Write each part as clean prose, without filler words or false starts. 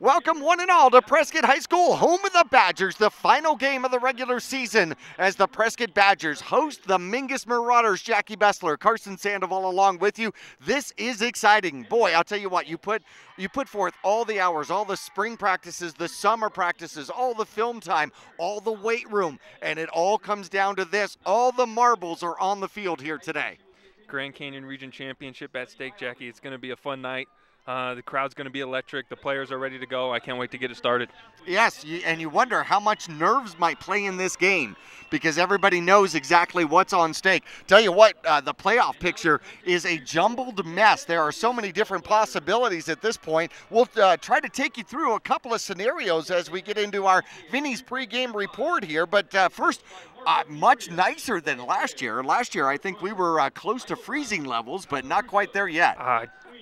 Welcome one and all to Prescott High School, home of the Badgers, the final game of the regular season as the Prescott Badgers host the Mingus Marauders. Jackie Bessler, Carson Sandoval along with you. This is exciting. Boy, I'll tell you what, you put forth all the hours, all the spring practices, the summer practices, all the film time, all the weight room, and it all comes down to this. All the marbles are on the field here today. Grand Canyon Region Championship at stake, Jackie. It's going to be a fun night. The crowd's going to be electric. The players are ready to go. I can't wait to get it started. Yes, and you wonder how much nerves might play in this game because everybody knows exactly what's on stake. Tell you what, the playoff picture is a jumbled mess. There are so many different possibilities at this point. We'll try to take you through a couple of scenarios as we get into our Vinny's pregame report here. But first, much nicer than last year. Last year, I think we were close to freezing levels, but not quite there yet.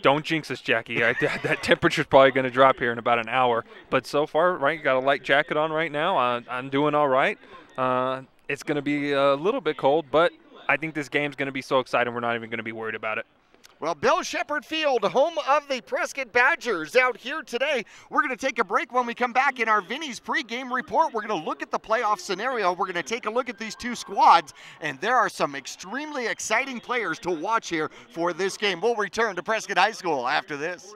Don't jinx us, Jackie. That temperature's probably going to drop here in about an hour. But so far, right, got a light jacket on right now. I'm doing all right. It's going to be a little bit cold, but I think this game's going to be so exciting we're not even going to be worried about it. Well, Bill Shepherd Field, home of the Prescott Badgers, out here today. We're going to take a break. When we come back in our Vinny's pregame report, we're going to look at the playoff scenario. We're going to take a look at these two squads, and there are some extremely exciting players to watch here for this game. We'll return to Prescott High School after this.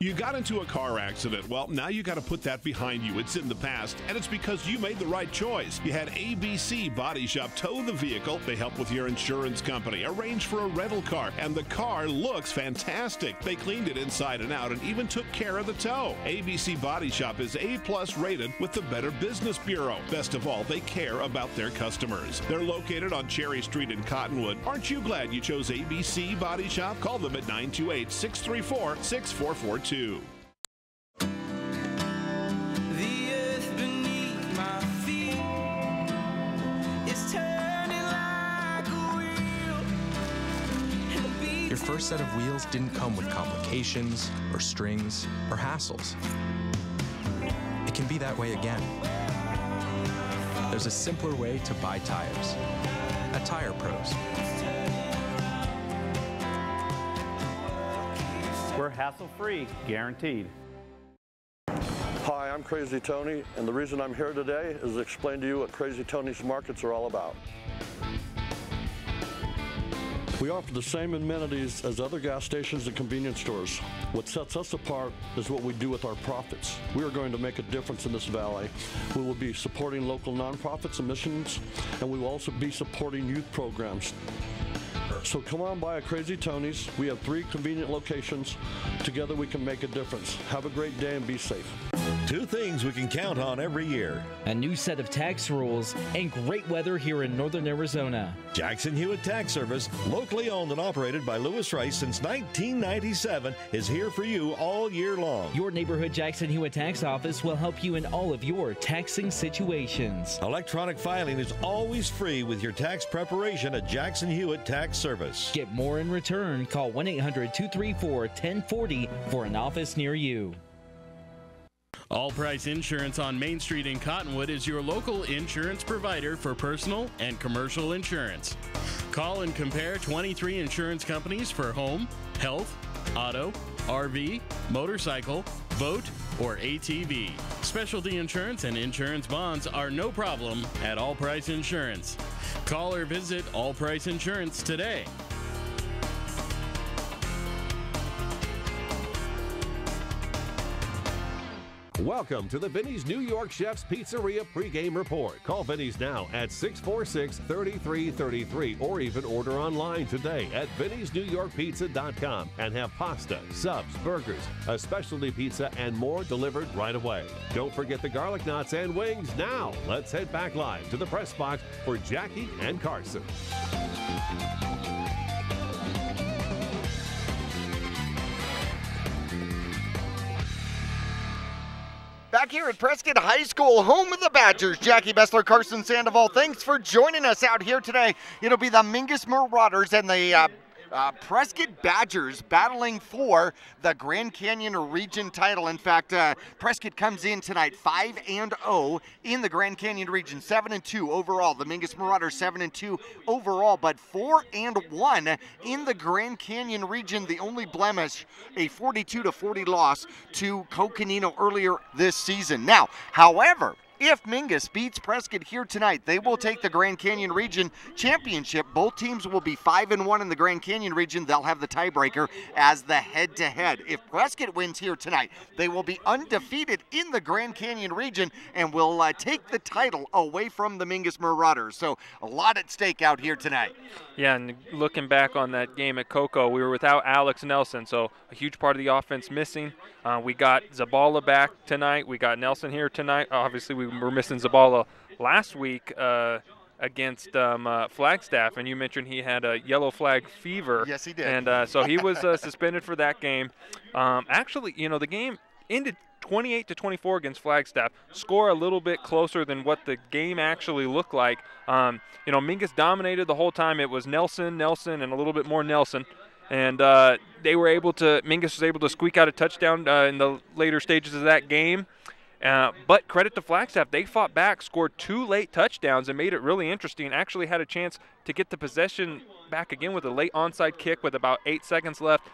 You got into a car accident. Well, now you got to put that behind you. It's in the past, and it's because you made the right choice. You had ABC Body Shop tow the vehicle. They help with your insurance company, arrange for a rental car, and the car looks fantastic. They cleaned it inside and out and even took care of the tow. ABC Body Shop is A+ rated with the Better Business Bureau. Best of all, they care about their customers. They're located on Cherry Street in Cottonwood. Aren't you glad you chose ABC Body Shop? Call them at 928-634-6442. Your first set of wheels didn't come with complications, or strings, or hassles. It can be that way again. There's a simpler way to buy tires at Tire Pros. We're hassle-free, guaranteed. Hi, I'm Crazy Tony, and the reason I'm here today is to explain to you what Crazy Tony's markets are all about. We offer the same amenities as other gas stations and convenience stores. What sets us apart is what we do with our profits. We are going to make a difference in this valley. We will be supporting local nonprofits and missions, and we will also be supporting youth programs. So come on by a Crazy Tony's. We have 3 convenient locations. Together we can make a difference. Have a great day and be safe. 2 things we can count on every year: a new set of tax rules and great weather here in northern Arizona. Jackson Hewitt Tax Service, locally owned and operated by Lewis Rice since 1997, is here for you all year long. Your neighborhood Jackson Hewitt Tax Office will help you in all of your taxing situations. Electronic filing is always free with your tax preparation at Jackson Hewitt Tax Service. Get more in return. Call 1-800-234-1040 for an office near you. All Price Insurance on Main Street in Cottonwood is your local insurance provider for personal and commercial insurance. Call and compare 23 insurance companies for home, health, auto, RV, motorcycle, boat, or ATV. Specialty insurance and insurance bonds are no problem at All Price Insurance. Call or visit All Price Insurance today. Welcome to the Vinny's New York Chef's Pizzeria pregame report. Call Vinny's now at 646-3333 or even order online today at vinnysnewyorkpizza.com and have pasta, subs, burgers, a specialty pizza, and more delivered right away. Don't forget the garlic knots and wings. Now, let's head back live to the press box for Jackie and Carson. Back here at Prescott High School, home of the Badgers. Jackie Bessler, Carson Sandoval, thanks for joining us out here today. It'll be the Mingus Marauders and the Prescott Badgers battling for the Grand Canyon region title. In fact, Prescott comes in tonight 5-0 in the Grand Canyon region, 7-2 overall. The Mingus Marauders 7-2 overall, but 4-1 in the Grand Canyon region. The only blemish, a 42-40 loss to Coconino earlier this season. Now, however, if Mingus beats Prescott here tonight, they will take the Grand Canyon Region Championship. Both teams will be 5-1 in the Grand Canyon Region. They'll have the tiebreaker as the head-to-head. If Prescott wins here tonight, they will be undefeated in the Grand Canyon Region and will take the title away from the Mingus Marauders. So a lot at stake out here tonight. Yeah, and looking back on that game at Cocoa, we were without Alex Nelson, so a huge part of the offense missing. We got Zabala back tonight. We got Nelson here tonight. Obviously, we were missing Zabala last week against Flagstaff, and you mentioned he had a yellow flag fever. Yes, he did. And so he was suspended for that game. Actually, the game ended 28-24 against Flagstaff. Score a little bit closer than what the game actually looked like. Mingus dominated the whole time. It was Nelson, and a little bit more Nelson. And Mingus was able to squeak out a touchdown in the later stages of that game. But credit to Flagstaff, they fought back, scored 2 late touchdowns, and made it really interesting. Actually had a chance to get the possession back again with a late onside kick with about 8 seconds left.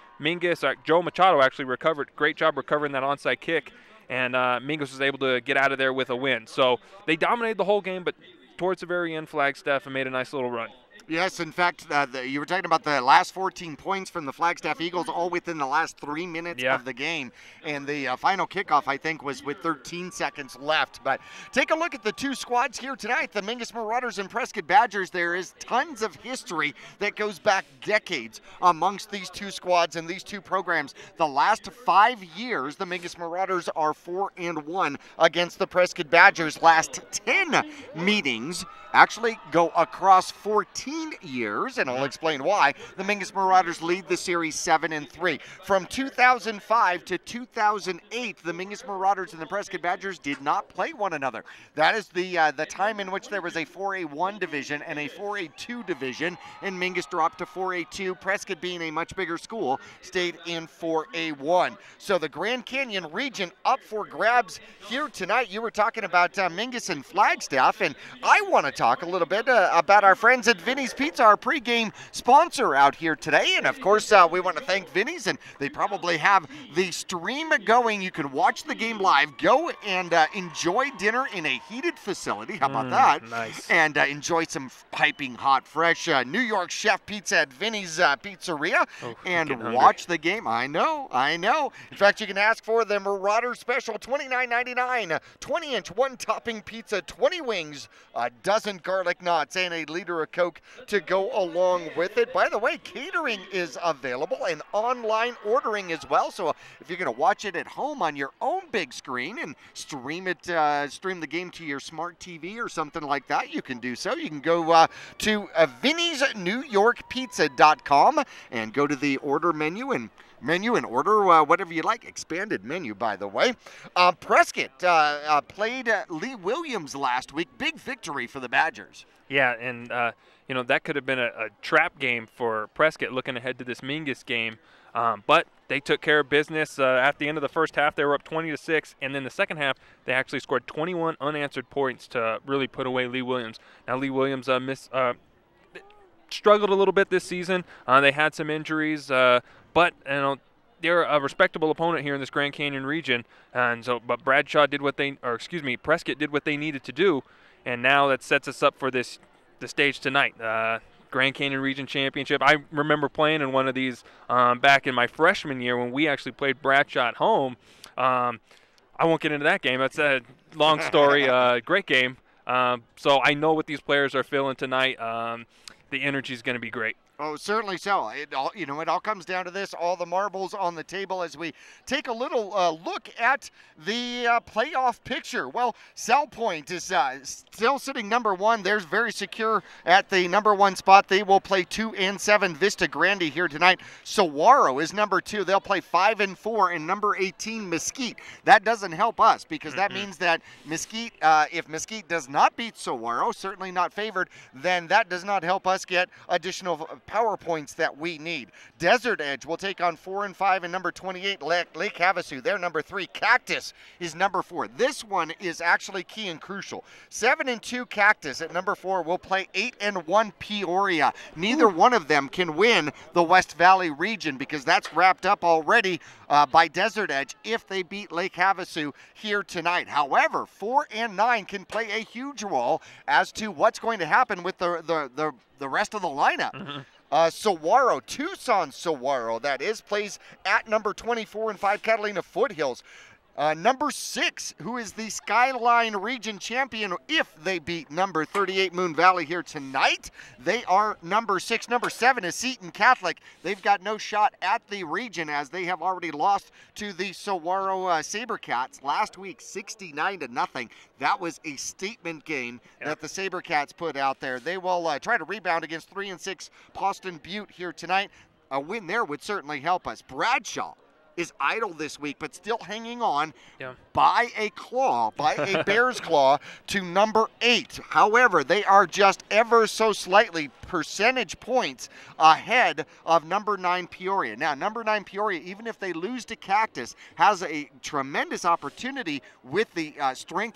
Joe Machado actually recovered. Great job recovering that onside kick, and Mingus was able to get out of there with a win. So they dominated the whole game, but towards the very end, Flagstaff made a nice little run. Yes, in fact, you were talking about the last 14 points from the Flagstaff Eagles, all within the last 3 minutes of the game. And the final kickoff, I think, was with 13 seconds left. But take a look at the two squads here tonight, the Mingus Marauders and Prescott Badgers. There is tons of history that goes back decades amongst these two squads and these two programs. The last 5 years, the Mingus Marauders are 4-1 against the Prescott Badgers. Last 10 meetings actually go across 14 years, and I'll explain why. The Mingus Marauders lead the series 7-3. From 2005 to 2008, the Mingus Marauders and the Prescott Badgers did not play one another. That is the time in which there was a 4A1 division and a 4A2 division, and Mingus dropped to 4A2. Prescott, being a much bigger school, stayed in 4A1. So the Grand Canyon region up for grabs here tonight. You were talking about Mingus and Flagstaff, and I want to talk a little bit about our friends at Vinny's Pizza, our pregame sponsor out here today. And of course, we want to thank Vinny's, and they probably have the stream going. You can watch the game live, go and enjoy dinner in a heated facility. How about that? Nice. And enjoy some piping hot, fresh New York chef pizza at Vinny's Pizzeria, and watch the game. I know. In fact, you can ask for the Marauder Special, $29.99, 20-inch one-topping pizza, 20 wings, a dozen garlic knots, and a liter of Coke to go along with it. By the way, catering is available and online ordering as well. So if you're going to watch it at home on your own big screen and stream the game to your smart TV or something like that, you can do so. You can go to Vinny'sNewYorkPizza.com and go to the order menu and order whatever you like. Expanded menu, by the way. Prescott played Lee Williams last week. Big victory for the Badgers. Yeah, and that could have been a trap game for Prescott looking ahead to this Mingus game. But they took care of business. At the end of the first half, they were up 20-6, and then the second half, they actually scored 21 unanswered points to really put away Lee Williams. Now, Lee Williams struggled a little bit this season. They had some injuries, but they're a respectable opponent here in this Grand Canyon region, and so but Prescott did what they needed to do, and now that sets us up for the stage tonight. Grand Canyon Region Championship. I remember playing in one of these back in my freshman year when we actually played Bradshaw at home. I won't get into that game. That's a long story. Great game. So I know what these players are feeling tonight. The energy is going to be great. Oh, certainly so. It all comes down to this, all the marbles on the table as we take a little look at the playoff picture. Well, South Point is still sitting number 1. They're very secure at the number 1 spot. They will play 2 and 7 Vista Grande here tonight. Saguaro is number 2. They'll play 5 and 4, and number 18 Mesquite. That doesn't help us because that means that Mesquite, if Mesquite does not beat Saguaro, certainly not favored, then that does not help us get additional power points that we need. Desert Edge will take on 4 and 5 and number 28 Lake Havasu. They're number 3. Cactus is number 4. This one is actually key and crucial. 7 and 2 Cactus at number 4 will play 8 and 1 Peoria. Neither one of them can win the West Valley region because that's wrapped up already by Desert Edge if they beat Lake Havasu here tonight. However, 4 and 9 can play a huge role as to what's going to happen with the rest of the lineup. Saguaro, Tucson Saguaro, that is, plays at number 24 and 5 Catalina Foothills. Number 6, who is the Skyline Region champion, if they beat number 38 Moon Valley here tonight, they are number 6. Number 7 is Seton Catholic. They've got no shot at the region as they have already lost to the Saguaro Sabercats last week, 69-0. That was a statement game that the Sabercats put out there. They will try to rebound against 3 and 6 Boston Butte here tonight. A win there would certainly help us. Bradshaw is idle this week, but still hanging on by a bear's claw to number 8. However, they are just ever so slightly percentage points ahead of number 9 Peoria. Now, number 9 Peoria, even if they lose to Cactus, has a tremendous opportunity with the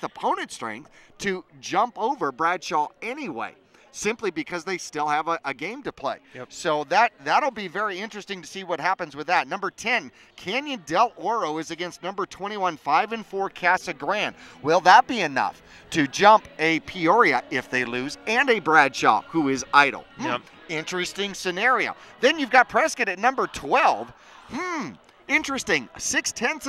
opponent strength, to jump over Bradshaw anyway, simply because they still have a game to play. So that'll be very interesting to see what happens with that. Number 10, Canyon Del Oro is against number 21, 5 and 4 Casa Grande. Will that be enough to jump a Peoria if they lose and a Bradshaw who is idle? Interesting scenario. Then you've got Prescott at number 12. Interesting. 0.6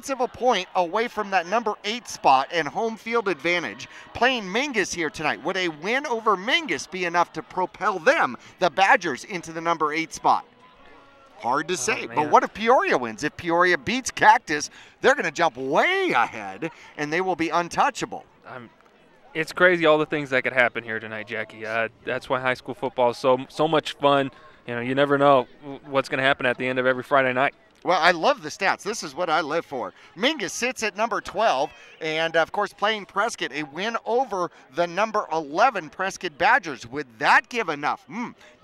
of a point away from that number 8 spot and home field advantage. Playing Mingus here tonight. Would a win over Mingus be enough to propel them, the Badgers, into the number 8 spot? Hard to say. But what if Peoria wins? If Peoria beats Cactus, they're going to jump way ahead and they will be untouchable. It's crazy all the things that could happen here tonight, Jackie. That's why high school football is so much fun. You never know what's going to happen at the end of every Friday night. Well, I love the stats. This is what I live for. Mingus sits at number 12, and, of course, playing Prescott, a win over the number 11 Prescott Badgers. Would that give enough?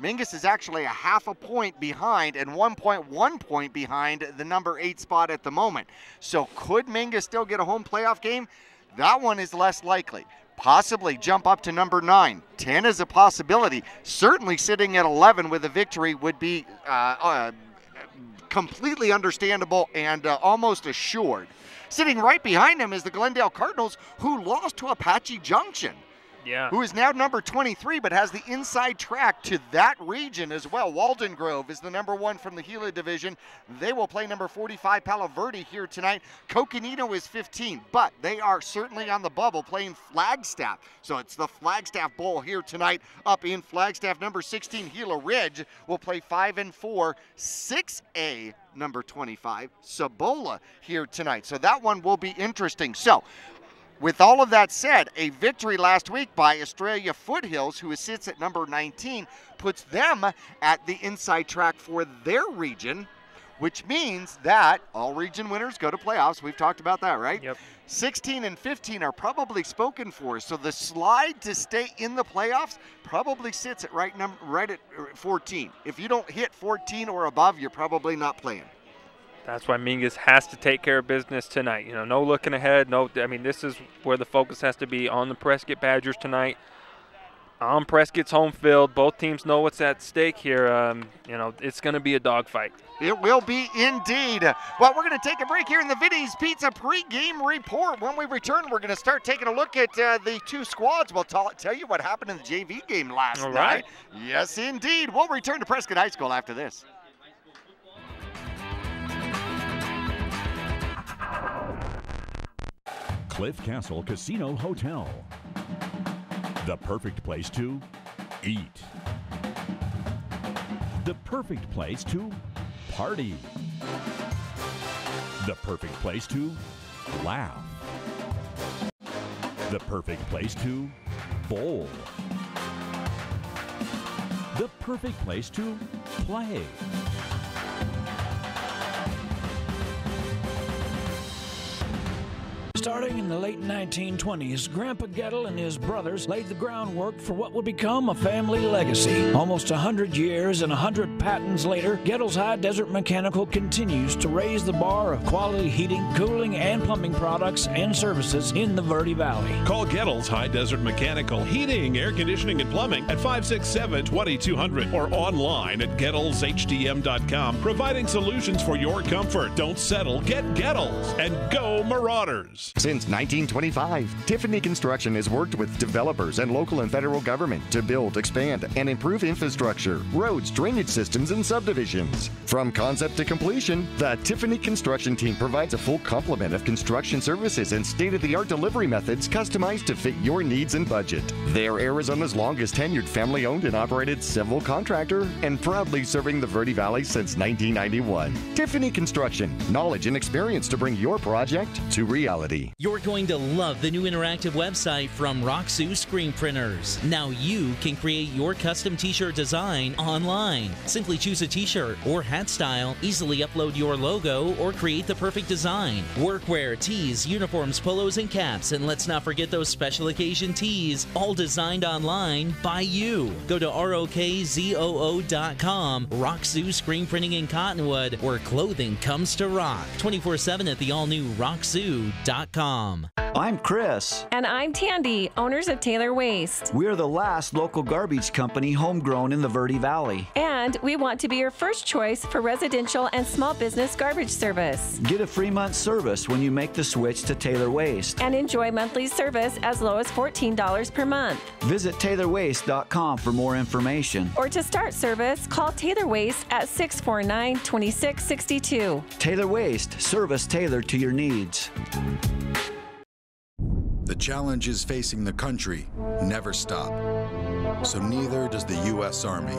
Mingus is actually a 0.5 point behind and 1.1 point behind the number 8 spot at the moment. So could Mingus still get a home playoff game? That one is less likely. Possibly jump up to number 9. 10 is a possibility. Certainly sitting at 11 with a victory would be completely understandable and almost assured. Sitting right behind him is the Glendale Cardinals, who lost to Apache Junction. Who is now number 23, but has the inside track to that region as well. Walden Grove is the number 1 from the Gila division. They will play number 45 Palo Verde here tonight. Coconino is 15, but they are certainly on the bubble playing Flagstaff. So it's the Flagstaff Bowl here tonight up in Flagstaff. Number 16 Gila Ridge will play 5 and 4. 6A number 25 Cibola here tonight. So that one will be interesting. So with all of that said, a victory last week by Australia Foothills, who sits at number 19, puts them at the inside track for their region, which means that all region winners go to playoffs. We've talked about that, right? 16 and 15 are probably spoken for. So the slide to stay in the playoffs probably sits at right at 14. If you don't hit 14 or above, you're probably not playing. That's why Mingus has to take care of business tonight. No looking ahead. This is where the focus has to be on the Prescott Badgers tonight. On Prescott's home field. Both teams know what's at stake here. It's going to be a dogfight. It will be indeed. Well, we're going to take a break here in the Vinny's Pizza pregame report. When we return, we're going to start taking a look at the two squads. We'll tell you what happened in the JV game last night. Yes, indeed. We'll return to Prescott High School after this. Cliff Castle Casino Hotel. The perfect place to eat. The perfect place to party. The perfect place to laugh. The perfect place to bowl. The perfect place to play. Starting in the late 1920s, Grandpa Gettle and his brothers laid the groundwork for what would become a family legacy. Almost 100 years and 100 patents later, Gettle's High Desert Mechanical continues to raise the bar of quality heating, cooling, and plumbing products and services in the Verde Valley. Call Gettle's High Desert Mechanical Heating, Air Conditioning, and Plumbing at 567-2200 or online at GettlesHDM.com, providing solutions for your comfort. Don't settle. Get Gettles and go Marauders. Since 1925, Tiffany Construction has worked with developers and local and federal government to build, expand, and improve infrastructure, roads, drainage systems, and subdivisions. From concept to completion, the Tiffany Construction team provides a full complement of construction services and state-of-the-art delivery methods customized to fit your needs and budget. They're Arizona's longest tenured family-owned and operated civil contractor and proudly serving the Verde Valley since 1991. Tiffany Construction, knowledge and experience to bring your project to reality. You're going to love the new interactive website from Roxu Screen Printers. Now you can create your custom t-shirt design online. Simply choose a t-shirt or hat style, easily upload your logo, or create the perfect design. Workwear, tees, uniforms, polos, and caps, and let's not forget those special occasion tees, all designed online by you. Go to ROKZOO.com, Roxu Screen Printing in Cottonwood, where clothing comes to rock. 24/7 at the all-new Roxu.com. I'm Chris. And I'm Tandy, owners of Taylor Waste. We're the last local garbage company homegrown in the Verde Valley. And we want to be your first choice for residential and small business garbage service. Get a free month service when you make the switch to Taylor Waste. And enjoy monthly service as low as $14 per month. Visit TaylorWaste.com for more information. Or to start service, call Taylor Waste at 649-2662. Taylor Waste, service tailored to your needs. The challenges facing the country never stop. So neither does the U.S. Army.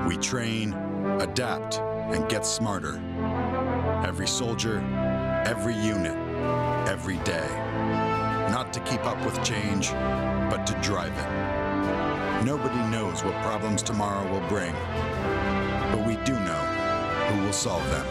We train, adapt, and get smarter. Every soldier, every unit, every day. Not to keep up with change, but to drive it. Nobody knows what problems tomorrow will bring, but we do know who will solve them.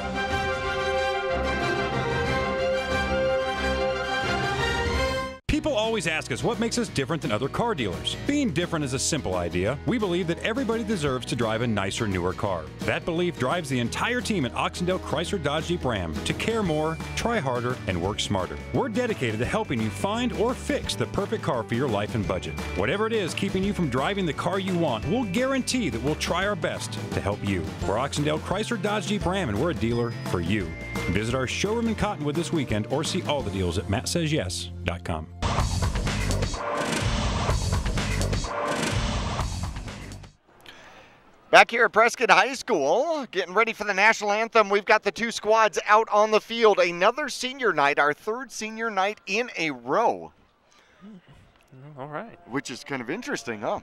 People always ask us what makes us different than other car dealers. Being different is a simple idea. We believe that everybody deserves to drive a nicer, newer car. That belief drives the entire team at Oxendale Chrysler Dodge Jeep Ram to care more, try harder, and work smarter. We're dedicated to helping you find or fix the perfect car for your life and budget. Whatever it is keeping you from driving the car you want, we'll guarantee that we'll try our best to help you. We're Oxendale Chrysler Dodge Jeep Ram, and we're a dealer for you. Visit our showroom in Cottonwood this weekend or see all the deals at MattSaysYes.com. Back here at Prescott High School, getting ready for the national anthem. We've got the two squads out on the field. Another senior night, our third senior night in a row. All right. Which is kind of interesting, huh?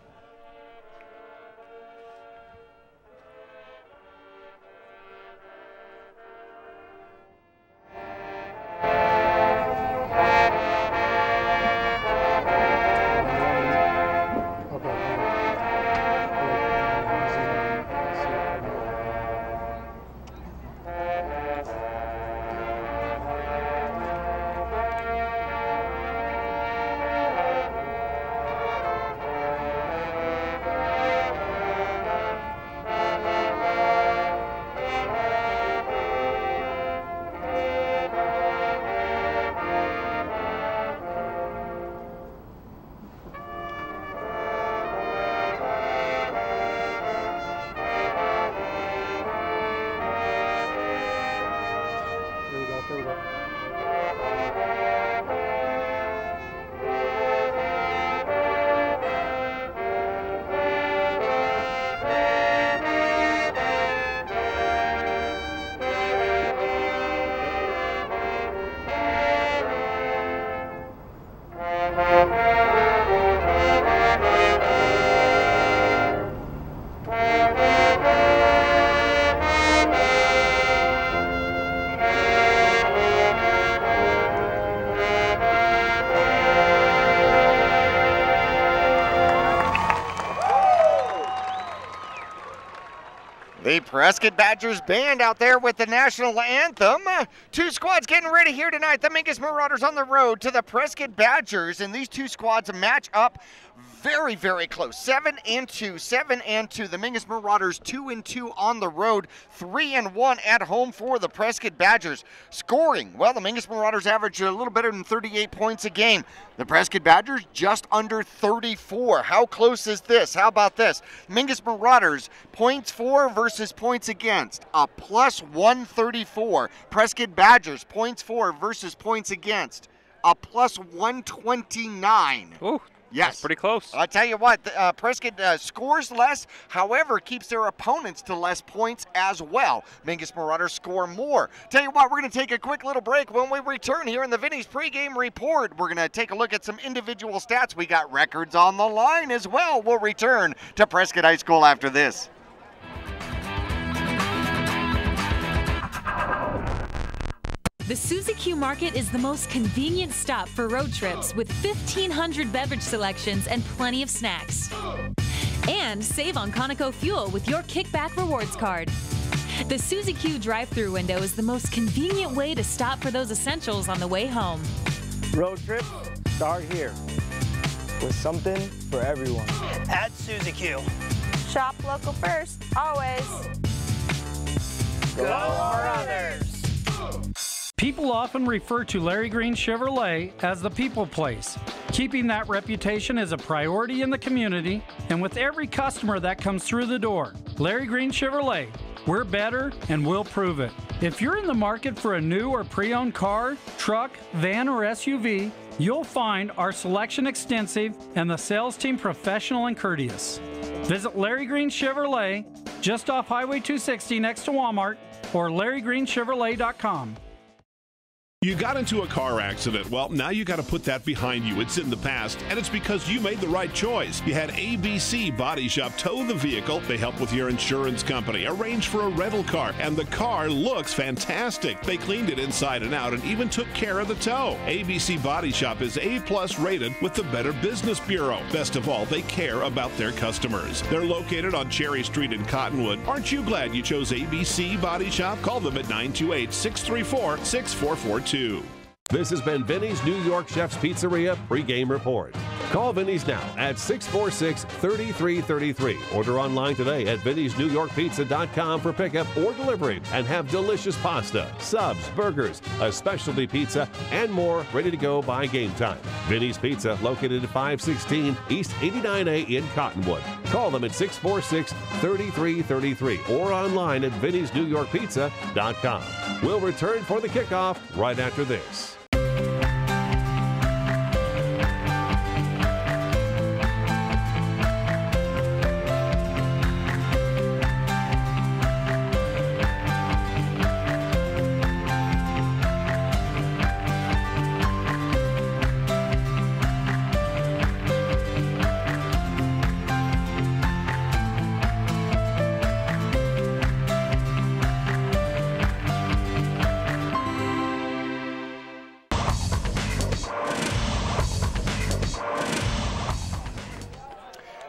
Prescott Badgers band out there with the national anthem. Two squads getting ready here tonight. The Mingus Marauders on the road to the Prescott Badgers, and these two squads match up very, very close. 7-2, 7-2. The Mingus Marauders 2-2 on the road, 3-1 at home for the Prescott Badgers. Scoring, well, the Mingus Marauders average a little better than 38 points a game. The Prescott Badgers just under 34. How close is this? How about this? Mingus Marauders points for versus points against, a plus 134. Prescott Badgers points for versus points against, a plus 129. Ooh. Yes. That's pretty close. I'll tell you what, Prescott scores less, however, keeps their opponents to less points as well. Mingus Marauders score more. Tell you what, we're going to take a quick little break. When we return here in the Vinny's pregame report, we're going to take a look at some individual stats. We got records on the line as well. We'll return to Prescott High School after this. The Suzy Q Market is the most convenient stop for road trips with 1,500 beverage selections and plenty of snacks. And save on Conoco fuel with your Kickback Rewards card. The Suzy Q drive-thru window is the most convenient way to stop for those essentials on the way home. Road trips start here with something for everyone. At Suzy Q. Shop local first, always. Go Marauders! People often refer to Larry Green Chevrolet as the people place. Keeping that reputation is a priority in the community and with every customer that comes through the door. Larry Green Chevrolet, we're better and we'll prove it. If you're in the market for a new or pre-owned car, truck, van, or SUV, you'll find our selection extensive and the sales team professional and courteous. Visit Larry Green Chevrolet just off Highway 260 next to Walmart or LarryGreenChevrolet.com. You got into a car accident. Well, now you got to put that behind you. It's in the past, and it's because you made the right choice. You had ABC Body Shop tow the vehicle. They help with your insurance company, arrange for a rental car, and the car looks fantastic. They cleaned it inside and out and even took care of the tow. ABC Body Shop is A+ rated with the Better Business Bureau. Best of all, they care about their customers. They're located on Cherry Street in Cottonwood. Aren't you glad you chose ABC Body Shop? Call them at 928-634-6442. This has been Vinny's New York Chef's Pizzeria pregame report. Call Vinny's now at 646-3333. Order online today at vinnysnewyorkpizza.com for pickup or delivery and have delicious pasta, subs, burgers, a specialty pizza, and more ready to go by game time. Vinny's Pizza, located at 516 East 89A in Cottonwood. Call them at 646-3333 or online at vinnysnewyorkpizza.com. We'll return for the kickoff right after this.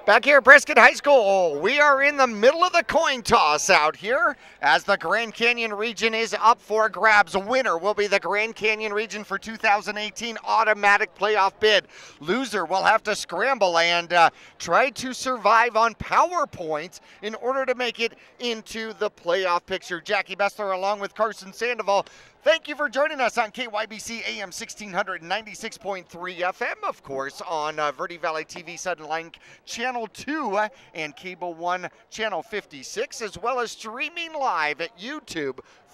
Back here at Prescott High School, we are in the middle of the coin toss out here as the Grand Canyon region is up for grabs. A winner will be the Grand Canyon region for 2018 automatic playoff bid. Loser will have to scramble and try to survive on power points in order to make it into the playoff picture. Jackie Bessler along with Carson Sandoval. Thank you for joining us on KYBC AM 1696.3 FM, of course, on Verde Valley TV Sudden Line Channel 2 and Cable 1 Channel 56, as well as streaming live at YouTube /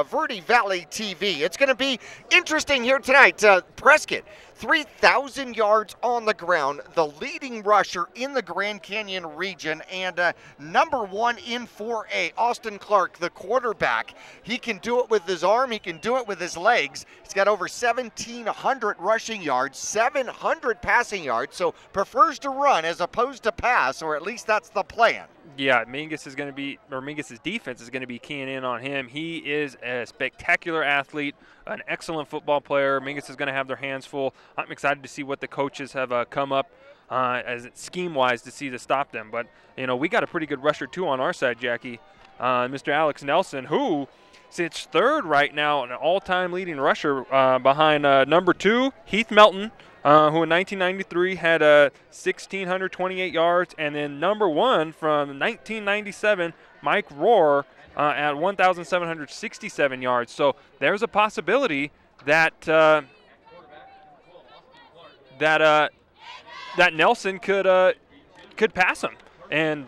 Verde Valley TV. It's going to be interesting here tonight. Prescott, 3,000 yards on the ground, the leading rusher in the Grand Canyon region, and number 1 in 4A, Austin Clark, the quarterback. He can do it with his arm. He can do it with his legs. He's got over 1,700 rushing yards, 700 passing yards, so prefers to run as opposed to pass, or at least that's the plan. Yeah, Mingus is going to be, or Mingus's defense is going to be keying in on him. He is a spectacular athlete, an excellent football player. Mingus is going to have their hands full. I'm excited to see what the coaches have come up as scheme-wise to see to stop them. But, we got a pretty good rusher, too, on our side, Jackie. Mr. Alex Nelson, who sits third right now, an all-time leading rusher behind number 2, Heath Melton, who in 1993 had 1,628 yards, and then number 1 from 1997, Mike Rohr, at 1,767 yards. So there's a possibility that that Nelson could pass him, and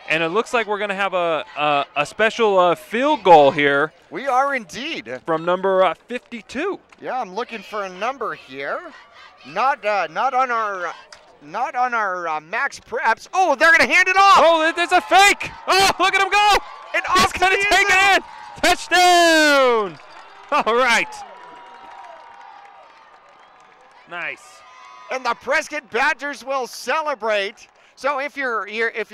it looks like we're going to have a special field goal here. We are indeed. From number 52. Yeah, I'm looking for a number here. Not on our max preps. Oh, they're going to hand it off. Oh, there's a fake. Oh, look at him go. And he's off going to take it in. Touchdown. All right. Nice. And the Prescott Badgers will celebrate. So if you're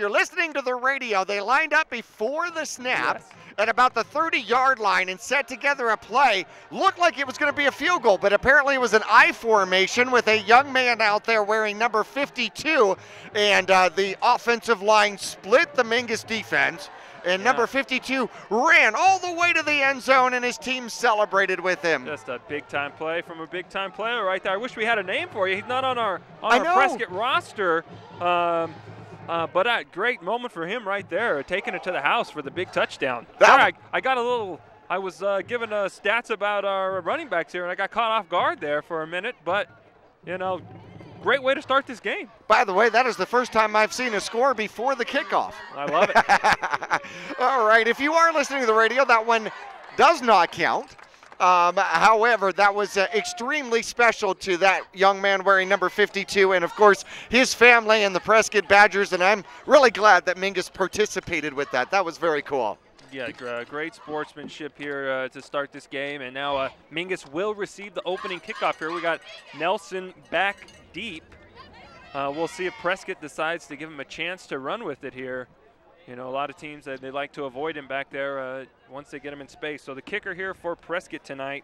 listening to the radio, they lined up before the snap at about the 30-yard line and set together a play. Looked like it was going to be a field goal, but apparently it was an I formation with a young man out there wearing number 52, and the offensive line split the Mingus defense. And number 52 ran all the way to the end zone, and his team celebrated with him. Just a big-time play from a big-time player right there. I wish we had a name for you. He's not on our Prescott roster, but a great moment for him right there, taking it to the house for the big touchdown. Sorry, I got a little – I was giving stats about our running backs here, and I got caught off guard there for a minute, but, great way to start this game. By the way, that is the first time I've seen a score before the kickoff. I love it. All right, if you are listening to the radio, that one does not count. However, that was extremely special to that young man wearing number 52 and, of course, his family and the Prescott Badgers, and I'm really glad that Mingus participated with that. That was very cool. Yeah, great sportsmanship here to start this game, and now Mingus will receive the opening kickoff here. We got Nelson back deep. We'll see if Prescott decides to give him a chance to run with it here. A lot of teams, they like to avoid him back there once they get him in space. So the kicker here for Prescott tonight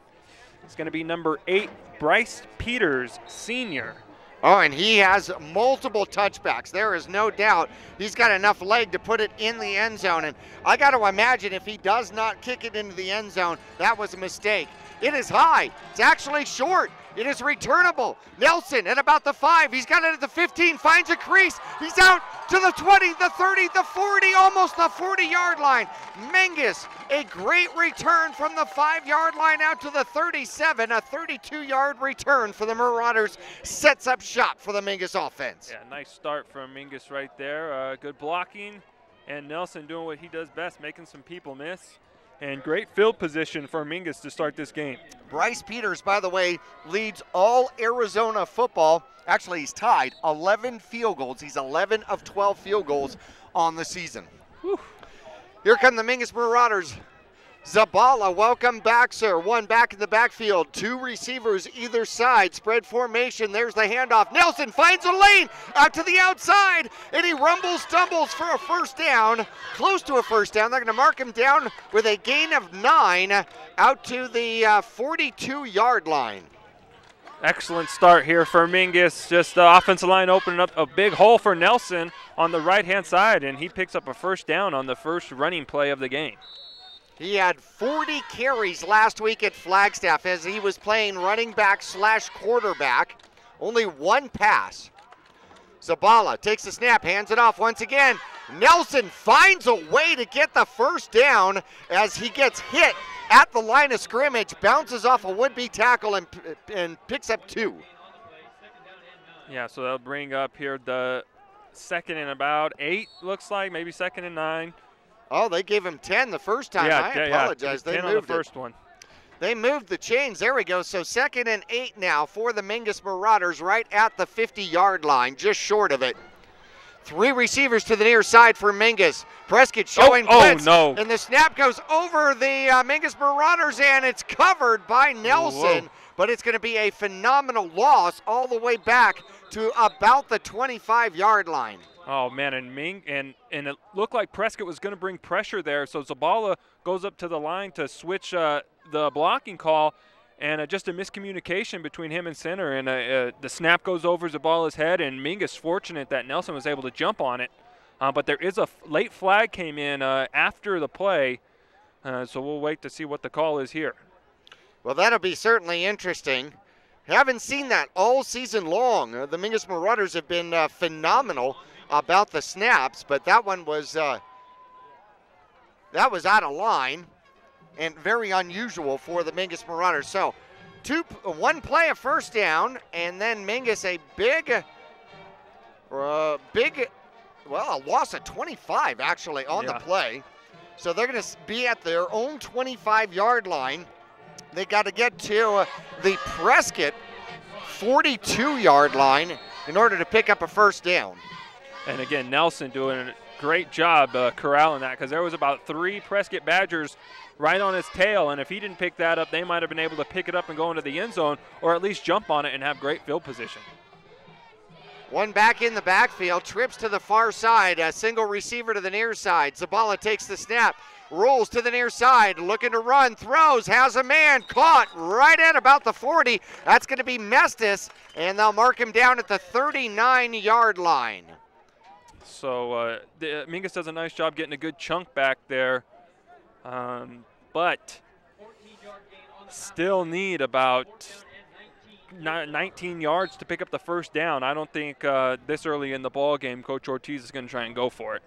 is going to be number 8, Bryce Peters, senior. Oh, and he has multiple touchbacks. There is no doubt he's got enough leg to put it in the end zone. And I got to imagine if he does not kick it into the end zone, that was a mistake. It is high. It's actually short. It is returnable. Nelson at about the 5. He's got it at the 15, finds a crease. He's out to the 20, the 30, the 40, almost the 40-yard line. Mingus, a great return from the 5-yard line out to the 37. A 32-yard return for the Marauders sets up shop for the Mingus offense. Yeah, nice start from Mingus right there. Good blocking, and Nelson doing what he does best, making some people miss. And great field position for Mingus to start this game. Bryce Peters, by the way, leads all Arizona football. Actually, he's tied 11 field goals. He's 11 of 12 field goals on the season. Whew. Here come the Mingus Marauders. Zabala, welcome back, sir. One back in the backfield. 2 receivers either side. Spread formation. There's the handoff. Nelson finds a lane out to the outside, and he rumbles, stumbles for a first down. Close to a first down. They're going to mark him down with a gain of 9 out to the 42-yard line. Excellent start here for Mingus. Just the offensive line opening up a big hole for Nelson on the right-hand side, and he picks up a first down on the first running play of the game. He had 40 carries last week at Flagstaff as he was playing running back / quarterback. Only 1 pass. Zabala takes the snap, hands it off once again. Nelson finds a way to get the first down as he gets hit at the line of scrimmage, bounces off a would-be tackle and picks up 2. Yeah, so they'll bring up here the second and about 8, looks like, maybe second and 9. Oh, they gave him 10 the first time. Yeah, I apologize. Yeah, they 10 moved on the first one. They moved the chains. There we go. So 2nd and 8 now for the Mingus Marauders right at the 50-yard line, just short of it. 3 receivers to the near side for Mingus. Prescott showing blitz. Oh, no. And the snap goes over the Mingus Marauders, and it's covered by Nelson. Whoa. But it's going to be a phenomenal loss all the way back to about the 25-yard line. Oh, man, and it looked like Prescott was going to bring pressure there, so Zabala goes up to the line to switch the blocking call, and just a miscommunication between him and center, and the snap goes over the ball's head, and Mingus fortunate that Nelson was able to jump on it. But there is a late flag came in after the play, so we'll wait to see what the call is here. Well, that'll be certainly interesting. Haven't seen that all season long. The Mingus Marauders have been phenomenal about the snaps, but that one was out of line and very unusual for the Mingus Marauders. So one play of first down, and then Mingus a a loss of 25 actually on the play. So they're going to be at their own 25-yard line. They got to get to the Prescott 42-yard line in order to pick up a first down. And again, Nelson doing a great job corralling that, because there was about 3 Prescott Badgers right on his tail, and if he didn't pick that up, they might have been able to pick it up and go into the end zone, or at least jump on it and have great field position. One back in the backfield, trips to the far side, a single receiver to the near side. Zabala takes the snap, rolls to the near side, looking to run, throws, has a man, caught right at about the 40. That's going to be Mestis, and they'll mark him down at the 39-yard line. So Mingus does a nice job getting a good chunk back there, but still need about 19 yards to pick up the first down. I don't think this early in the ball game Coach Ortiz is going to try and go for it.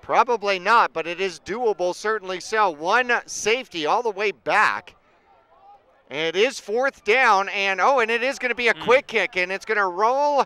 Probably not, but it is doable, certainly so. One safety all the way back. And it is fourth down, and it is going to be a quick kick, and it's going to roll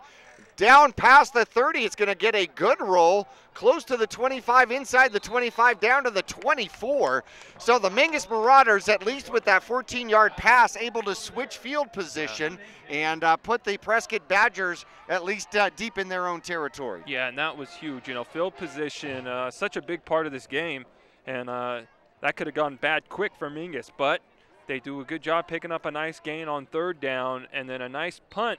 down past the 30. It's going to get a good roll close to the 25, inside the 25, down to the 24. So the Mingus Marauders, at least with that 14-yard pass, able to switch field position and put the Prescott Badgers at least deep in their own territory. Yeah, and that was huge. You know, field position, such a big part of this game, and that could have gone bad quick for Mingus, but they do a good job picking up a nice gain on third down, and then a nice punt.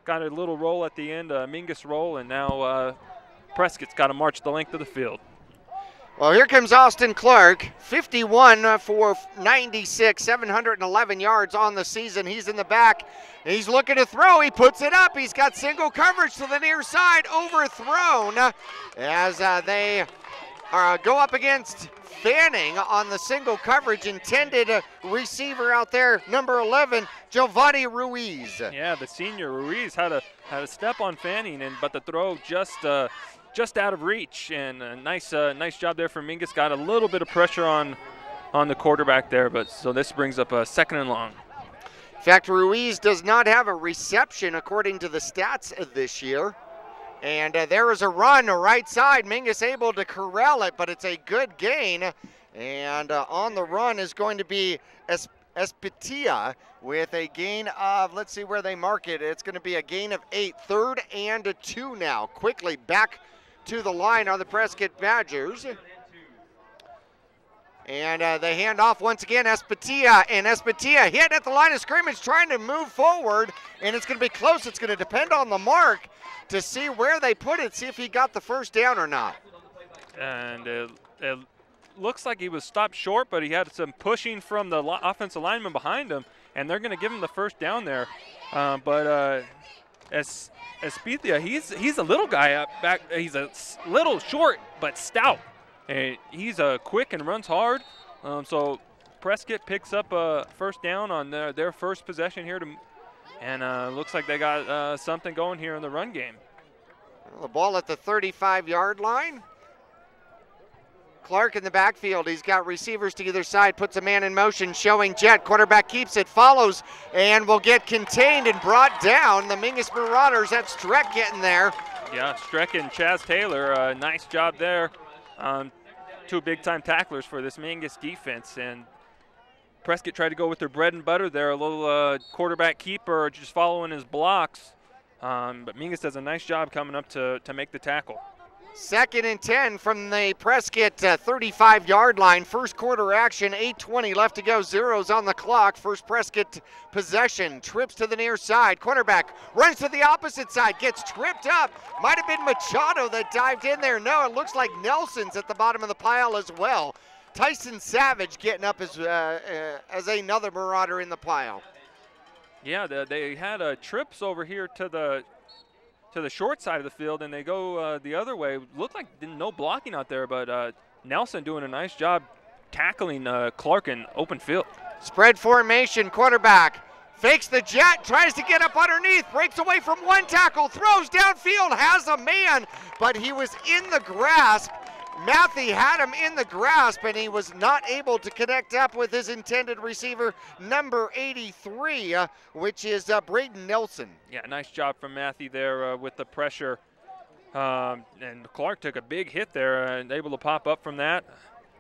Got a little roll at the end, Mingus roll, and now Prescott's got to march the length of the field. Well, here comes Austin Clark, 51 for 96, 711 yards on the season. He's in the back. He's looking to throw. He puts it up. He's got single coverage to the near side, overthrown as they go up against Fanning on the single coverage. Intended receiver out there, number 11, Giovanni Ruiz. Yeah, the senior Ruiz had a step on Fanning, but the throw just out of reach, and a nice job there from Mingus. Got a little bit of pressure on the quarterback there, but so this brings up a second and long. In fact, Ruiz does not have a reception according to the stats this year. And there is a run right side. Mingus able to corral it, but it's a good gain. And on the run is going to be Espetia with a gain of, let's see where they mark it. It's going to be a gain of 8, 3rd and 2 now. Quickly back to the line are the Prescott Badgers. And they hand off once again, Espetia, and Espetia hit at the line of scrimmage, trying to move forward, and it's going to be close. It's going to depend on the mark to see where they put it, see if he got the first down or not. And it looks like he was stopped short, but he had some pushing from the offensive lineman behind him, and they're going to give him the first down there. But Espetia, he's a little guy up back. He's a little short but stout. And he's quick and runs hard. So Prescott picks up a first down on their first possession here, and looks like they got something going here in the run game. Well, the ball at the 35-yard line. Clark in the backfield. He's got receivers to either side, puts a man in motion, showing jet. Quarterback keeps it, follows, and will get contained and brought down. The Mingus Marauders, that's Streck getting there. Yeah, Streck and Chaz Taylor, nice job there. 2 big-time tacklers for this Mingus defense, and Prescott tried to go with their bread and butter there, a little quarterback keeper just following his blocks, but Mingus does a nice job coming up to make the tackle. 2nd and 10 from the Prescott 35-yard line. First quarter action, 8:20 left to go, zeros on the clock. First Prescott possession, trips to the near side. Quarterback runs to the opposite side, gets tripped up. Might have been Machado that dived in there. No, it looks like Nelson's at the bottom of the pile as well. Tyson Savage getting up as another Marauder in the pile. Yeah, they had trips over here to the short side of the field, and they go the other way. Looked like no blocking out there, but Nelson doing a nice job tackling Clark in open field. Spread formation, quarterback fakes the jet, tries to get up underneath, breaks away from one tackle, throws downfield, has a man, but he was in the grasp. Matthew had him in the grasp, and he was not able to connect up with his intended receiver, number 83, which is Braden Nelson. Yeah, nice job from Matthew there with the pressure. And Clark took a big hit there and able to pop up from that.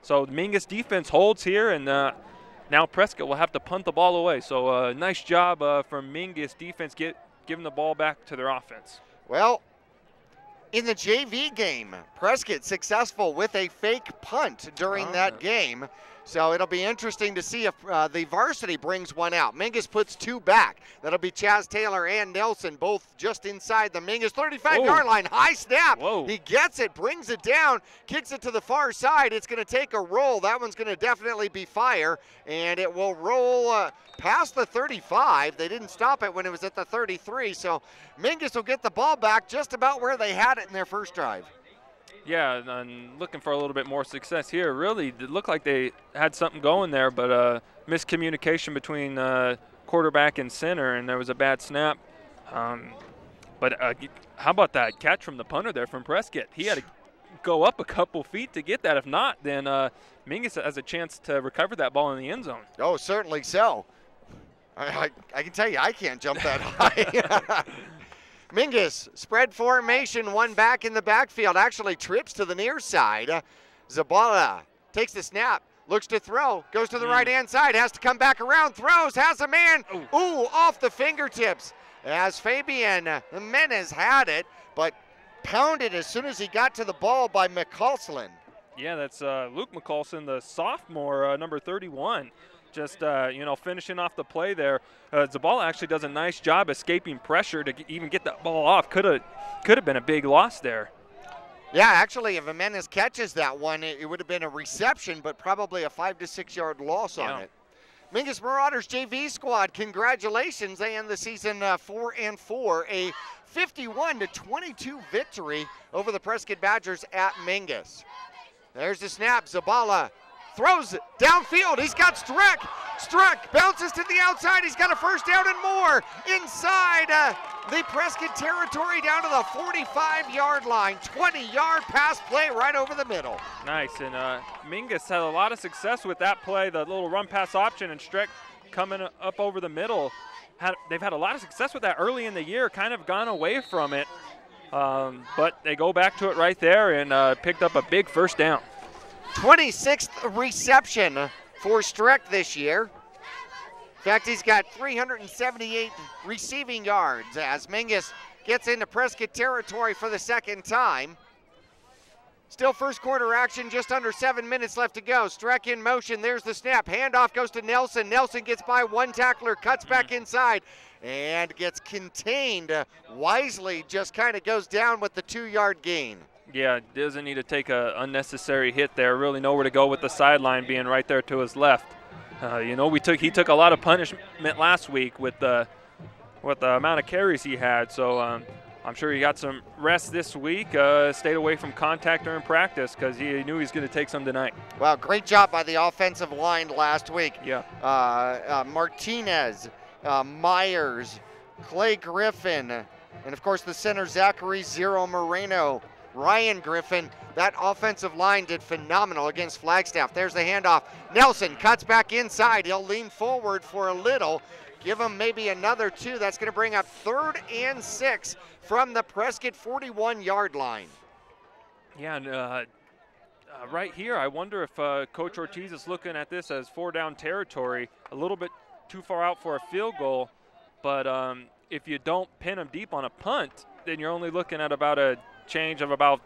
So the Mingus defense holds here, and now Prescott will have to punt the ball away. So nice job from Mingus defense giving the ball back to their offense. Well, in the JV game, Prescott successful with a fake punt during that game. So it'll be interesting to see if the varsity brings one out. Mingus puts two back. That'll be Chaz Taylor and Nelson, both just inside the Mingus 35-yard line. High snap. Whoa. He gets it, brings it down, kicks it to the far side. It's going to take a roll. That one's going to definitely be fire, and it will roll past the 35. They didn't stop it when it was at the 33, so Mingus will get the ball back just about where they had it in their first drive. Yeah, and looking for a little bit more success here. Really, it looked like they had something going there, but miscommunication between quarterback and center, and there was a bad snap. But how about that catch from the punter there from Prescott? He had to go up a couple feet to get that. If not, then Mingus has a chance to recover that ball in the end zone. Oh, certainly so. I can tell you I can't jump that high. Mingus, spread formation, one back in the backfield, actually trips to the near side. Zabala takes the snap, looks to throw, goes to the right-hand side, has to come back around, throws, has a man. Ooh, off the fingertips. As Fabian Jimenez had it, but pounded as soon as he got to the ball by McCausland. Yeah, that's Luke McCausland, the sophomore, number 31. Just, finishing off the play there. Zabala actually does a nice job escaping pressure to even get that ball off. Could have been a big loss there. Yeah, actually, if Jimenez catches that one, it would have been a reception, but probably a 5 to 6 yard loss on it. Mingus Marauders JV squad, congratulations. They end the season 4-4, a 51-22 victory over the Prescott Badgers at Mingus. There's the snap. Zabala throws it downfield. He's got Streck. Streck bounces to the outside. He's got a first down and more inside the Prescott territory down to the 45-yard line. 20-yard pass play right over the middle. Nice, and Mingus had a lot of success with that play, the little run pass option, and Streck coming up over the middle. They've had a lot of success with that early in the year, kind of gone away from it, but they go back to it right there and picked up a big first down. 26th reception for Streck this year. In fact, he's got 378 receiving yards as Mingus gets into Prescott territory for the second time. Still first quarter action, just under 7 minutes left to go. Streck in motion, there's the snap. Handoff goes to Nelson. Nelson gets by one tackler, cuts back inside, and gets contained wisely, just kind of goes down with the 2-yard gain. Yeah, doesn't need to take an unnecessary hit there. Really nowhere to go with the sideline being right there to his left. He took a lot of punishment last week with the amount of carries he had. So I'm sure he got some rest this week. Stayed away from contact during practice because he knew he was going to take some tonight. Well, great job by the offensive line last week. Yeah. Martinez, Myers, Clay Griffin, and of course the center Zachary Zero Moreno. Ryan Griffin, that offensive line did phenomenal against Flagstaff. There's the handoff. Nelson cuts back inside. He'll lean forward for a little. Give him maybe another 2. That's going to bring up 3rd and 6 from the Prescott 41-yard line. Yeah, and right here, I wonder if Coach Ortiz is looking at this as 4-down territory, a little bit too far out for a field goal. But if you don't pin him deep on a punt, then you're only looking at about a change of about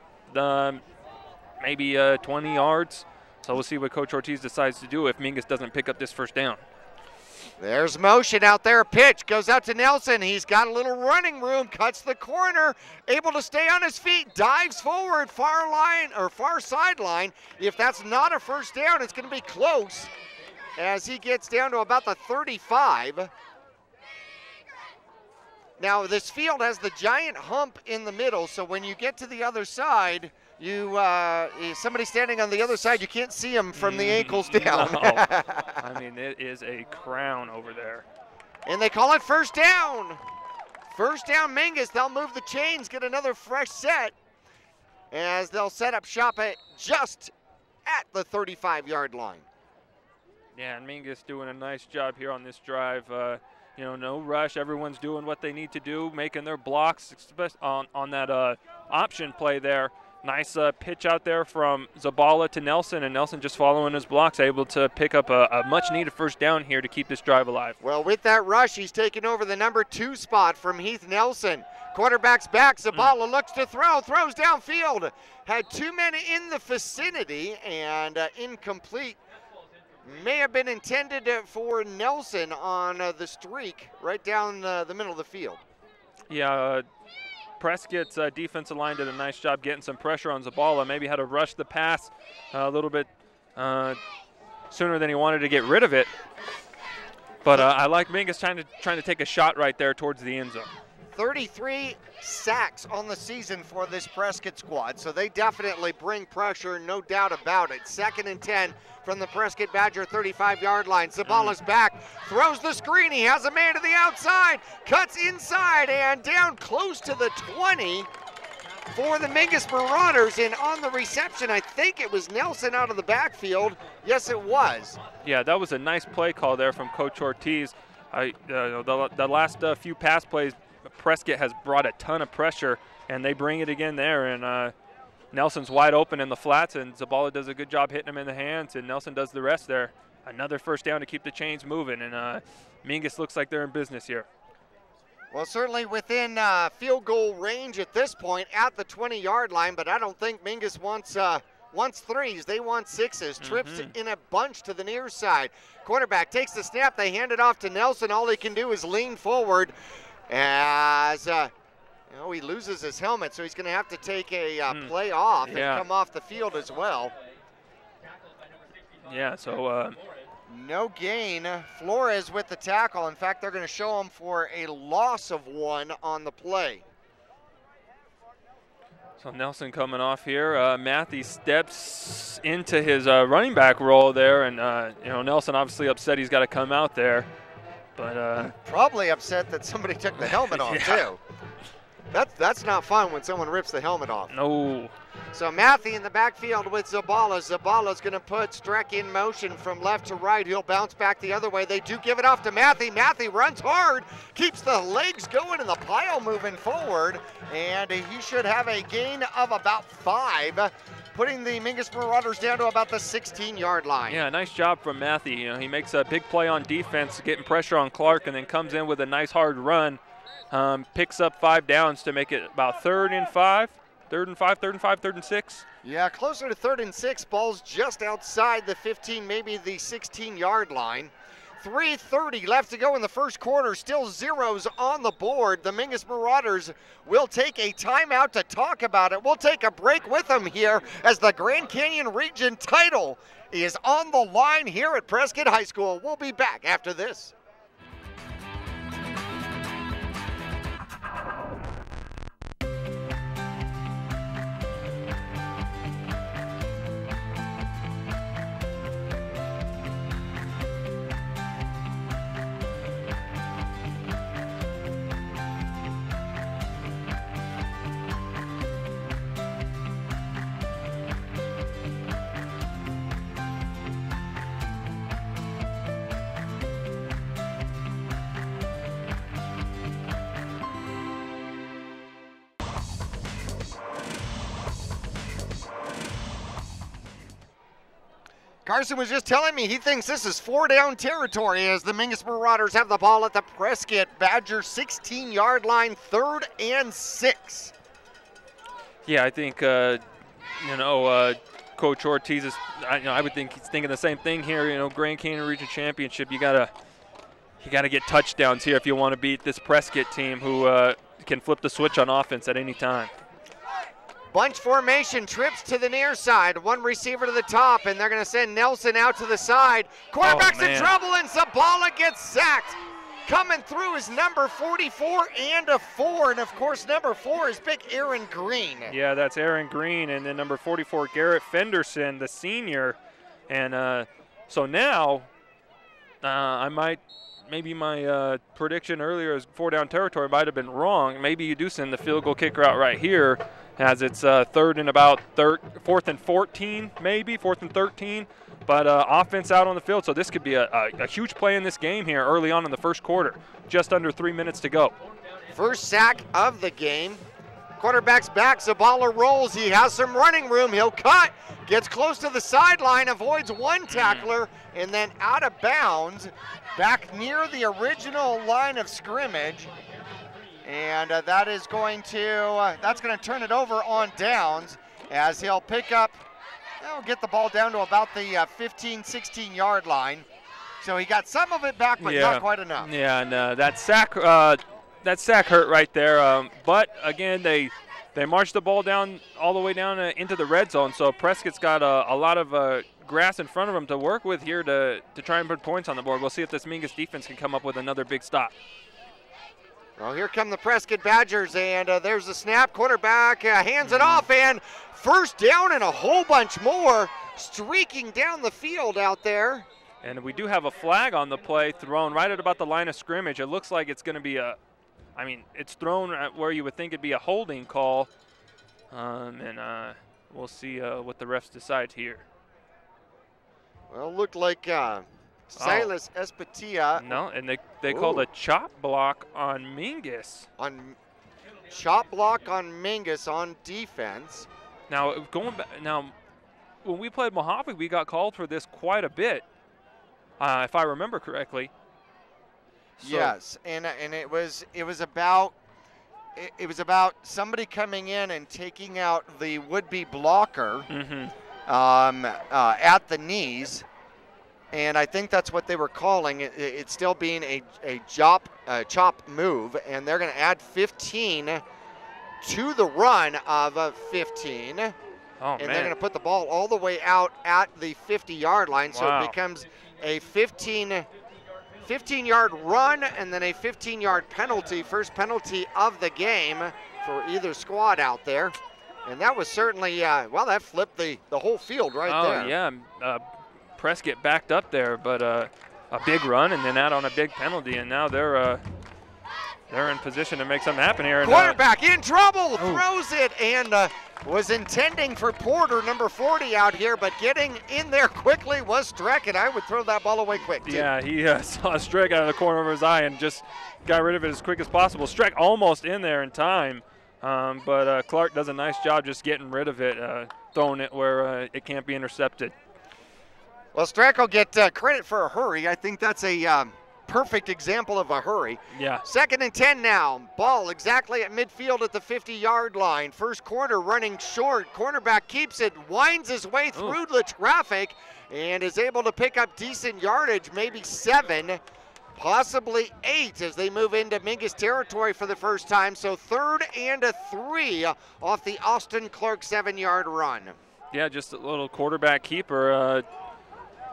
maybe 20 yards. So we'll see what Coach Ortiz decides to do if Mingus doesn't pick up this first down. There's motion out there. Pitch goes out to Nelson. He's got a little running room, cuts the corner, able to stay on his feet, dives forward, far sideline. If that's not a first down, it's going to be close as he gets down to about the 35. Now, this field has the giant hump in the middle, so when you get to the other side, somebody standing on the other side, you can't see him from the ankles down. No. I mean, it is a crown over there. And they call it first down. First down, Mingus. They'll move the chains, get another fresh set, as they'll set up shop just at the 35-yard line. Yeah, and Mingus doing a nice job here on this drive. No rush. Everyone's doing what they need to do, making their blocks, especially on that option play there. Nice pitch out there from Zabala to Nelson, and Nelson just following his blocks, able to pick up a much-needed first down here to keep this drive alive. Well, with that rush, he's taken over the number 2 spot from Heath Nelson. Quarterback's back. Zabala looks to throws downfield. Had 2 men in the vicinity, and incomplete. May have been intended for Nelson on the streak right down the middle of the field. Yeah, Prescott's defensive line did a nice job getting some pressure on Zabala. Maybe had to rush the pass a little bit sooner than he wanted to get rid of it. But I like Mingus trying to take a shot right there towards the end zone. 33 sacks on the season for this Prescott squad, so they definitely bring pressure, no doubt about it. 2nd and 10 from the Prescott Badger 35-yard line. Zabala's back, throws the screen. He has a man to the outside, cuts inside and down close to the 20 for the Mingus Marauders. And on the reception, I think it was Nelson out of the backfield. Yes, it was. Yeah, that was a nice play call there from Coach Ortiz. The last few pass plays, Prescott has brought a ton of pressure, and they bring it again there. And Nelson's wide open in the flats, and Zabala does a good job hitting him in the hands, and Nelson does the rest there. Another first down to keep the chains moving, and Mingus looks like they're in business here. Well, certainly within field goal range at this point at the 20-yard line, but I don't think Mingus wants 3s. They want 6s. Trips in a bunch to the near side. Quarterback takes the snap. They hand it off to Nelson. All he can do is lean forward as he loses his helmet, so he's going to have to take a play off and come off the field as well. Yeah, so no gain. Flores with the tackle. In fact, they're going to show him for a loss of 1 on the play. So Nelson coming off here. Matthew steps into his running back role there, and Nelson obviously upset he's got to come out there. But probably upset that somebody took the helmet off too. That's not fun when someone rips the helmet off. No. So Matthew in the backfield with Zabala. Zabala's going to put Streck in motion from left to right. He'll bounce back the other way. They do give it off to Matthew. Matthew runs hard, keeps the legs going and the pile moving forward, and he should have a gain of about 5. Putting the Mingus Marauders down to about the 16-yard line. Yeah, nice job from Matthew. He makes a big play on defense, getting pressure on Clark, and then comes in with a nice hard run. Picks up 5 downs to make it about 3rd and 5, 3rd and 6. Yeah, closer to 3rd and 6. Ball's just outside the 15, maybe the 16-yard line. 3:30 left to go in the first quarter. Still zeros on the board. The Mingus Marauders will take a timeout to talk about it. We'll take a break with them here as the Grand Canyon Region title is on the line here at Prescott High School. We'll be back after this. Carson was just telling me he thinks this is 4-down territory as the Mingus Marauders have the ball at the Prescott Badger 16-yard line, 3rd and 6. Yeah, I think, Coach Ortiz is, I would think he's thinking the same thing here. Grand Canyon Region Championship, you got to You got to get touchdowns here if you want to beat this Prescott team who can flip the switch on offense at any time. Bunch formation, trips to the near side, one receiver to the top, and they're going to send Nelson out to the side. Quarterback's in trouble, and Zabala gets sacked. Coming through is number 44 and a 4, and of course number 4 is big Aaron Green. Yeah, that's Aaron Green, and then number 44, Garrett Fenderson, the senior. And so now maybe my prediction earlier is 4-down territory might have been wrong. Maybe you do send the field goal kicker out right here, as it's fourth and 14, maybe, 4th and 13. But offense out on the field, so this could be a huge play in this game here early on in the first quarter. Just under 3 minutes to go. First sack of the game. Quarterback's back, Zabala rolls. He has some running room. He'll cut, gets close to the sideline, avoids one tackler, and then out of bounds, back near the original line of scrimmage. And that's going to turn it over on downs as he'll pick up. He'll get the ball down to about the 15, 16-yard line. So he got some of it back, but not quite enough. Yeah, and that sack hurt right there. But again, they marched the ball down all the way down into the red zone. So Prescott's got a lot of grass in front of him to work with here to try and put points on the board. We'll see if this Mingus defense can come up with another big stop. Well, here come the Prescott Badgers, and there's the snap. Quarterback hands it off, and first down and a whole bunch more, streaking down the field out there. And we do have a flag on the play thrown right at about the line of scrimmage. It looks like it's going to be it's thrown at where you would think it'd be a holding call. And we'll see what the refs decide here. Well, it looked like Silas Espatia. No, and they called a chop block on Mingus. On chop block on Mingus on defense. Now when we played Mojave, we got called for this quite a bit, if I remember correctly. So yes, and it was about somebody coming in and taking out the would-be blocker at the knees. And I think that's what they were calling it. It's still being a chop move, and they're going to add 15 to the run of 15. Oh, and they're going to put the ball all the way out at the 50-yard line, so it becomes a 15-yard run and then a 15-yard penalty, first penalty of the game for either squad out there. And that was certainly, that flipped the whole field right there. Oh, yeah. Prescott backed up there, but a big run and then out on a big penalty, and now they're in position to make something happen here. Quarterback in trouble, throws it, and was intending for Porter, number 40 out here, but getting in there quickly was Streck, and I would throw that ball away quick, too. Yeah, he saw Streck out of the corner of his eye and just got rid of it as quick as possible. Streck almost in there in time, but Clark does a nice job just getting rid of it, throwing it where it can't be intercepted. Well, Streck will get credit for a hurry. I think that's a perfect example of a hurry. Yeah. 2nd and 10 now. Ball exactly at midfield at the 50-yard line. First quarter running short. Cornerback keeps it, winds his way through the traffic, and is able to pick up decent yardage, maybe 7, possibly 8 as they move into Mingus territory for the first time. So 3rd and 3 off the Austin Clark 7-yard run. Yeah, just a little quarterback keeper.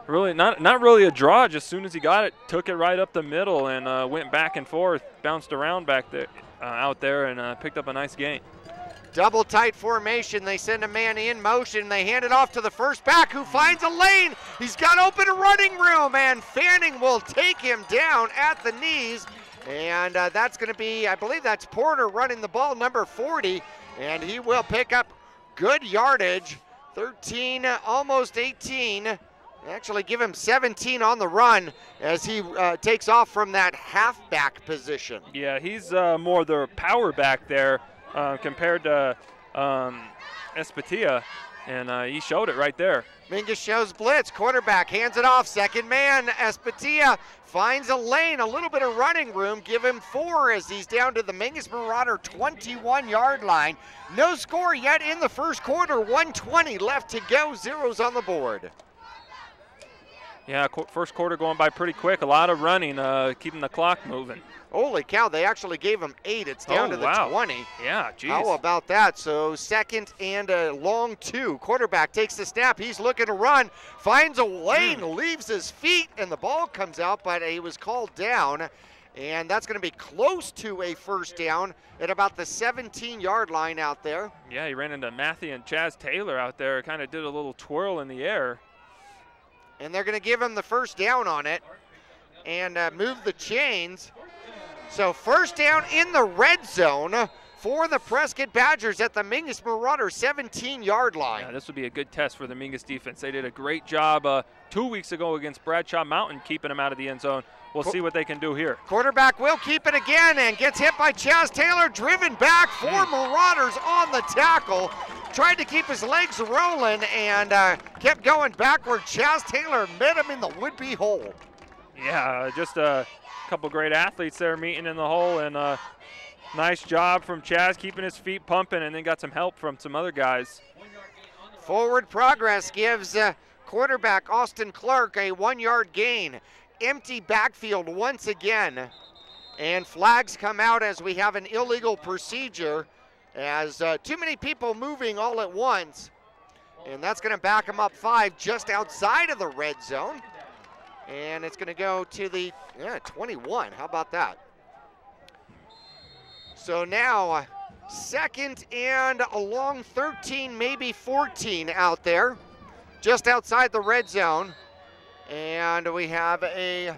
Really, not really a draw. Just as soon as he got it, took it right up the middle and went back and forth, bounced around back there, out there, and picked up a nice gain. Double tight formation. They send a man in motion. They hand it off to the first back, who finds a lane. He's got open running room, and Fanning will take him down at the knees. And that's going to be, I believe that's Porter running the ball, number 40, and he will pick up good yardage, 13, almost 18. Actually give him 17 on the run as he takes off from that halfback position. Yeah, he's more the power back there compared to Espatia, and he showed it right there. Mingus shows blitz, quarterback hands it off, second man, Espatia finds a lane, a little bit of running room, give him 4 as he's down to the Mingus Marauder 21-yard line. No score yet in the first quarter, 1:20 left to go, 0s on the board. Yeah, first quarter going by pretty quick. A lot of running, keeping the clock moving. Holy cow, they actually gave him 8. It's down to the 20. Yeah, geez. How about that? So second and a long 2. Quarterback takes the snap. He's looking to run, finds a lane, leaves his feet, and the ball comes out, but he was called down. And that's going to be close to a first down at about the 17-yard line out there. Yeah, he ran into Matthew and Chaz Taylor out there. Kind of did a little twirl in the air. And they're going to give him the first down on it and move the chains. So first down in the red zone for the Prescott Badgers at the Mingus Marauders 17-yard line. Yeah, this would be a good test for the Mingus defense. They did a great job 2 weeks ago against Bradshaw Mountain, keeping them out of the end zone. We'll see what they can do here. Quarterback will keep it again and gets hit by Chaz Taylor, driven back for Marauders on the tackle. Tried to keep his legs rolling and kept going backward. Chaz Taylor met him in the would-be hole. Yeah, just a couple great athletes there meeting in the hole, and nice job from Chaz keeping his feet pumping, and then got some help from some other guys. Forward progress gives quarterback Austin Clark a 1-yard gain. Empty backfield once again. And flags come out as we have an illegal procedure, as too many people moving all at once. And that's going to back them up 5 just outside of the red zone. And it's going to go to the 21. How about that? So now second and a long 13, maybe 14 out there, just outside the red zone. And we have a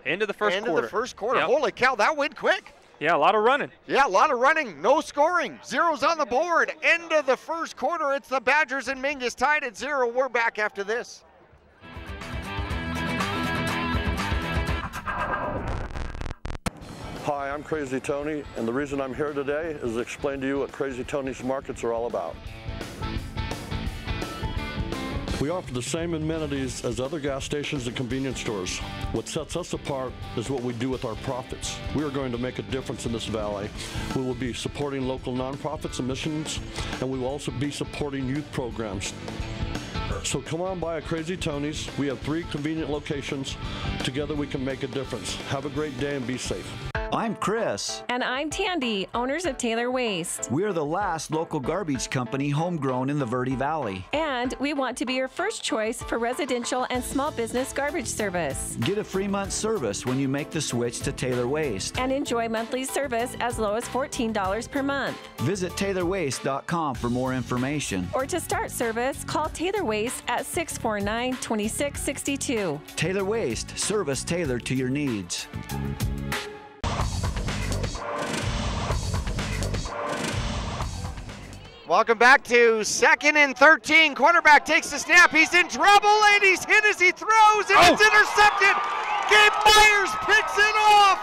end of the first quarter. Yep. Holy cow, that went quick. Yeah, a lot of running. Yeah, a lot of running. No scoring. Zeros on the board. End of the first quarter. It's the Badgers and Mingus tied at 0. We're back after this. Hi, I'm Crazy Tony, and the reason I'm here today is to explain to you what Crazy Tony's markets are all about. We offer the same amenities as other gas stations and convenience stores. What sets us apart is what we do with our profits. We are going to make a difference in this valley. We will be supporting local nonprofits and missions, and we will also be supporting youth programs. So come on by a Crazy Tony's. We have 3 convenient locations. Together we can make a difference. Have a great day and be safe. I'm Chris. And I'm Tandy, owners of Taylor Waste. We're the last local garbage company homegrown in the Verde Valley. And we want to be your first choice for residential and small business garbage service. Get a free month service when you make the switch to Taylor Waste. And enjoy monthly service as low as $14 per month. Visit TaylorWaste.com for more information. Or to start service, call Taylor Waste at 649-2662. Taylor Waste, service tailored to your needs. Welcome back to second and 13. Quarterback takes the snap. He's in trouble, and he's hit as he throws, and it's intercepted. Gabe Myers picks it off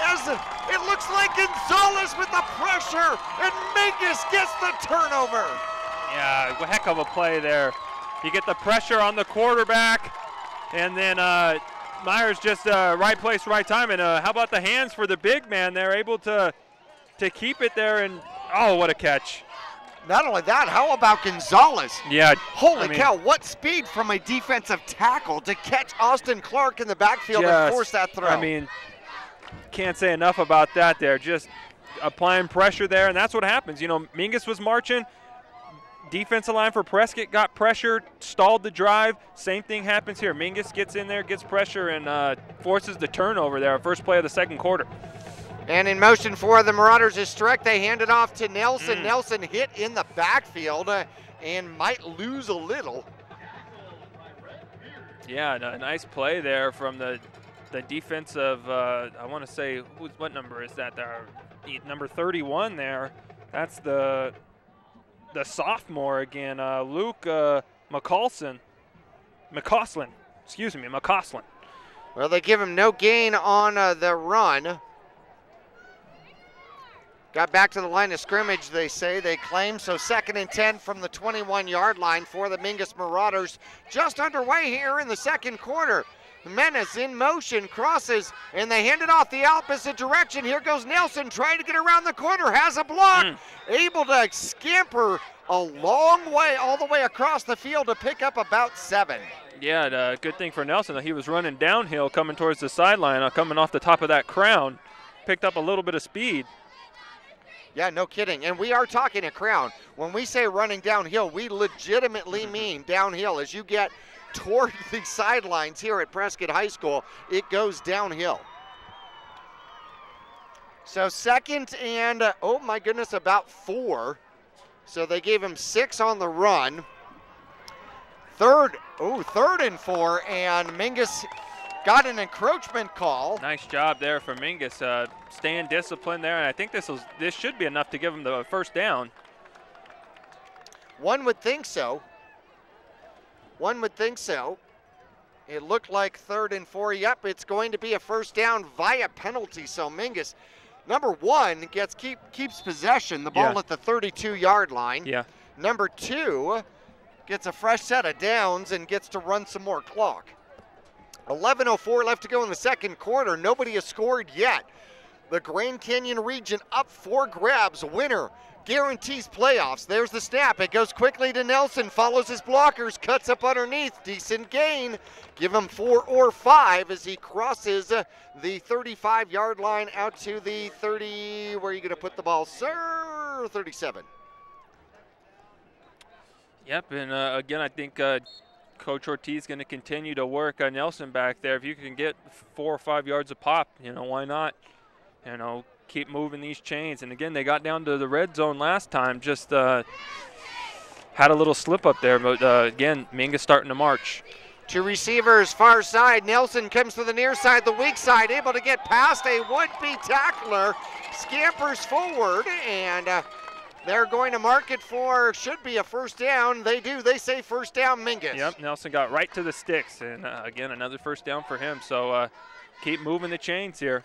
as it looks like Gonzalez with the pressure, and Mingus gets the turnover. Yeah, a heck of a play there. You get the pressure on the quarterback, and then Myers just right place, right time. And how about the hands for the big man? They're able to keep it there, and oh, what a catch. Not only that, how about Gonzalez? Yeah. Holy cow, what speed from a defensive tackle to catch Austin Clark in the backfield and force that throw. I mean, can't say enough about that there. Just applying pressure there, and that's what happens. You know, Mingus was marching. Defensive line for Prescott got pressured, stalled the drive. Same thing happens here. Mingus gets in there, gets pressure, and forces the turnover there, first play of the second quarter. And in motion for the Marauders is Streck. They hand it off to Nelson. Nelson hit in the backfield and might lose a little. Yeah, a nice play there from the defensive, I want to say, what number is that there? Number 31 there. That's the sophomore again, Luke McCausland. Well, they give him no gain on the run. Got back to the line of scrimmage, they say, they claim. So second and 10 from the 21-yard line for the Mingus Marauders. Just underway here in the second quarter. Menace in motion, crosses, and they hand it off the opposite direction. Here goes Nelson trying to get around the corner, has a block, able to scamper a long way, all the way across the field to pick up about 7. Yeah, the good thing for Nelson, he was running downhill coming towards the sideline, coming off the top of that crown. Picked up a little bit of speed. Yeah, no kidding. And we are talking a crown. When we say running downhill, we legitimately mean downhill. As you get toward the sidelines here at Prescott High School, it goes downhill. So second and, oh my goodness, about 4. So they gave him 6 on the run. Third and 4, and Mingus got an encroachment call. Nice job there for Mingus, staying disciplined there, and I think this should be enough to give him the first down. One would think so. One would think so. It looked like 3rd and 4. Yep, it's going to be a first down via penalty. So Mingus, number 1, keeps possession, the ball at the 32-yard line. Yeah. Number 2 gets a fresh set of downs and gets to run some more clock. 11:04 left to go in the second quarter. Nobody has scored yet. The Grand Canyon region up for grabs. Winner guarantees playoffs. There's the snap. It goes quickly to Nelson. Follows his blockers. Cuts up underneath. Decent gain. Give him 4 or 5 as he crosses the 35-yard line out to the 30. Where are you going to put the ball, sir? 37. Yep, and again, I think Coach Ortiz is going to continue to work Nelson back there. If you can get 4 or 5 yards a pop, why not? Keep moving these chains. And again, they got down to the red zone last time, just had a little slip up there. But again, Mingus starting to march. 2 receivers, far side. Nelson comes to the near side, the weak side, able to get past a would-be tackler. Scampers forward, and they're going to mark it for, should be a first down. They do. They say first down, Mingus. Yep, Nelson got right to the sticks. And again, another first down for him. So keep moving the chains here.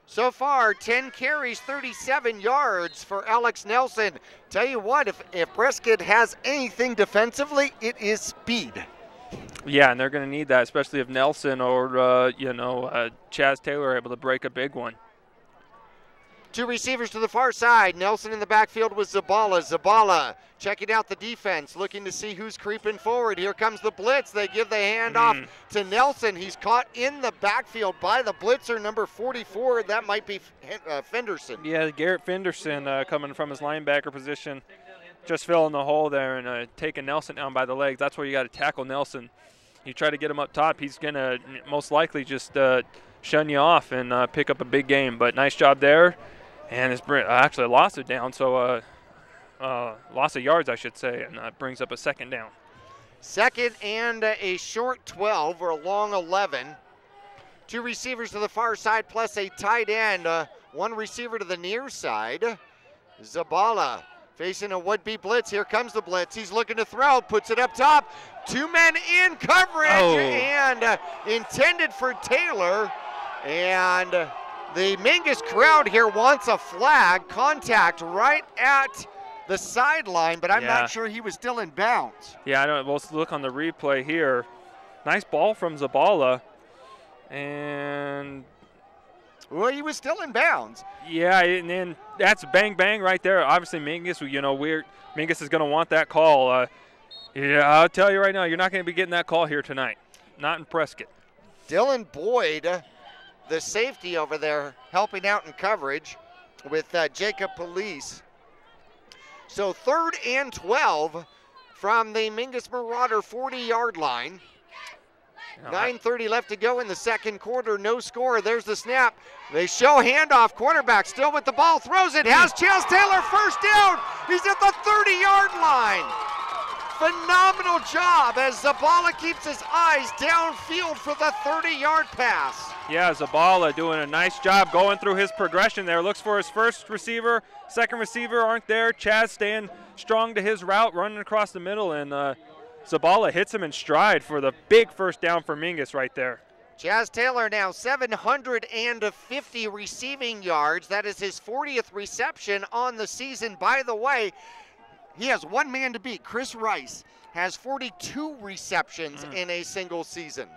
So far, 10 carries, 37 yards for Alex Nelson. Tell you what, if Prescott has anything defensively, it is speed. Yeah, and they're going to need that, especially if Nelson or, Chaz Taylor are able to break a big one. 2 receivers to the far side. Nelson in the backfield with Zabala. Zabala checking out the defense, looking to see who's creeping forward. Here comes the blitz. They give the handoff to Nelson. He's caught in the backfield by the blitzer, number 44. That might be Fenderson. Yeah, Garrett Fenderson coming from his linebacker position, just filling the hole there and taking Nelson down by the legs. That's where you got to tackle Nelson. You try to get him up top, he's going to most likely just shun you off and pick up a big game. But nice job there. And it's actually a loss of down, so loss of yards, I should say, and brings up a second down. Second and a short 12 or a long 11. 2 receivers to the far side plus a tight end. 1 receiver to the near side. Zabala facing a would-be blitz. Here comes the blitz. He's looking to throw, puts it up top. 2 men in coverage and intended for Taylor. And the Mingus crowd here wants a flag, contact right at the sideline, but I'm not sure he was still in bounds. Yeah, I don't. We'll look on the replay here. Nice ball from Zabala, and well, he was still in bounds. Yeah, and then that's bang bang right there. Obviously, Mingus, Mingus is going to want that call. Yeah, I'll tell you right now, you're not going to be getting that call here tonight. Not in Prescott. Dylan Boyd, the safety over there, helping out in coverage with Jacob Police. So 3rd and 12 from the Mingus Marauder 40-yard line. 9:30 left to go in the second quarter. No score. There's the snap. They show handoff. Quarterback still with the ball. Throws it. Has Chaz Taylor first down. He's at the 30-yard line. Phenomenal job as Zabala keeps his eyes downfield for the 30-yard pass. Yeah, Zabala doing a nice job going through his progression there. Looks for his first receiver, second receiver aren't there. Chaz staying strong to his route, running across the middle, and Zabala hits him in stride for the big first down for Mingus right there. Chaz Taylor now 750 receiving yards. That is his 40th reception on the season. By the way, he has one man to beat. Chris Rice has 42 receptions in a single season.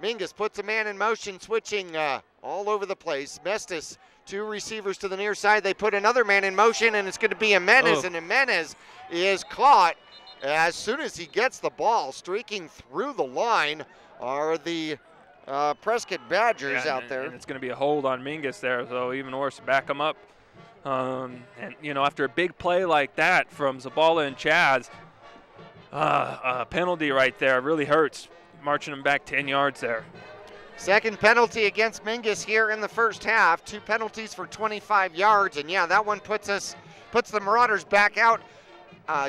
Mingus puts a man in motion, switching all over the place. Mestis, 2 receivers to the near side. They put another man in motion, and it's going to be Jimenez, and Jimenez is caught as soon as he gets the ball, streaking through the line are the Prescott Badgers out there. And it's going to be a hold on Mingus there, so even worse, back him up. And, you know, after a big play like that from Zabala and Chaz, a penalty right there really hurts, marching him back 10 yards there. Second penalty against Mingus here in the first half. 2 penalties for 25 yards, and yeah, that one puts the Marauders back out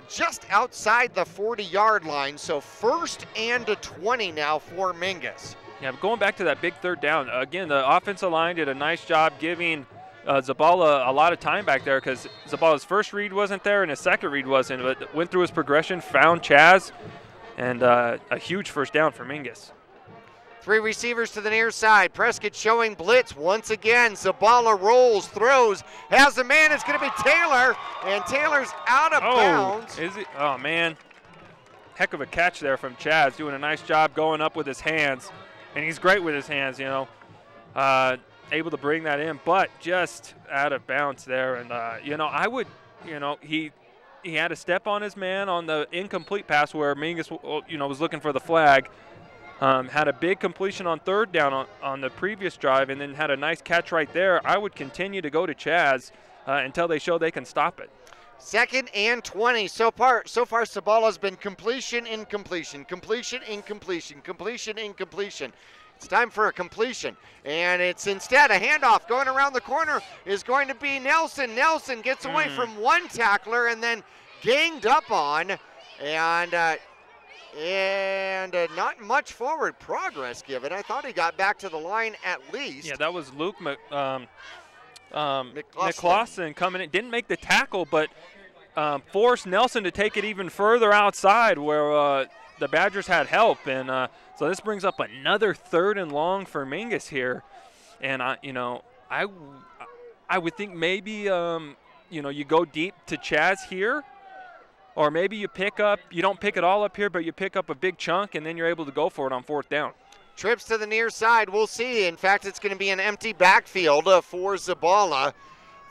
just outside the 40-yard line. So 1st and 20 now for Mingus. Yeah, but going back to that big third down, again, the offensive line did a nice job giving Zabala a lot of time back there, because Zabala's first read wasn't there and his second read wasn't, but went through his progression, found Chaz, and a huge first down for Mingus. 3 receivers to the near side. Prescott showing blitz once again. Zabala rolls, throws, has a man. It's going to be Taylor, and Taylor's out of bounds. Is he? Oh, man. Heck of a catch there from Chaz, doing a nice job going up with his hands. And he's great with his hands, you know. Able to bring that in, but just out of bounds there. And, you know, I would, you know, he had a step on his man on the incomplete pass where Mingus, you know, was looking for the flag. Had a big completion on third down on the previous drive, and then had a nice catch right there. I would continue to go to Chaz until they show they can stop it. 2nd and 20. So far, Zabala's been completion, incompletion, completion, incompletion, completion, incompletion. It's time for a completion, and it's instead a handoff. Going around the corner is going to be Nelson. Nelson gets away from one tackler and then ganged up on, and not much forward progress given. I thought he got back to the line at least. Yeah, that was Luke McClawson coming in. Didn't make the tackle, but forced Nelson to take it even further outside where the Badgers had help. And so this brings up another 3rd and long for Mingus here. And, you know, I would think maybe, you know, you go deep to Chaz here. Or maybe you don't pick it all up here, but you pick up a big chunk, and then you're able to go for it on 4th down. Trips to the near side, we'll see. In fact, it's going to be an empty backfield for Zabala.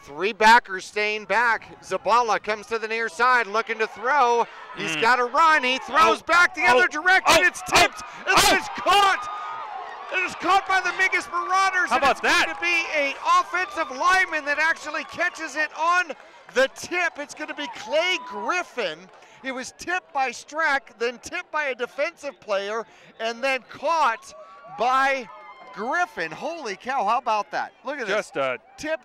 3 backers staying back. Zabala comes to the near side, looking to throw. He's got to run. He throws back the other direction. It's tipped, and then it's caught. It is caught by the Mingus Marauders. How about that? It's going to be an offensive lineman that actually catches it on the tip. It's going to be Clay Griffin. It was tipped by Strack, then tipped by a defensive player, and then caught by Griffin. Holy cow, how about that? Look at this. Tip,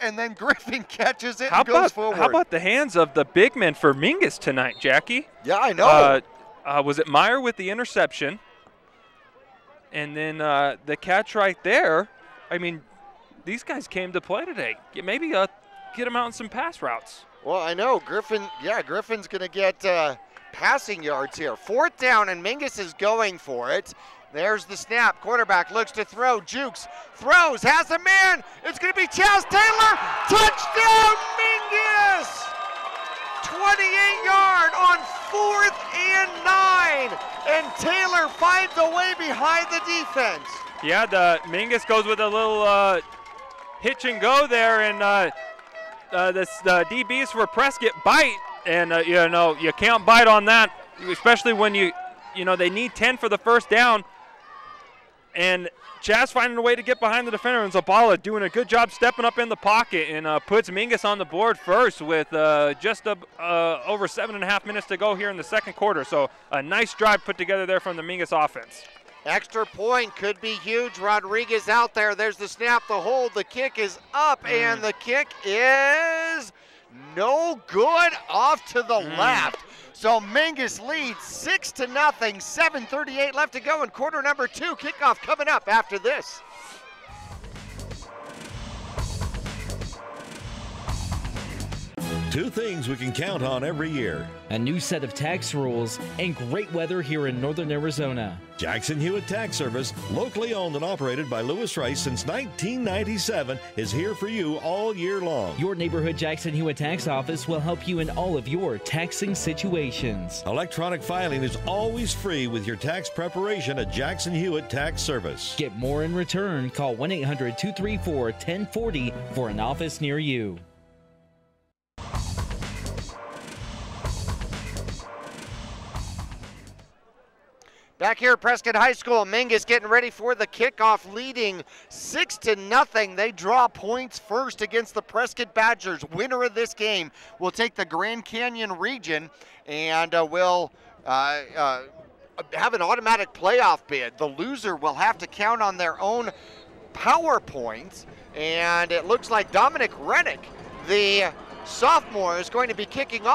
and then Griffin catches it and goes forward. How about the hands of the big men for Mingus tonight, Jackie? Yeah, I know. Was it Meyer with the interception? And then the catch right there. I mean, these guys came to play today. Maybe get them out in some pass routes. Well, I know. Griffin's going to get passing yards here. 4th down, and Mingus is going for it. There's the snap. Quarterback looks to throw. Jukes throws, has a man. It's going to be Chaz Taylor. Touchdown, Mingus! 28-yard on 4th and 9. And Taylor finds a way behind the defense. Yeah, the Mingus goes with a little hitch and go there, and the DBs for Prescott bite, and you know, you can't bite on that, especially when you know they need 10 for the first down. And Chaz finding a way to get behind the defender, and Zabala doing a good job stepping up in the pocket and puts Mingus on the board first with just over 7.5 minutes to go here in the second quarter. So a nice drive put together there from the Mingus offense. Extra point could be huge. Rodriguez out there. There's the snap, the hold. The kick is up, and the kick is no good, off to the left. So Mingus leads 6-0, 7:38 left to go in quarter number 2. Kickoff coming up after this. Two things we can count on every year. A new set of tax rules and great weather here in northern Arizona. Jackson Hewitt Tax Service, locally owned and operated by Lewis Rice since 1997, is here for you all year long. Your neighborhood Jackson Hewitt Tax Office will help you in all of your taxing situations. Electronic filing is always free with your tax preparation at Jackson Hewitt Tax Service. Get more in return. Call 1-800-234-1040 for an office near you. Back here at Prescott High School, Mingus getting ready for the kickoff, leading 6-0. They draw points first against the Prescott Badgers. Winner of this game will take the Grand Canyon region and will have an automatic playoff bid. The loser will have to count on their own power points, and it looks like Dominic Rennick, the sophomore, is going to be kicks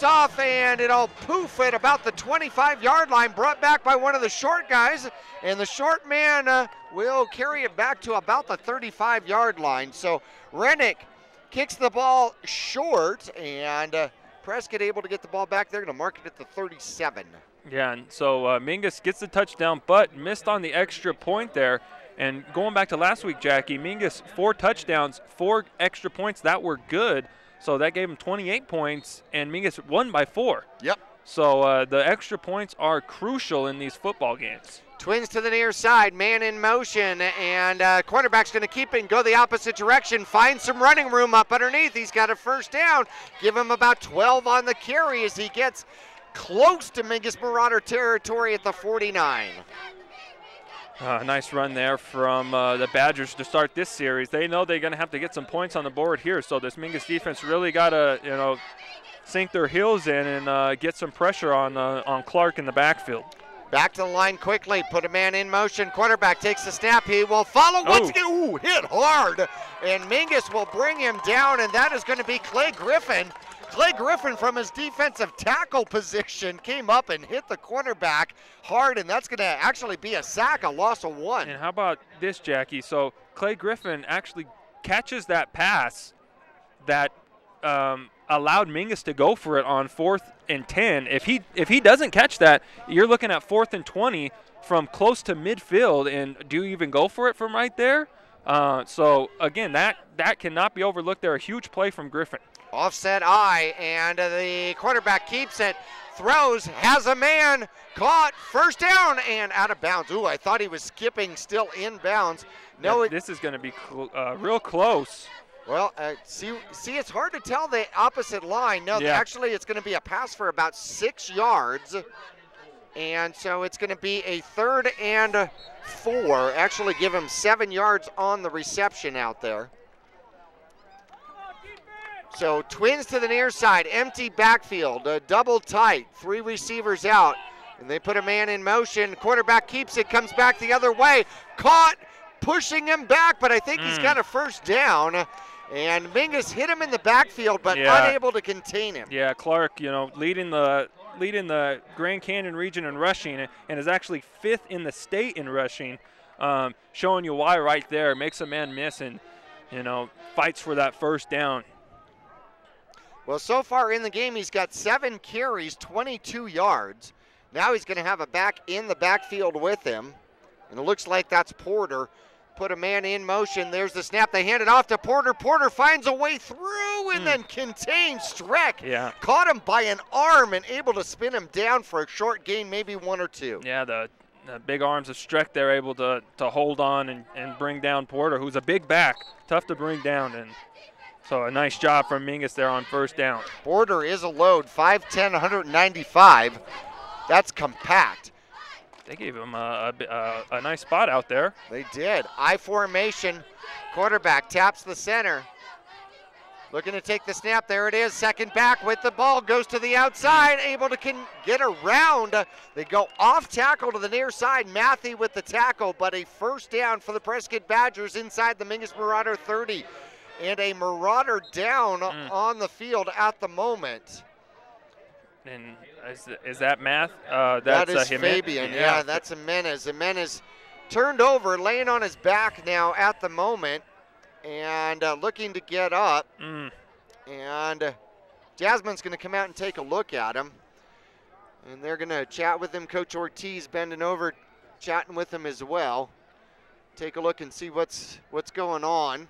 off, and it'll poof at about the 25-yard line, brought back by one of the short guys, and the short man will carry it back to about the 35-yard line. So Rennick kicks the ball short, and Prescott able to get the ball back. They're going to mark it at the 37. Yeah, and so Mingus gets the touchdown, but missed on the extra point there. And going back to last week, Jackie, Mingus 4 touchdowns, 4 extra points that were good. So that gave him 28 points, and Mingus won by 4. Yep. So the extra points are crucial in these football games. Twins to the near side, man in motion, and quarterback's going to keep it and go the opposite direction. Find some running room up underneath. He's got a first down. Give him about 12 on the carry as he gets close to Mingus Marauder territory at the 49. Nice run there from the Badgers to start this series. They know they're going to have to get some points on the board here, so this Mingus defense really got to, sink their heels in and get some pressure on Clark in the backfield. Back to the line quickly, put a man in motion. Quarterback takes the snap. He will follow once again. Ooh, hit hard. And Mingus will bring him down, and that is going to be Clay Griffin. Clay Griffin from his defensive tackle position came up and hit the cornerback hard, and that's going to actually be a sack, a loss of 1. And how about this, Jackie? So Clay Griffin actually catches that pass that allowed Mingus to go for it on 4th and 10. If he doesn't catch that, you're looking at 4th and 20 from close to midfield, and do you even go for it from right there? So again, that cannot be overlooked there. A huge play from Griffin. Offset eye, and the quarterback keeps it, throws, has a man, caught, first down, and out of bounds. Ooh, I thought he was skipping, still in bounds. No, this is going to be real close. Well, see, it's hard to tell the opposite line. No, actually, it's going to be a pass for about 6 yards, and so it's going to be a 3rd and 4. Actually, give him 7 yards on the reception out there. So Twins to the near side, empty backfield, double tight, 3 receivers out, and they put a man in motion. Quarterback keeps it, comes back the other way, caught, pushing him back, but I think he's got a first down. And Mingus hit him in the backfield, but unable to contain him. Yeah, Clark, leading the Grand Canyon region in rushing, and is actually 5th in the state in rushing, showing you why right there. Makes a man miss and, fights for that first down. Well, so far in the game, he's got 7 carries, 22 yards. Now he's going to have a back in the backfield with him, and it looks like that's Porter. Put a man in motion. There's the snap. They hand it off to Porter. Porter finds a way through and then contains Streck. Yeah. Caught him by an arm and able to spin him down for a short gain, maybe 1 or 2. Yeah, the big arms of Streck there able to hold on and bring down Porter, who's a big back, tough to bring down. And so a nice job from Mingus there on first down. Porter is a load, 5'10", 195. That's compact. They gave him a nice spot out there. They did. I formation. Quarterback taps the center. Looking to take the snap. There it is. Second back with the ball. Goes to the outside. Able to get around. They go off tackle to the near side. Matthew with the tackle, but a first down for the Prescott Badgers inside the Mingus Marauder 30. And a Marauder down on the field at the moment. And is that Math? That is Fabian. Yeah, that's Jimenez. Jimenez turned over, laying on his back now at the moment, and looking to get up. And Jasmine's going to come out and take a look at him. And they're going to chat with him. Coach Ortiz bending over, chatting with him as well. Take a look and see what's going on.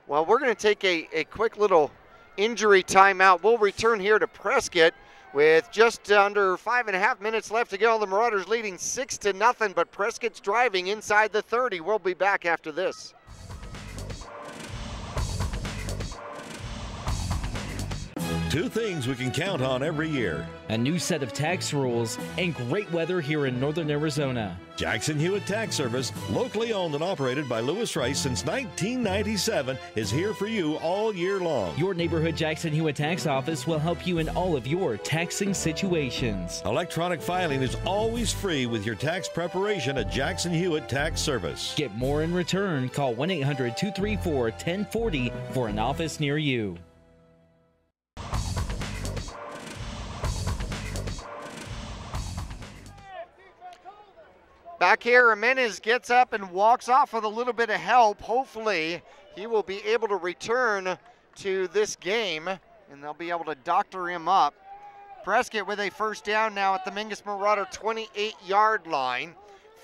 Well, we're going to take a quick little injury timeout. We'll return here to Prescott with just under 5.5 minutes left to go. The Marauders leading 6-0, but Prescott's driving inside the 30. We'll be back after this. Two things we can count on every year. A new set of tax rules and great weather here in northern Arizona. Jackson Hewitt Tax Service, locally owned and operated by Lewis Rice since 1997, is here for you all year long. Your neighborhood Jackson Hewitt Tax Office will help you in all of your taxing situations. Electronic filing is always free with your tax preparation at Jackson Hewitt Tax Service. Get more in return. Call 1-800-234-1040 for an office near you. Back here, Jimenez gets up and walks off with a little bit of help. Hopefully, he will be able to return to this game, and they'll be able to doctor him up. Prescott with a first down now at the Mingus Marauder 28-yard line.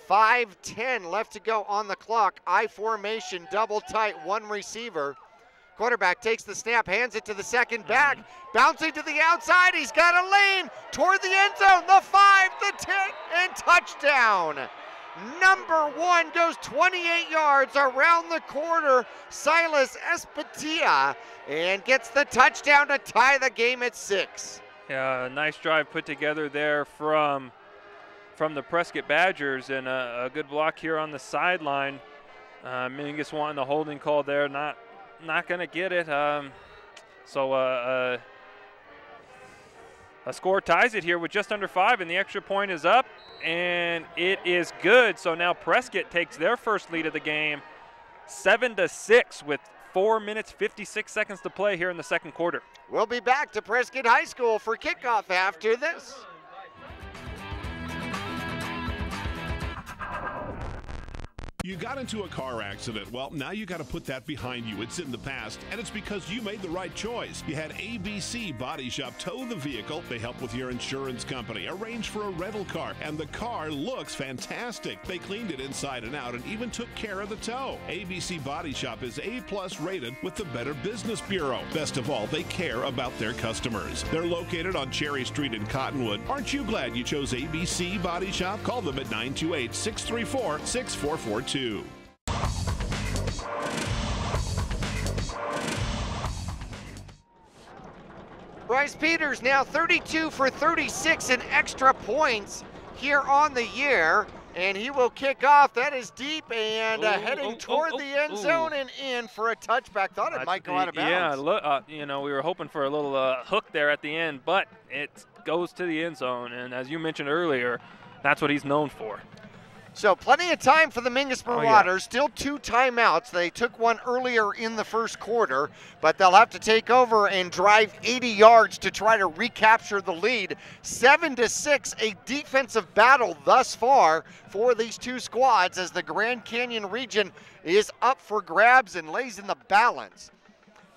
5:10 left to go on the clock. I formation, double tight, one receiver. Quarterback takes the snap, hands it to the second back, bouncing to the outside. He's got a lane toward the end zone. The 5, the 10, and touchdown. Number 1 goes 28 yards around the corner. Silas Espetia, and gets the touchdown to tie the game at 6. Yeah, a nice drive put together there from the Prescott Badgers, and a good block here on the sideline. Mingus wanting the holding call there, not going to get it. So a score ties it here with just under 5, and the extra point is up, and it is good. So now Prescott takes their first lead of the game, 7-6, with 4 minutes, 56 seconds to play here in the second quarter. We'll be back to Prescott High School for kickoff after this. You got into a car accident. Well, now you got to put that behind you. It's in the past, and it's because you made the right choice. You had ABC Body Shop tow the vehicle. They help with your insurance company, arrange for a rental car, and the car looks fantastic. They cleaned it inside and out and even took care of the tow. ABC Body Shop is A+ rated with the Better Business Bureau. Best of all, they care about their customers. They're located on Cherry Street in Cottonwood. Aren't you glad you chose ABC Body Shop? Call them at 928-634-6442. Bryce Peters now 32 for 36 in extra points here on the year, and he will kick off. That is deep and heading toward the end zone and in for a touchback. Thought it might go out of bounds. Yeah, look, we were hoping for a little hook there at the end, but it goes to the end zone, and as you mentioned earlier, that's what he's known for. So plenty of time for the Mingus Marauders. Still 2 timeouts. They took one earlier in the first quarter, but they'll have to take over and drive 80 yards to try to recapture the lead. 7-6, a defensive battle thus far for these two squads as the Grand Canyon region is up for grabs and lays in the balance.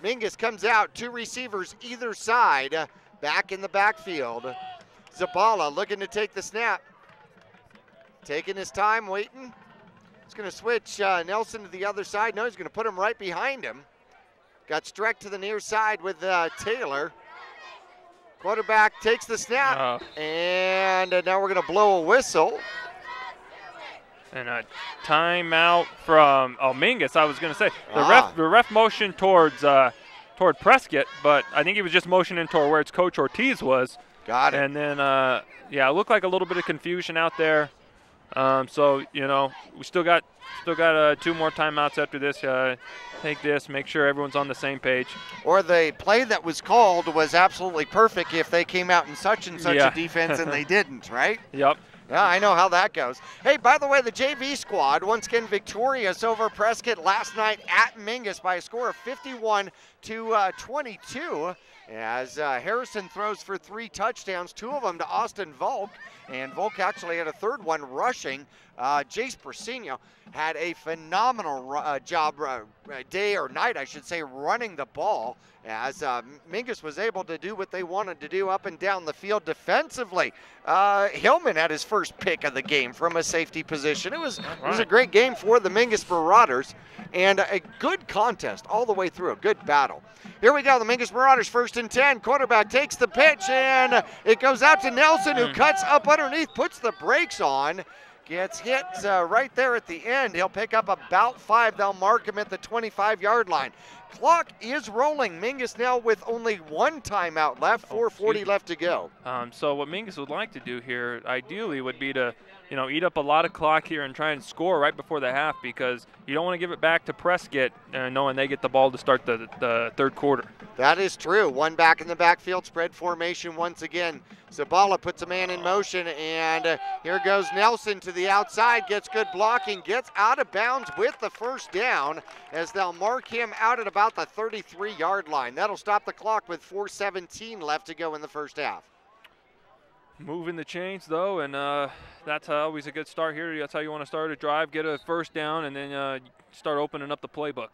Mingus comes out, 2 receivers either side, back in the backfield. Zabala looking to take the snap. Taking his time, waiting. He's going to switch Nelson to the other side. No, he's going to put him right behind him. Got Streck to the near side with Taylor. Quarterback takes the snap, and now we're going to blow a whistle. And a timeout from Mingus. I was going to say the ref motioned toward Prescott, but I think he was just motioning toward where its Coach Ortiz was. Got it. And then it looked like a little bit of confusion out there. So we still got 2 more timeouts after this. Take this, make sure everyone's on the same page. Or the play that was called was absolutely perfect if they came out in such and such a defense and they didn't, right? Yep. Yeah, I know how that goes. Hey, by the way, the JV squad once again victorious over Prescott last night at Mingus by a score of 51-22. As Harrison throws for 3 touchdowns, 2 of them to Austin Volk, and Volk actually had a 3rd one rushing. Jace Persino had a phenomenal job, day or night, I should say, running the ball, as Mingus was able to do what they wanted to do up and down the field defensively. Hillman had his first pick of the game from a safety position. It was a great game for the Mingus Marauders, and a good contest all the way through, a good battle. Here we go, the Mingus Marauders 1st and 10. Quarterback takes the pitch, and it goes out to Nelson, who cuts up underneath, puts the brakes on, Gets hit right there at the end. He'll pick up about 5. They'll mark him at the 25-yard line. Clock is rolling. Mingus now with only 1 timeout left, 4:40 left to go. So what Mingus would like to do here, ideally, would be to, eat up a lot of clock here and try and score right before the half, because you don't want to give it back to Prescott knowing they get the ball to start the third quarter. That is true. 1 back in the backfield, spread formation once again. Zabala puts a man in motion, and here goes Nelson to the outside, gets good blocking, gets out of bounds with the first down as they'll mark him out at about the 33-yard line. That'll stop the clock with 4:17 left to go in the first half. Moving the chains, though, and that's always a good start here. That's how you want to start a drive, get a first down, and then start opening up the playbook.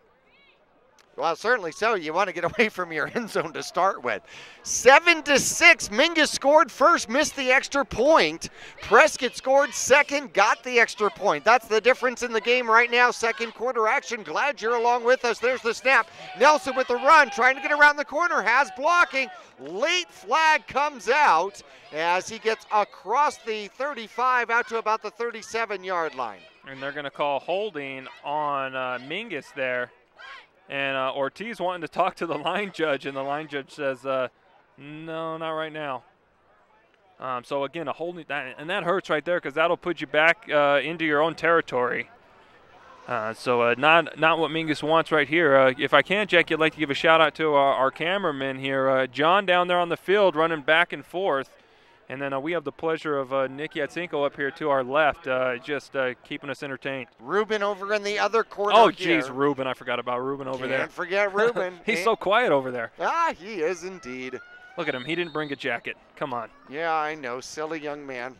Well, certainly so. You want to get away from your end zone to start with. 7-6. Mingus scored first, missed the extra point. Prescott scored second, got the extra point. That's the difference in the game right now. Second quarter action. Glad you're along with us. There's the snap. Nelson with the run, trying to get around the corner, has blocking. Late flag comes out as he gets across the 35 out to about the 37-yard line. And they're going to call holding on Mingus there. And Ortiz wanting to talk to the line judge, and the line judge says, no, not right now. So, again, a holding, and that hurts right there because that'll put you back into your own territory. So not what Mingus wants right here. If I can, Jackie, I'd like to give a shout-out to our cameraman here. John down there on the field running back and forth. And then we have the pleasure of Nick Yatsenko up here to our left, just keeping us entertained. Ruben over in the other corner. Oh, geez, Ruben. I forgot about Ruben over there. Can't forget Ruben. He's so quiet over there. Ah, he is indeed. Look at him. He didn't bring a jacket. Come on. Yeah, I know. Silly young man.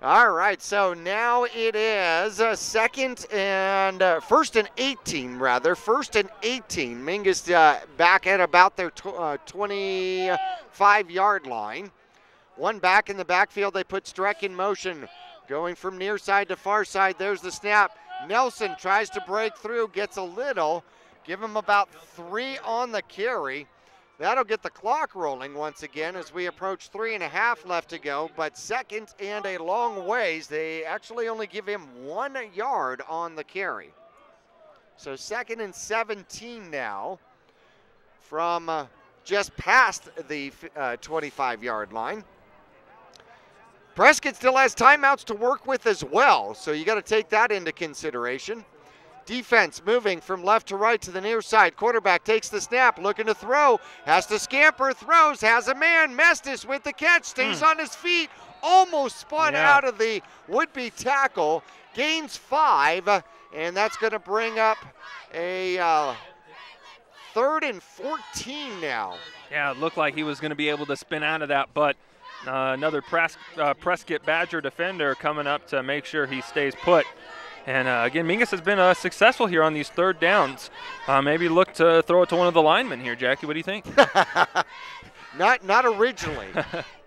All right, so now it is first and 18, rather. First and 18. Mingus back at about their 25-yard line. 1 back in the backfield. They put Streck in motion. Going from near side to far side. There's the snap. Nelson tries to break through, gets a little. Give him about 3 on the carry. That'll get the clock rolling once again as we approach 3.5 left to go. But second and a long ways. They actually only give him 1 yard on the carry. So 2nd and 17 now from just past the 25-yard line. Prescott still has timeouts to work with as well, so you got to take that into consideration. Defense moving from left to right to the near side. Quarterback takes the snap, looking to throw, has to scamper, throws, has a man. Mestis with the catch, stays on his feet, almost spun out of the would-be tackle, gains 5, and that's going to bring up a 3rd and 14 now. Yeah, it looked like he was going to be able to spin out of that, but another Prescott Badger defender coming up to make sure he stays put. And again, Mingus has been successful here on these 3rd downs. Maybe look to throw it to one of the linemen here, Jackie. What do you think? Not originally.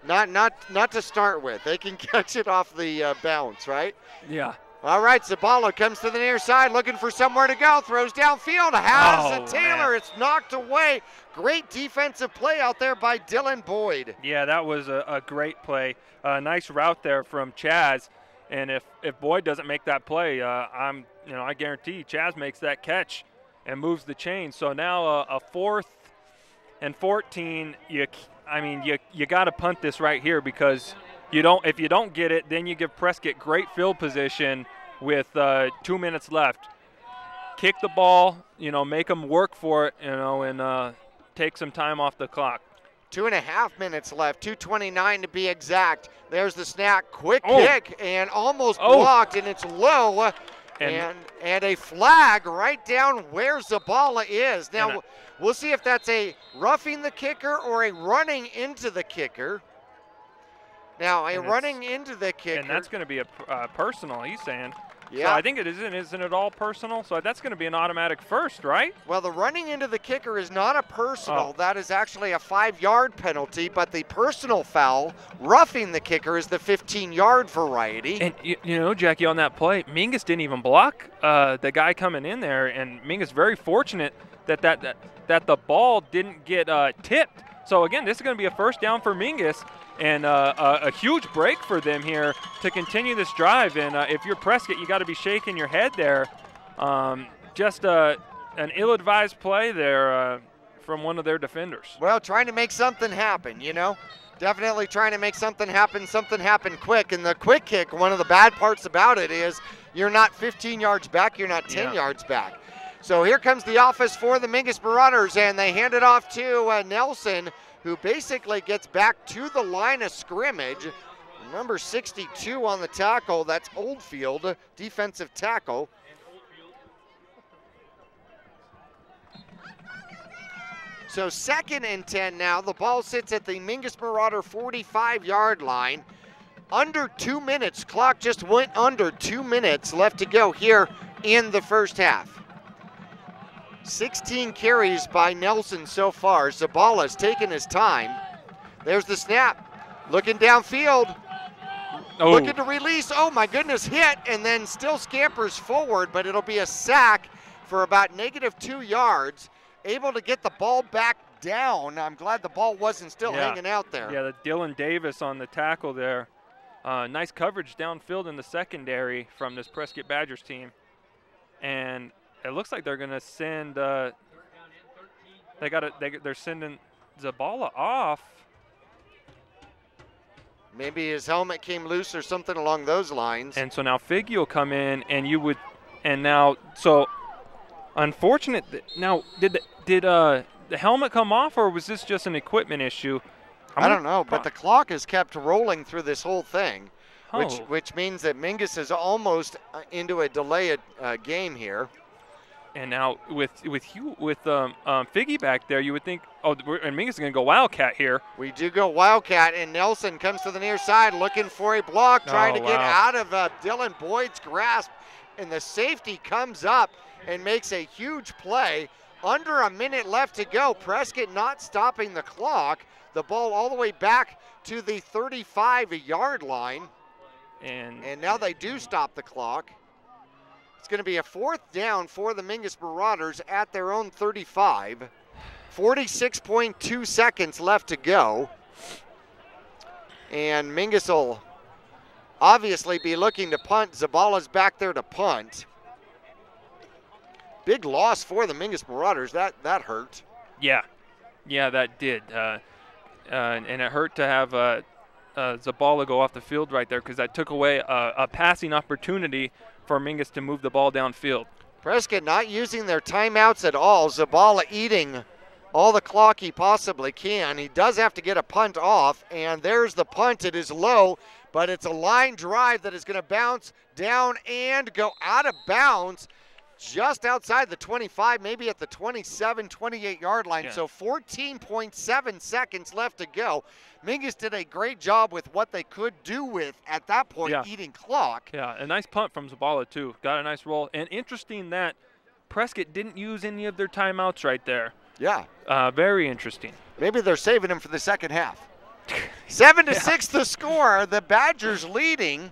not to start with. They can catch it off the bounce, right? Yeah. All right, Zabala comes to the near side, looking for somewhere to go, throws downfield, has a Taylor. Man. It's knocked away. Great defensive play out there by Dylan Boyd. Yeah, that was a great play. Nice route there from Chaz. And if Boyd doesn't make that play, I guarantee Chaz makes that catch and moves the chain. So now a 4th and 14. You got to punt this right here because if you don't get it, then you give Prescott great field position with 2 minutes left. Kick the ball, make them work for it, and take some time off the clock. 2.5 minutes left, 2:29 to be exact. There's the snap, quick kick, and almost blocked, and it's low. And a flag right down where Zabala is. Now, we'll see if that's a roughing the kicker or a running into the kicker. Now, running into the kicker. And that's going to be a personal, he's saying. Yeah. So I think it isn't it all personal? So that's going to be an automatic first, right? Well, the running into the kicker is not a personal. That is actually a 5-yard penalty, but the personal foul, roughing the kicker, is the 15-yard variety. And, Jackie, on that play, Mingus didn't even block the guy coming in there, and Mingus very fortunate that the ball didn't get tipped So again, this is going to be a first down for Mingus, and a huge break for them here to continue this drive. And if you're Prescott, you got to be shaking your head there. Just an ill-advised play there from one of their defenders. Well, trying to make something happen, you know. Definitely trying to make something happen quick. And the quick kick, one of the bad parts about it is you're not 15 yards back, you're not 10 yards back. So here comes the offense for the Mingus Marauders, and they hand it off to Nelson, who basically gets back to the line of scrimmage. Number 62 on the tackle, that's Oldfield, defensive tackle. So 2nd and 10 now. The ball sits at the Mingus Marauder 45-yard line. Under 2 minutes. Clock just went under 2 minutes left to go here in the first half. 16 carries by Nelson so far. Zabala's taken his time. There's the snap. Looking downfield. Looking to release. Oh my goodness, hit, and then still scampers forward, but it'll be a sack for about -2 yards. Able to get the ball back down. I'm glad the ball wasn't still hanging out there. Yeah, the Dylan Davis on the tackle there. Nice coverage downfield in the secondary from this Prescott Badgers team. And it looks like they're going to send they're sending Zabala off. Maybe his helmet came loose or something along those lines. And so now Figgy will come in, and unfortunate. Now, did the helmet come off, or was this just an equipment issue? I don't know, but the clock has kept rolling through this whole thing, which means that Mingus is almost into a delayed game here. And now with Figgy back there, you would think, and Mingus is going to go Wildcat here. We do go Wildcat, and Nelson comes to the near side looking for a block, trying to get out of Dylan Boyd's grasp, and the safety comes up and makes a huge play. Under a minute left to go. Prescott not stopping the clock. The ball all the way back to the 35-yard line. And now they do stop the clock. It's going to be a 4th down for the Mingus Marauders at their own 35. 46.2 seconds left to go. And Mingus will obviously be looking to punt. Zabala's back there to punt. Big loss for the Mingus Marauders. That hurt. Yeah, that did. And it hurt to have Zabala go off the field right there, because that took away a passing opportunity for Mingus to move the ball downfield. Prescott not using their timeouts at all. Zabala eating all the clock he possibly can. He does have to get a punt off, and there's the punt. It is low, but it's a line drive that is going to bounce down and go out of bounds just outside the 25, maybe at the 27, 28-yard line. So 14.7 seconds left to go. Mingus did a great job with what they could do with, at that point, eating clock. Yeah, a nice punt from Zabala, too. Got a nice roll. And interesting that Prescott didn't use any of their timeouts right there. Yeah. Very interesting. Maybe they're saving him for the second half. 7-6 the score. The Badgers leading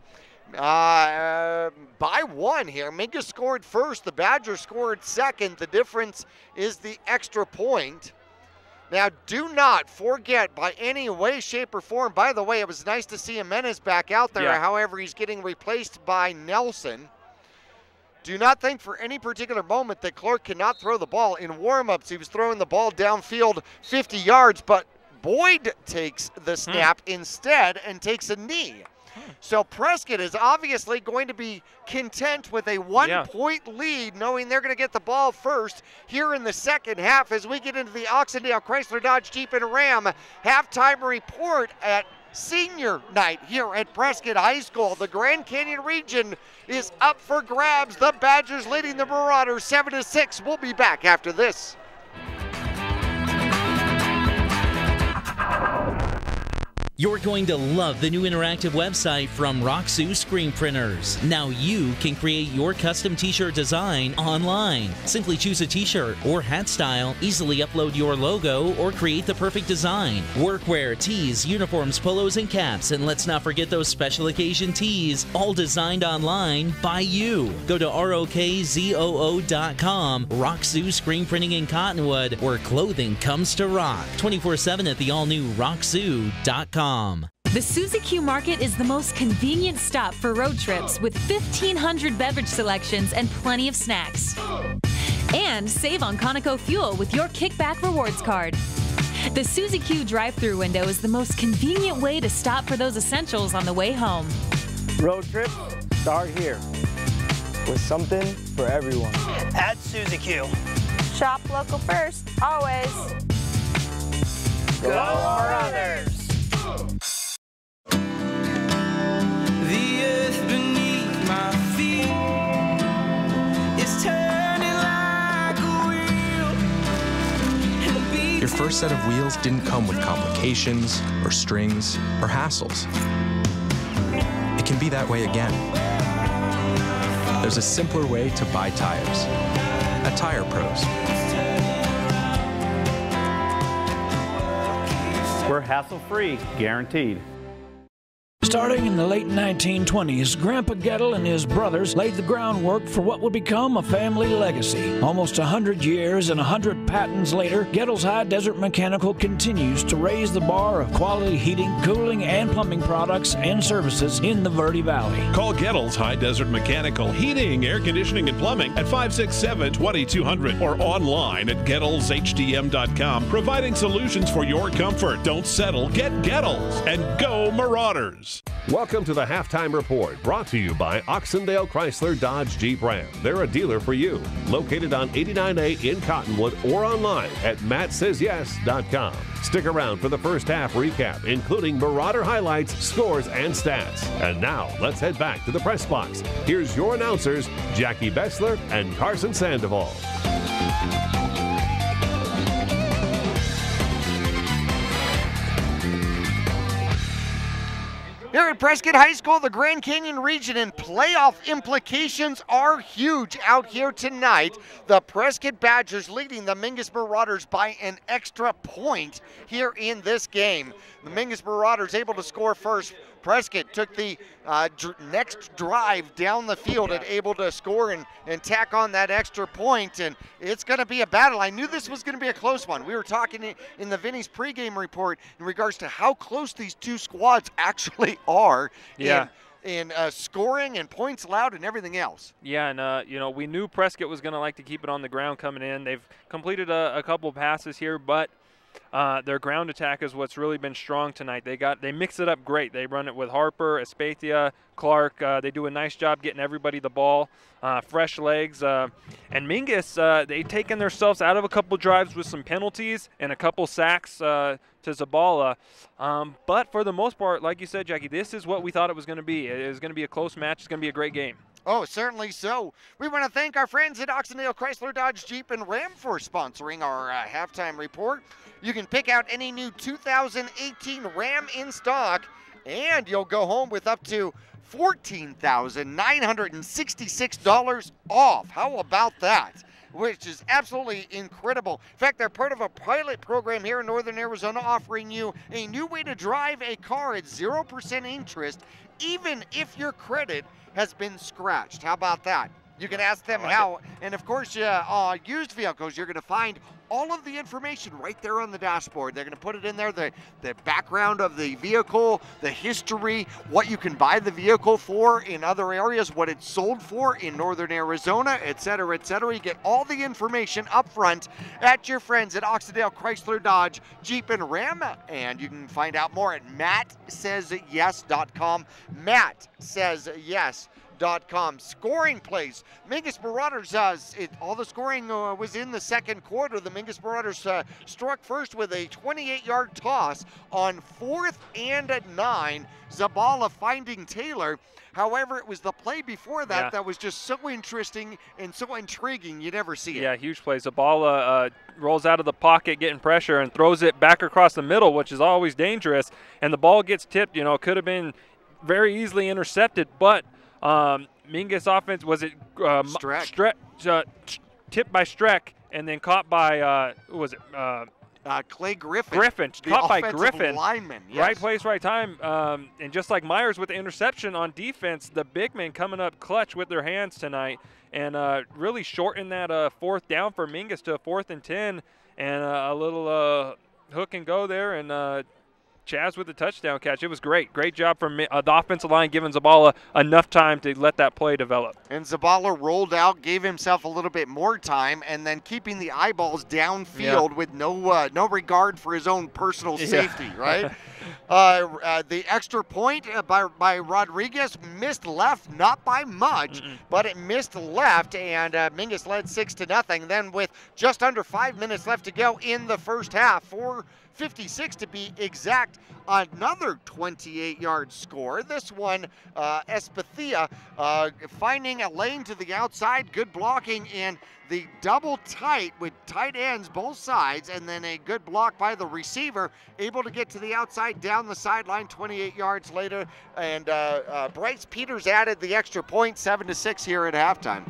by 1 here. Mingus scored first. The Badgers scored second. The difference is the extra point. Now, do not forget by any way, shape, or form. By the way, it was nice to see Jimenez back out there. However, he's getting replaced by Nelson. Do not think for any particular moment that Clark cannot throw the ball. In warm-ups, he was throwing the ball downfield 50 yards, but Boyd takes the snap instead and takes a knee. So Prescott is obviously going to be content with a 1-point lead, knowing they're going to get the ball first here in the second half as we get into the Oxendale Chrysler Dodge Jeep and Ram halftime report at senior night here at Prescott High School. The Grand Canyon region is up for grabs. The Badgers leading the Marauders 7-6. We'll be back after this. You're going to love the new interactive website from Roxu Screen Printers. Now you can create your custom t-shirt design online. Simply choose a t-shirt or hat style, easily upload your logo, or create the perfect design. Workwear, tees, uniforms, polos, and caps, and let's not forget those special occasion tees, all designed online by you. Go to ROKZOO.com, Roxu Screen Printing in Cottonwood, where clothing comes to rock. 24/7 at the all-new Roxu.com. The Suzy Q Market is the most convenient stop for road trips with 1,500 beverage selections and plenty of snacks. And save on Conoco fuel with your Kickback Rewards card. The Suzy Q drive-thru window is the most convenient way to stop for those essentials on the way home. Road trips start here with something for everyone. At Suzy Q. Shop local first, always. Go Marauders! The earth beneath my feet is turning like a wheel. Your first set of wheels didn't come with complications, or strings, or hassles. It can be that way again. There's a simpler way to buy tires at Tire Pros. We're hassle-free, guaranteed. Starting in the late 1920s, Grandpa Gettle and his brothers laid the groundwork for what would become a family legacy. Almost 100 years and 100 patents later, Gettle's High Desert Mechanical continues to raise the bar of quality heating, cooling, and plumbing products and services in the Verde Valley. Call Gettle's High Desert Mechanical Heating, Air Conditioning, and Plumbing at 567-2200 or online at GettlesHDM.com, providing solutions for your comfort. Don't settle, get Gettles, and go Marauders. Welcome to the Halftime Report, brought to you by Oxendale Chrysler Dodge Jeep Ram. They're a dealer for you. Located on 89A in Cottonwood or online at mattsays.yes.com. Stick around for the first half recap, including Marauder highlights, scores, and stats. And now, let's head back to the press box. Here's your announcers, Jackie Bessler and Carson Sandoval. Here at Prescott High School, the Grand Canyon region and playoff implications are huge out here tonight. The Prescott Badgers leading the Mingus Marauders by an extra point here in this game. The Mingus Marauders able to score first. Prescott took the next drive down the field and able to score and tack on that extra point, and it's going to be a battle. I knew this was going to be a close one. We were talking in the Vinny's pregame report in regards to how close these two squads actually are in scoring and points allowed and everything else. Yeah, and you know, we knew Prescott was going to like to keep it on the ground coming in. They've completed a couple passes here, but their ground attack is what's really been strong tonight. They mix it up great. They run it with Harper, Espatia, Clark. They do a nice job getting everybody the ball, fresh legs. And Mingus, they've taken themselves out of a couple drives with some penalties and a couple sacks to Zabala. But for the most part, like you said, Jackie, this is what we thought it was going to be. It was going to be a close match. It's going to be a great game. Oh, certainly so. We want to thank our friends at Oxendale Chrysler Dodge Jeep and Ram for sponsoring our halftime report. You can pick out any new 2018 Ram in stock, and you'll go home with up to $14,966 off. How about that? Which is absolutely incredible. In fact, they're part of a pilot program here in Northern Arizona offering you a new way to drive a car at 0% interest, even if your credit has been scratched. How about that? You can ask them how. And of course, used vehicles, you're going to find all of the information right there on the dashboard. They're going to put it in there, the background of the vehicle, the history, what you can buy the vehicle for in other areas, what it's sold for in Northern Arizona, et cetera, et cetera. You get all the information up front at your friends at Oxendale Chrysler Dodge Jeep and Ram. And you can find out more at mattsays.yes.com. mattsays.yes.com. Prescott.com. Scoring plays. Mingus Marauders, all the scoring was in the second quarter. The Mingus Marauders struck first with a 28-yard toss on 4th and 9. Zabala finding Taylor. However, it was the play before that that was just so interesting and so intriguing, you never see it. Yeah, huge play. Zabala rolls out of the pocket, getting pressure, and throws it back across the middle, which is always dangerous. And the ball gets tipped. You know, it could have been very easily intercepted, but Mingus offense, was it tipped by Streck and then caught by, Clay Griffin. Caught by Griffin. Lineman, yes. Right place, right time. And just like Myers with the interception on defense, the big men coming up clutch with their hands tonight and really shorten that 4th down for Mingus to a 4th and 10 and a little hook and go there. And Chaz with the touchdown catch. It was great. Great job from the offensive line, giving Zabala enough time to let that play develop. And Zabala rolled out, gave himself a little bit more time, and then keeping the eyeballs downfield with no regard for his own personal safety, right? The extra point by Rodriguez missed left, not by much, but it missed left, and Mingus led 6-0. Then with just under 5 minutes left to go in the first half, 4:56 to be exact, another 28-yard score. This one, Espathia finding a lane to the outside, good blocking, and the double tight with tight ends both sides, and then a good block by the receiver, able to get to the outside down the sideline 28 yards later, and Bryce Peters added the extra point, 7-6 here at halftime.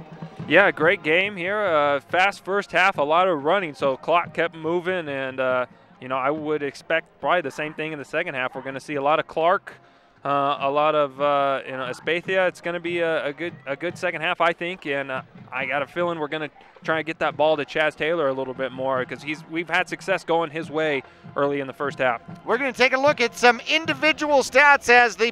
Yeah, great game here. Fast first half, a lot of running, so clock kept moving, and you know, I would expect probably the same thing in the second half. We're going to see a lot of Clark, a lot of Espathia. It's going to be a good second half, I think, and I got a feeling we're going to try and get that ball to Chaz Taylor a little bit more because we've had success going his way early in the first half. We're going to take a look at some individual stats as the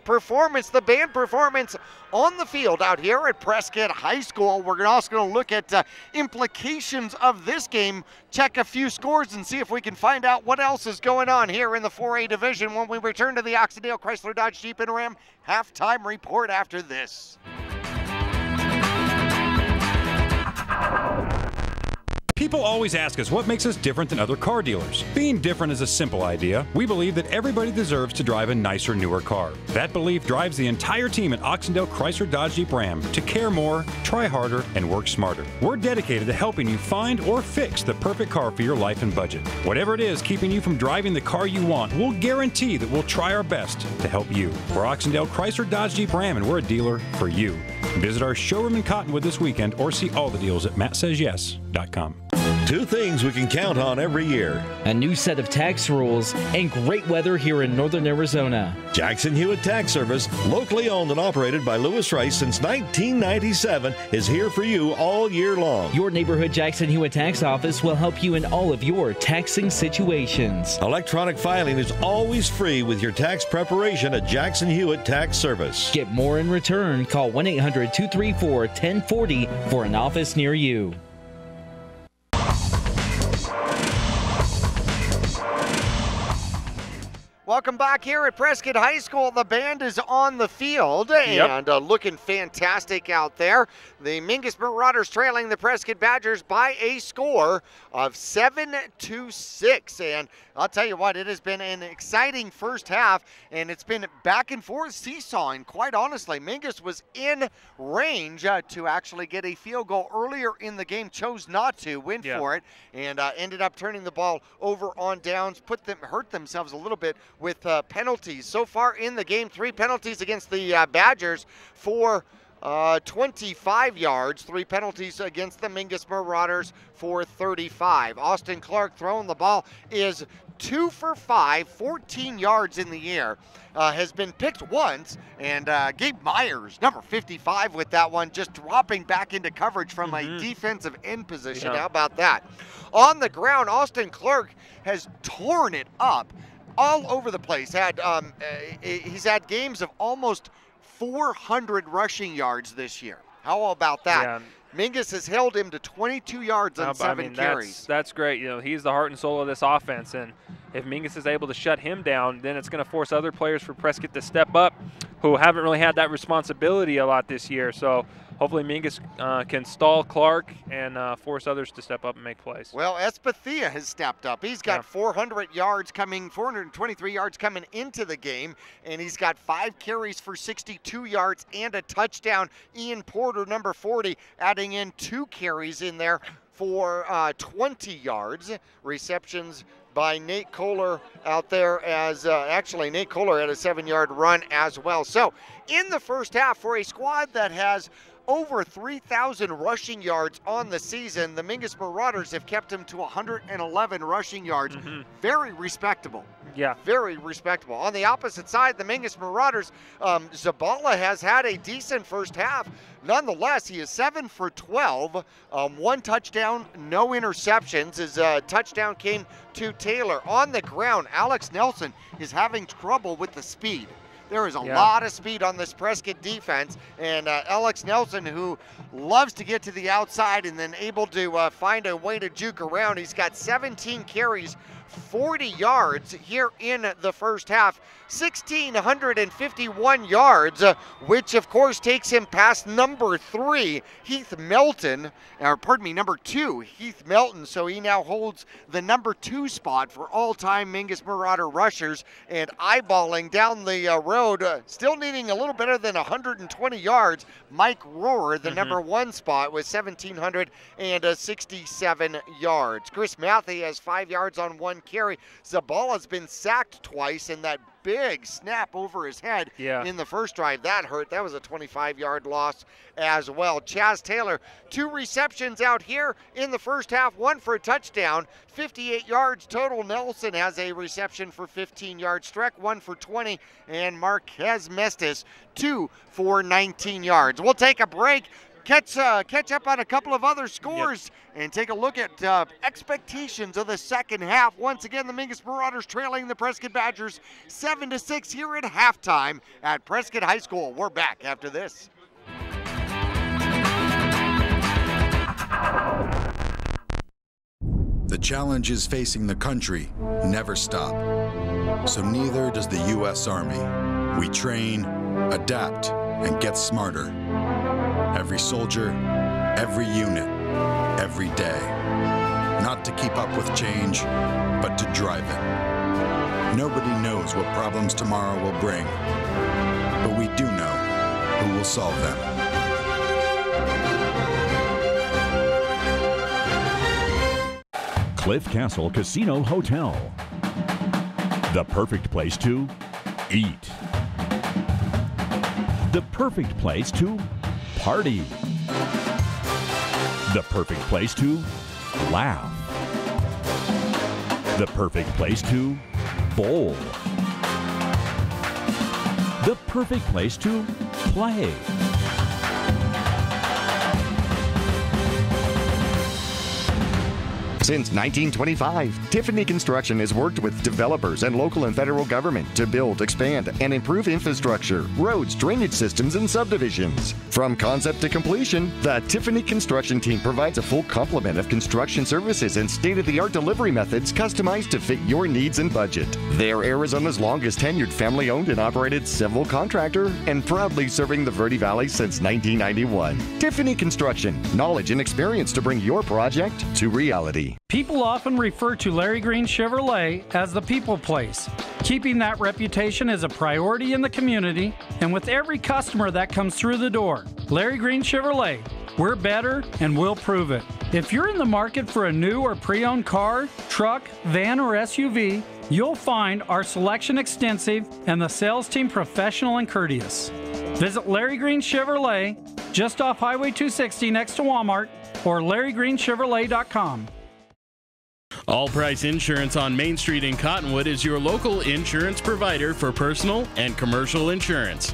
band performance on the field out here at Prescott High School. We're also going to look at implications of this game, check a few scores, and see if we can find out what else is going on here in the 4A division when we return to the Oxendale Chrysler Dodge Jeep and Ram halftime report after this. People always ask us what makes us different than other car dealers. Being different is a simple idea. We believe that everybody deserves to drive a nicer, newer car. That belief drives the entire team at Oxendale Chrysler Dodge Jeep Ram to care more, try harder, and work smarter. We're dedicated to helping you find or fix the perfect car for your life and budget. Whatever it is keeping you from driving the car you want, we'll guarantee that we'll try our best to help you. We're Oxendale Chrysler Dodge Jeep Ram, and we're a dealer for you. Visit our showroom in Cottonwood this weekend or see all the deals at mattsays.yes.com. Two things we can count on every year: a new set of tax rules and great weather here in northern Arizona. Jackson Hewitt Tax Service, locally owned and operated by Lewis Rice since 1997, is here for you all year long. Your neighborhood Jackson Hewitt Tax Office will help you in all of your taxing situations. Electronic filing is always free with your tax preparation at Jackson Hewitt Tax Service. Get more in return. Call 1-800-234-1040 for an office near you. Welcome back here at Prescott High School. The band is on the field and looking fantastic out there. The Mingus Marauders trailing the Prescott Badgers by a score of 7-6. And I'll tell you what, it has been an exciting first half, and it's been back and forth seesawing, quite honestly. Mingus was in range to actually get a field goal earlier in the game, chose not to, went for it, and ended up turning the ball over on downs, hurt themselves a little bit with penalties. So far in the game, 3 penalties against the Badgers for 25 yards, 3 penalties against the Mingus Marauders for 35. Austin Clark throwing the ball is 2 for 5, 14 yards in the air. Has been picked once, and Gabe Myers, number 55 with that one, just dropping back into coverage from a defensive end position. How about that? On the ground, Austin Clark has torn it up all over the place. He's had games of almost 400 rushing yards this year. How about that? Yeah. Mingus has held him to 22 yards on 7 carries. That's great. You know, he's the heart and soul of this offense, and if Mingus is able to shut him down, then it's going to force other players for Prescott to step up. who haven't really had that responsibility a lot this year. So hopefully Mingus can stall Clark and force others to step up and make plays. Well, Espathia has stepped up. He's got 423 yards coming into the game, and he's got 5 carries for 62 yards and a touchdown. Ian Porter, number 40, adding in 2 carries in there for 20 yards. Receptions by Nate Kohler out there as actually Nate Kohler had a 7-yard run as well. So in the first half, for a squad that has over 3,000 rushing yards on the season, the Mingus Marauders have kept him to 111 rushing yards. Very respectable. Yeah. Very respectable. On the opposite side, the Mingus Marauders, Zabala has had a decent first half. Nonetheless, he is 7 for 12, 1 touchdown, no interceptions. His touchdown came to Taylor. On the ground, Alex Nelson is having trouble with the speed. There is a lot of speed on this Prescott defense, and Alex Nelson, who loves to get to the outside and then able to find a way to juke around. He's got 17 carries, 40 yards here in the first half, 1,651 yards, which of course takes him past number 3, Heath Melton, or pardon me, number 2, Heath Melton. So he now holds the number 2 spot for all-time Mingus Marauder rushers, and eyeballing down the road, still needing a little better than 120 yards, Mike Rohrer, the number 1 spot with 1,767 yards. Chris Matthey has 5 yards on 1 carry. Zabala's been sacked twice, and that big snap over his head in the first drive, that hurt. That was a 25-yard loss as well. Chaz Taylor, 2 receptions out here in the first half, 1 for a touchdown, 58 yards total. Nelson has a reception for 15 yards. Streck, 1 for 20, and Marquez Mestis, 2 for 19 yards. We'll take a break. Catch up on a couple of other scores and take a look at expectations of the second half. Once again, the Mingus Marauders trailing the Prescott Badgers 7-6 here at halftime at Prescott High School. We're back after this. The challenges facing the country never stop. So neither does the U.S. Army. We train, adapt, and get smarter. Every soldier, every unit, every day. Not to keep up with change, but to drive it. Nobody knows what problems tomorrow will bring, but we do know who will solve them. Cliff Castle Casino Hotel. The perfect place to eat. The perfect place to party. The perfect place to laugh. The perfect place to bowl. The perfect place to play. Since 1925, Tiffany Construction has worked with developers and local and federal government to build, expand, and improve infrastructure, roads, drainage systems, and subdivisions. From concept to completion, the Tiffany Construction team provides a full complement of construction services and state-of-the-art delivery methods customized to fit your needs and budget. They're Arizona's longest tenured family-owned and operated civil contractor and proudly serving the Verde Valley since 1991. Tiffany Construction, knowledge and experience to bring your project to reality. People often refer to Larry Green Chevrolet as the people place. Keeping that reputation is a priority in the community and with every customer that comes through the door. Larry Green Chevrolet, we're better and we'll prove it. If you're in the market for a new or pre-owned car, truck, van, or SUV, you'll find our selection extensive and the sales team professional and courteous. Visit Larry Green Chevrolet just off Highway 260 next to Walmart or LarryGreenChevrolet.com. All Price Insurance on Main Street in Cottonwood is your local insurance provider for personal and commercial insurance.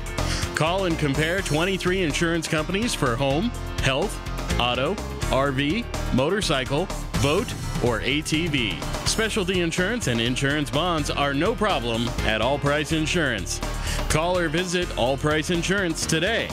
Call and compare 23 insurance companies for home, health, auto, RV, motorcycle, boat, or ATV. Specialty insurance and insurance bonds are no problem at All Price Insurance. Call or visit All Price Insurance today.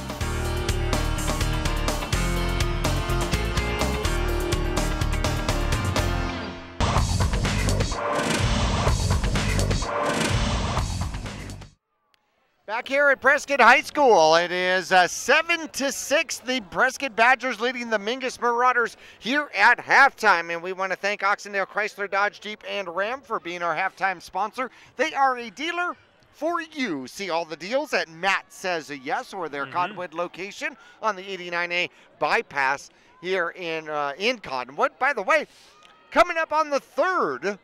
back here at Prescott High School. It is 7-6. The Prescott Badgers leading the Mingus Marauders here at halftime. And we want to thank Oxendale Chrysler Dodge Jeep and Ram for being our halftime sponsor. They are a dealer for you. See all the deals at Matt Says Yes or their Cottonwood location on the 89A bypass here in Cottonwood. By the way, coming up on the 3rd,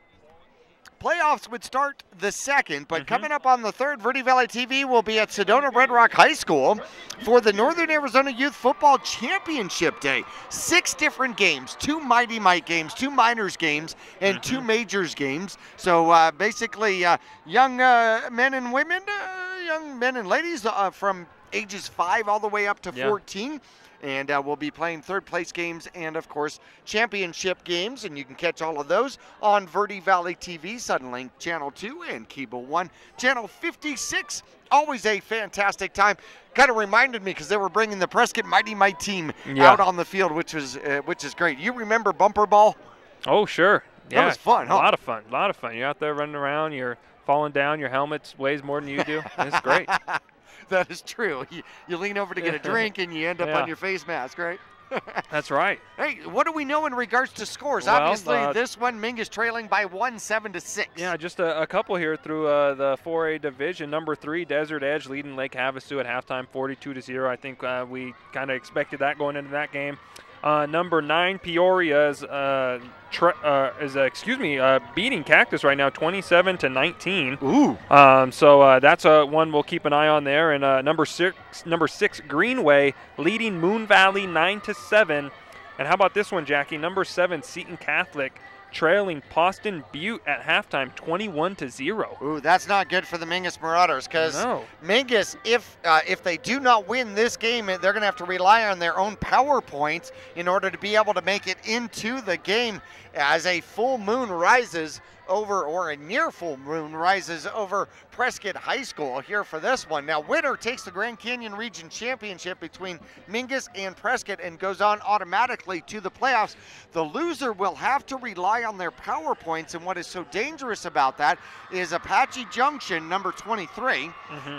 playoffs would start the 2nd, but coming up on the 3rd, Verde Valley TV will be at Sedona Red Rock High School for the Northern Arizona Youth Football Championship Day. 6 different games, 2 Mighty Mite games, 2 minors games, and 2 majors games. So basically young men and women, young men and ladies from ages 5 all the way up to 14. And we'll be playing third place games and, of course, championship games. And you can catch all of those on Verde Valley TV, Suddenlink Channel 2 and Cable 1, Channel 56. Always a fantastic time. Kind of reminded me because they were bringing the Prescott Mighty Mite team out on the field, which is great. You remember Bumper Ball? Oh, sure. Yeah. That was fun, huh? A lot of fun. A lot of fun. You're out there running around. You're falling down. Your helmet weighs more than you do. It's great. That is true. You lean over to get a drink and you end up on your face mask, right? That's right. Hey, what do we know in regards to scores? Well, obviously, this one, Mingus trailing by 1, 7-6. Yeah, just a couple here through the 4A division. Number 3, Desert Edge leading Lake Havasu at halftime, 42-0. I think we kind of expected that going into that game. Number 9, Peoria is beating Cactus right now, 27-19. Ooh. So that's one we'll keep an eye on there. And number six, Greenway leading Moon Valley 9-7. And how about this one, Jackie? Number 7, Seton Catholic trailing Poston Butte at halftime, 21-0. Ooh, that's not good for the Mingus Marauders because Mingus, if they do not win this game, they're going to have to rely on their own power points in order to be able to make it into the game as a full moon rises over, or a near full moon rises over Prescott High School here for this one. Now, winner takes the Grand Canyon Region Championship between Mingus and Prescott and goes on automatically to the playoffs. The loser will have to rely on their power points, and what is so dangerous about that is Apache Junction, number 23,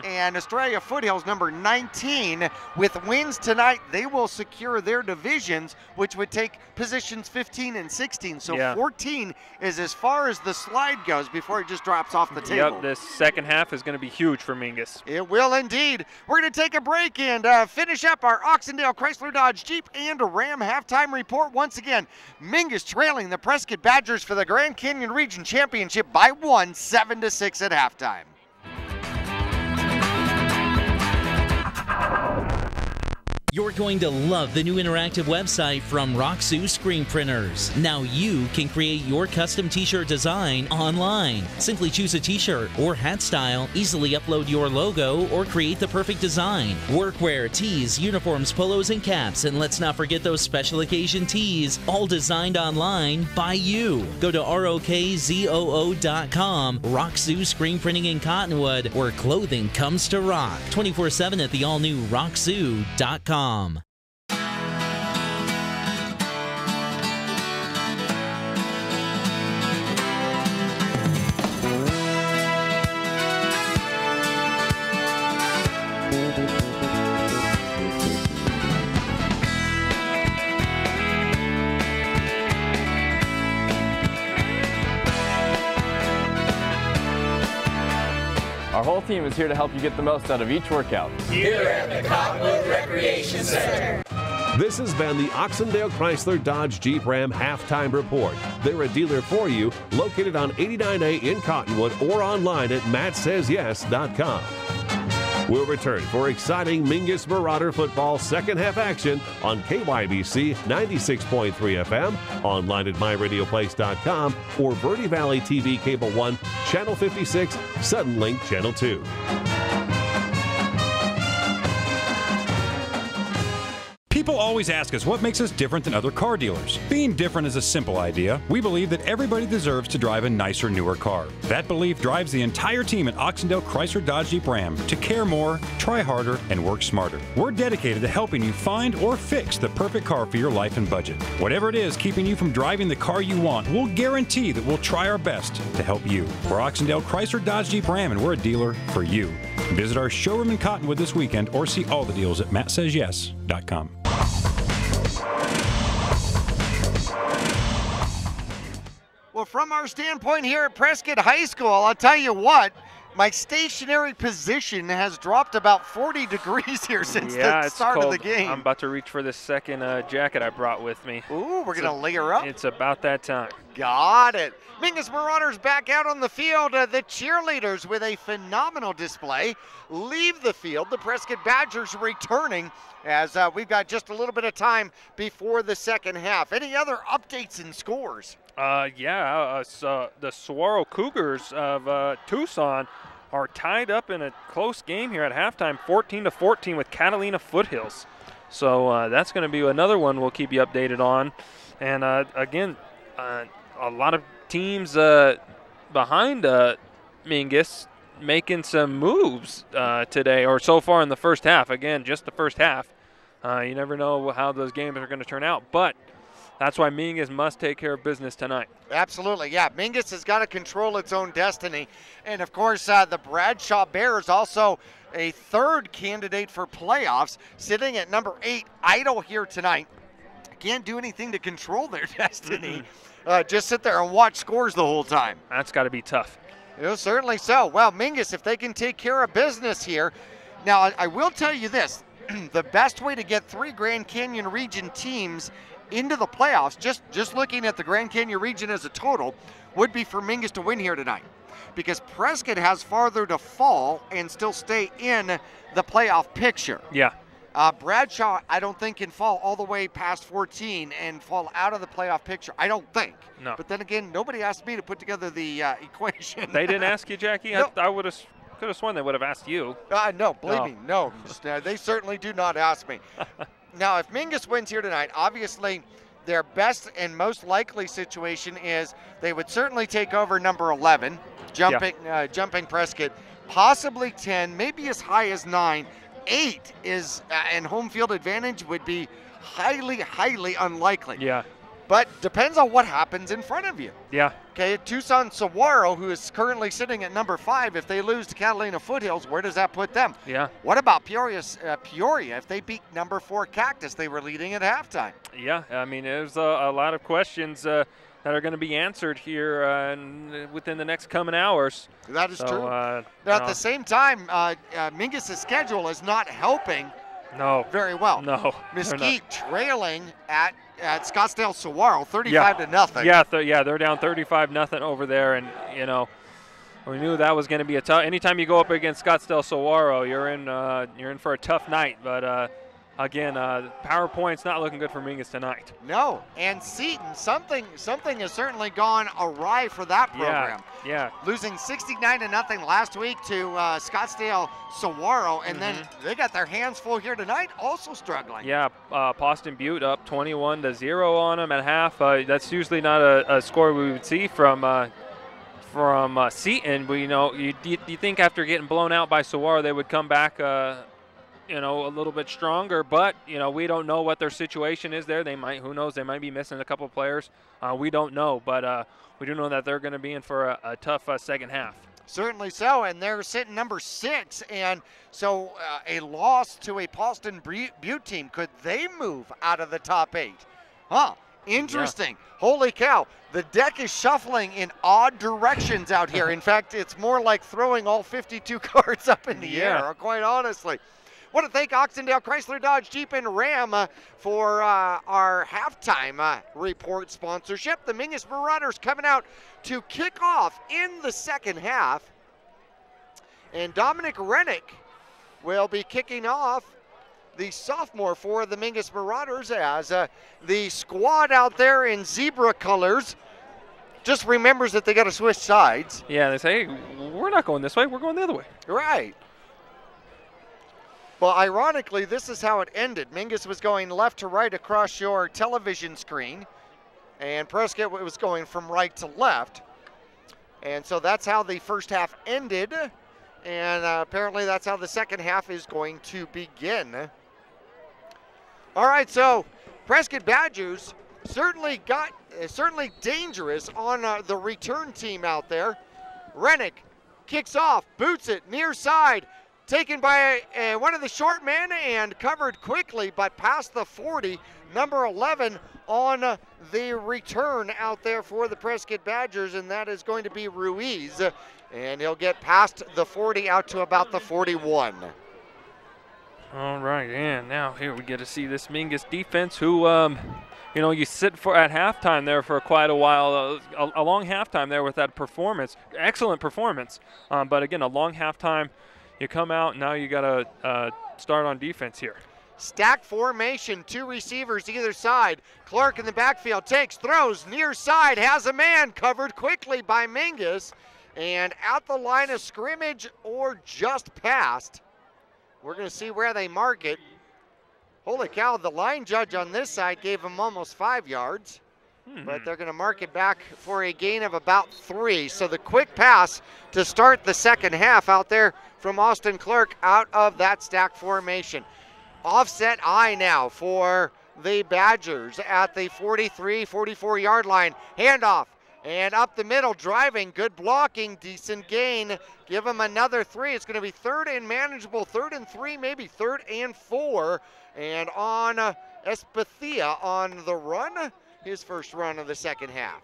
and Australia Foothills, number 19. With wins tonight, they will secure their divisions, which would take positions 15 and 16. So 14 is as far as the slide goes before it just drops off the table. Yep, this second half is going to be huge for Mingus. It will indeed. We're going to take a break and finish up our Oxendale Chrysler Dodge Jeep and Ram halftime report. Once again, Mingus trailing the Prescott Badgers for the Grand Canyon Region Championship by 1, 7-6 at halftime. You're going to love the new interactive website from Roxu Screen Printers. Now you can create your custom t-shirt design online. Simply choose a t-shirt or hat style, easily upload your logo, or create the perfect design. Workwear, tees, uniforms, polos, and caps, and let's not forget those special occasion tees, all designed online by you. Go to ROKZOO.com, Roxu Screen Printing in Cottonwood, where clothing comes to rock. 24/7 at the all-new Roxu.com. Our whole team is here to help you get the most out of each workout. Here at the Cottonwood Recreation Center. This has been the Oxendale Chrysler Dodge Jeep Ram Halftime Report. They're a dealer for you, located on 89A in Cottonwood or online at mattsays.yes.com. We'll return for exciting Mingus Marauder football second half action on KYBC 96.3 FM, online at myradioplace.com, or Verde Valley TV Cable 1, Channel 56, Suddenlink Channel 2. People always ask us what makes us different than other car dealers. Being different is a simple idea. We believe that everybody deserves to drive a nicer, newer car. That belief drives the entire team at Oxendale Chrysler Dodge Jeep Ram to care more, try harder, and work smarter. We're dedicated to helping you find or fix the perfect car for your life and budget. Whatever it is keeping you from driving the car you want, we'll guarantee that we'll try our best to help you. We're Oxendale Chrysler Dodge Jeep Ram, and we're a dealer for you. Visit our showroom in Cottonwood this weekend or see all the deals at mattsays.yes.com. Well, from our standpoint here at Prescott High School, I'll tell you what, my stationary position has dropped about 40 degrees here since the start of the game. I'm about to reach for the second jacket I brought with me. Ooh, we're going to layer up. It's about that time. Got it. Mingus Marauders back out on the field. The cheerleaders with a phenomenal display leave the field. The Prescott Badgers returning as we've got just a little bit of time before the second half. Any other updates and scores? So the Saguaro Cougars of Tucson are tied up in a close game here at halftime, 14-14 with Catalina Foothills. So that's going to be another one we'll keep you updated on. And again, a lot of teams behind Mingus making some moves today, or so far in the first half. Again, just the first half. You never know how those games are going to turn out, but that's why Mingus must take care of business tonight. Absolutely, yeah. Mingus has got to control its own destiny. And, of course, the Bradshaw Bears also a third candidate for playoffs, sitting at number 8, idle here tonight. Can't do anything to control their destiny. Just sit there and watch scores the whole time. That's got to be tough. Certainly so. Well, Mingus, if they can take care of business here. Now, I will tell you this. The best way to get 3 Grand Canyon region teams into the playoffs, just looking at the Grand Canyon region as a total, would be for Mingus to win here tonight. Because Prescott has farther to fall and still stay in the playoff picture. Yeah. Bradshaw, I don't think, can fall all the way past 14 and fall out of the playoff picture. I don't think. No. But then again, nobody asked me to put together the equation. They didn't ask you, Jackie? No. I could have sworn they would have asked you. No, believe me, no. They certainly do not ask me. Now, if Mingus wins here tonight, obviously their best and most likely situation is they would certainly take over number 11, jumping Prescott, possibly 10, maybe as high as 9. 8 is, and home field advantage would be highly, highly unlikely. Yeah. But depends on what happens in front of you. Yeah. Okay, Tucson Saguaro, who is currently sitting at number 5, if they lose to Catalina Foothills, where does that put them? Yeah. What about Peoria if they beat number 4 Cactus? They were leading at halftime. Yeah, I mean, there's a lot of questions that are going to be answered here within the next coming hours. That is true. Now, at the same time, Mingus' schedule is not helping very well. No. Mesquite trailing at Scottsdale Saguaro, 35-0. Yeah, they're down 35-0 over there, and we knew that was going to be a tough. Anytime you go up against Scottsdale Saguaro, you're in for a tough night. But again, PowerPoint's not looking good for Mingus tonight. No, and Seton, something has certainly gone awry for that program. Yeah. Losing 69-0 last week to Scottsdale Saguaro, and then they got their hands full here tonight, also struggling. Yeah, Poston Butte up 21-0 on them at half. That's usually not a score we would see from Seton. But you think after getting blown out by Saguaro, they would come back. A little bit stronger, but we don't know what their situation is there. Who knows? They might be missing a couple of players. We don't know, but we do know that they're going to be in for a tough second half. Certainly so, and they're sitting number 6, and so a loss to a Poston Butte team, could they move out of the top 8? Interesting. Yeah. Holy cow. The deck is shuffling in odd directions out here. In fact, it's more like throwing all 52 cards up in the air, quite honestly. Want to thank Oxendale Chrysler Dodge Jeep and Ram for our halftime report sponsorship. The Mingus Marauders coming out to kick off in the second half. And Dominic Rennick will be kicking off, the sophomore for the Mingus Marauders, as the squad out there in zebra colors just remembers that they got to switch sides. Yeah, they say, hey, we're not going this way, we're going the other way. Right. Well, ironically, this is how it ended. Mingus was going left to right across your television screen, and Prescott was going from right to left. And so that's how the first half ended, and apparently that's how the second half is going to begin. All right, so Prescott Badgers certainly dangerous on the return team out there. Rennick kicks off, boots it near side. taken by one of the short men and covered quickly, but past the 40, number 11 on the return out there for the Prescott Badgers, and that is going to be Ruiz, and he'll get past the 40 out to about the 41. All right, and now here we get to see this Mingus defense who, you know, you sit at halftime there for quite a while, a long halftime there with that performance, excellent performance, but again, a long halftime. You come out, now you got to start on defense here. Stack formation, 2 receivers either side. Clark in the backfield takes, throws, near side, has a man covered quickly by Mingus, and at the line of scrimmage or just past. We're going to see where they mark it. Holy cow, the line judge on this side gave him almost 5 yards. But they're going to mark it back for a gain of about 3. So the quick pass to start the second half out there from Austin Clark out of that stack formation. Offset eye now for the Badgers at the 43, 44-yard line. Handoff and up the middle, driving, good blocking, decent gain. Give him another 3. It's going to be 3rd and manageable, 3rd and 3, maybe 3rd and 4. And on Espathia on the run. His first run of the second half.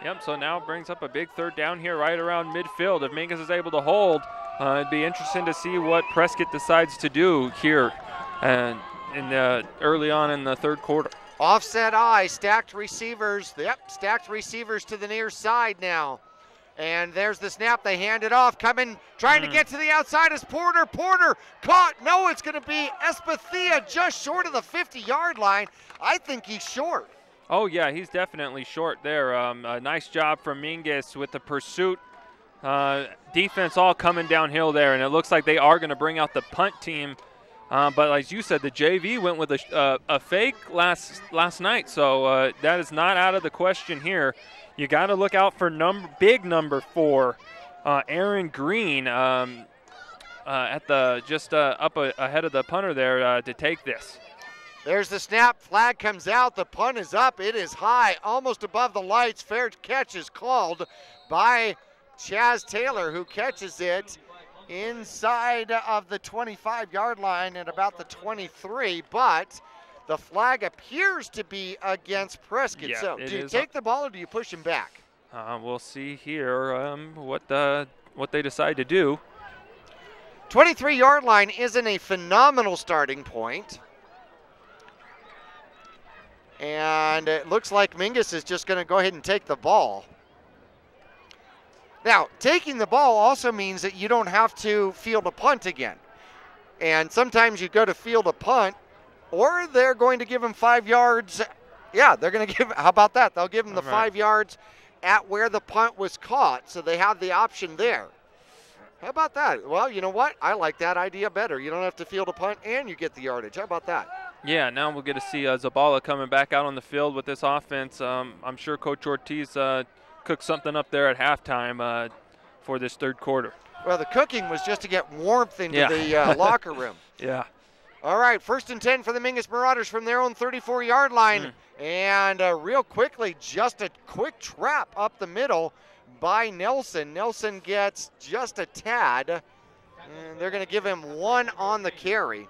Yep, so now it brings up a big 3rd down here right around midfield. If Mingus is able to hold, it'd be interesting to see what Prescott decides to do here and early on in the 3rd quarter. Offset eye, stacked receivers. Yep, stacked receivers to the near side now. And there's the snap. They hand it off. Coming, trying to get to the outside is Porter. Porter caught. No, it's going to be Espathia just short of the 50-yard line. I think he's short. Oh, yeah, he's definitely short there. A nice job from Mingus with the pursuit. Defense all coming downhill there, and it looks like they are going to bring out the punt team. But as you said, the JV went with a fake last night, so that is not out of the question here. You got to look out for big number 4, Aaron Green, at the up ahead of the punter there to take this. There's the snap. Flag comes out. The punt is up. It is high, almost above the lights. Fair catch is called by Chaz Taylor, who catches it inside of the 25-yard line at about the 23, but the flag appears to be against Prescott. Yeah, so do you take the ball or do you push him back? We'll see here what they decide to do. 23-yard line isn't a phenomenal starting point. And it looks like Mingus is just going to go ahead and take the ball. Now, taking the ball also means that you don't have to field a punt again. And sometimes you go to field a punt, or they're going to give him 5 yards. Yeah, they're going to give, how about that? They'll give him the 5 yards at where the punt was caught, so they have the option there. How about that? Well, you know what? I like that idea better. You don't have to field a punt and you get the yardage. How about that? Yeah, now we'll get to see Zabala coming back out on the field with this offense. I'm sure Coach Ortiz cooked something up there at halftime for this 3rd quarter. Well, the cooking was just to get warmth into the locker room. Yeah. All right, 1st and 10 for the Mingus Marauders from their own 34-yard line. And real quickly, just a quick trap up the middle by Nelson. Nelson gets just a tad, and they're going to give him 1 on the carry.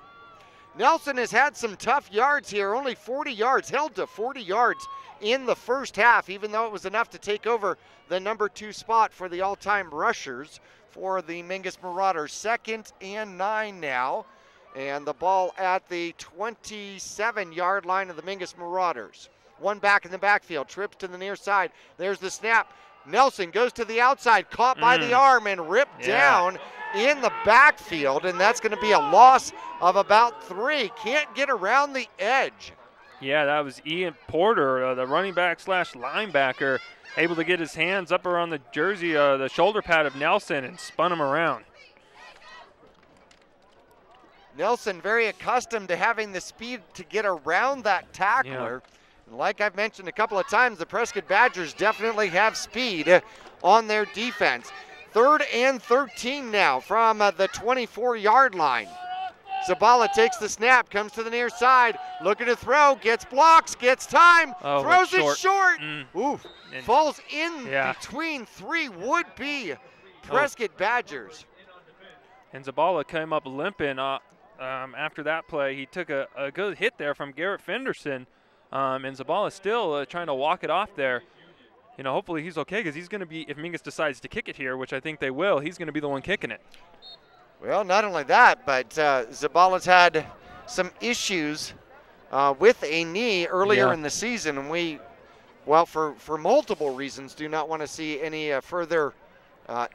Nelson has had some tough yards here, only 40 yards, held to 40 yards in the first half, even though it was enough to take over the number 2 spot for the all-time rushers for the Mingus Marauders. 2nd and 9 now, and the ball at the 27-yard line of the Mingus Marauders. 1 back in the backfield, trips to the near side. There's the snap. Nelson goes to the outside, caught by the arm and ripped down in the backfield, and that's going to be a loss of about 3. Can't get around the edge. Yeah, that was Ian Porter, the running back / linebacker, able to get his hands up around the jersey, the shoulder pad of Nelson, and spun him around. Nelson very accustomed to having the speed to get around that tackler. Yeah. Like I've mentioned a couple of times, the Prescott Badgers definitely have speed on their defense. 3rd and 13 now from the 24-yard line. Zabala takes the snap, comes to the near side, looking to throw, gets blocks, gets time, throws it short. Oof, falls in between 3 would-be Prescott Badgers. And Zabala came up limping after that play. He took a good hit there from Garrett Fenderson, and Zabala still trying to walk it off there. Hopefully he's okay, because he's going to be, if Mingus decides to kick it here, which I think they will, he's going to be the one kicking it. Well, not only that, but Zabala's had some issues with a knee earlier in the season, and we, for multiple reasons, do not want to see any further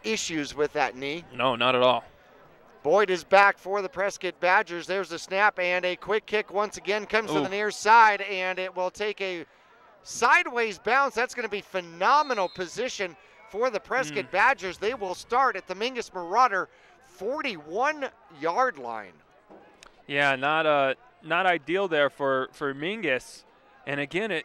issues with that knee. No, not at all. Boyd is back for the Prescott Badgers. There's the snap, and a quick kick once again comes to the near side, and it will take a sideways bounce. That's going to be phenomenal position for the Prescott Badgers. They will start at the Mingus Marauder 41-yard line. Yeah, not ideal there for Mingus. And again,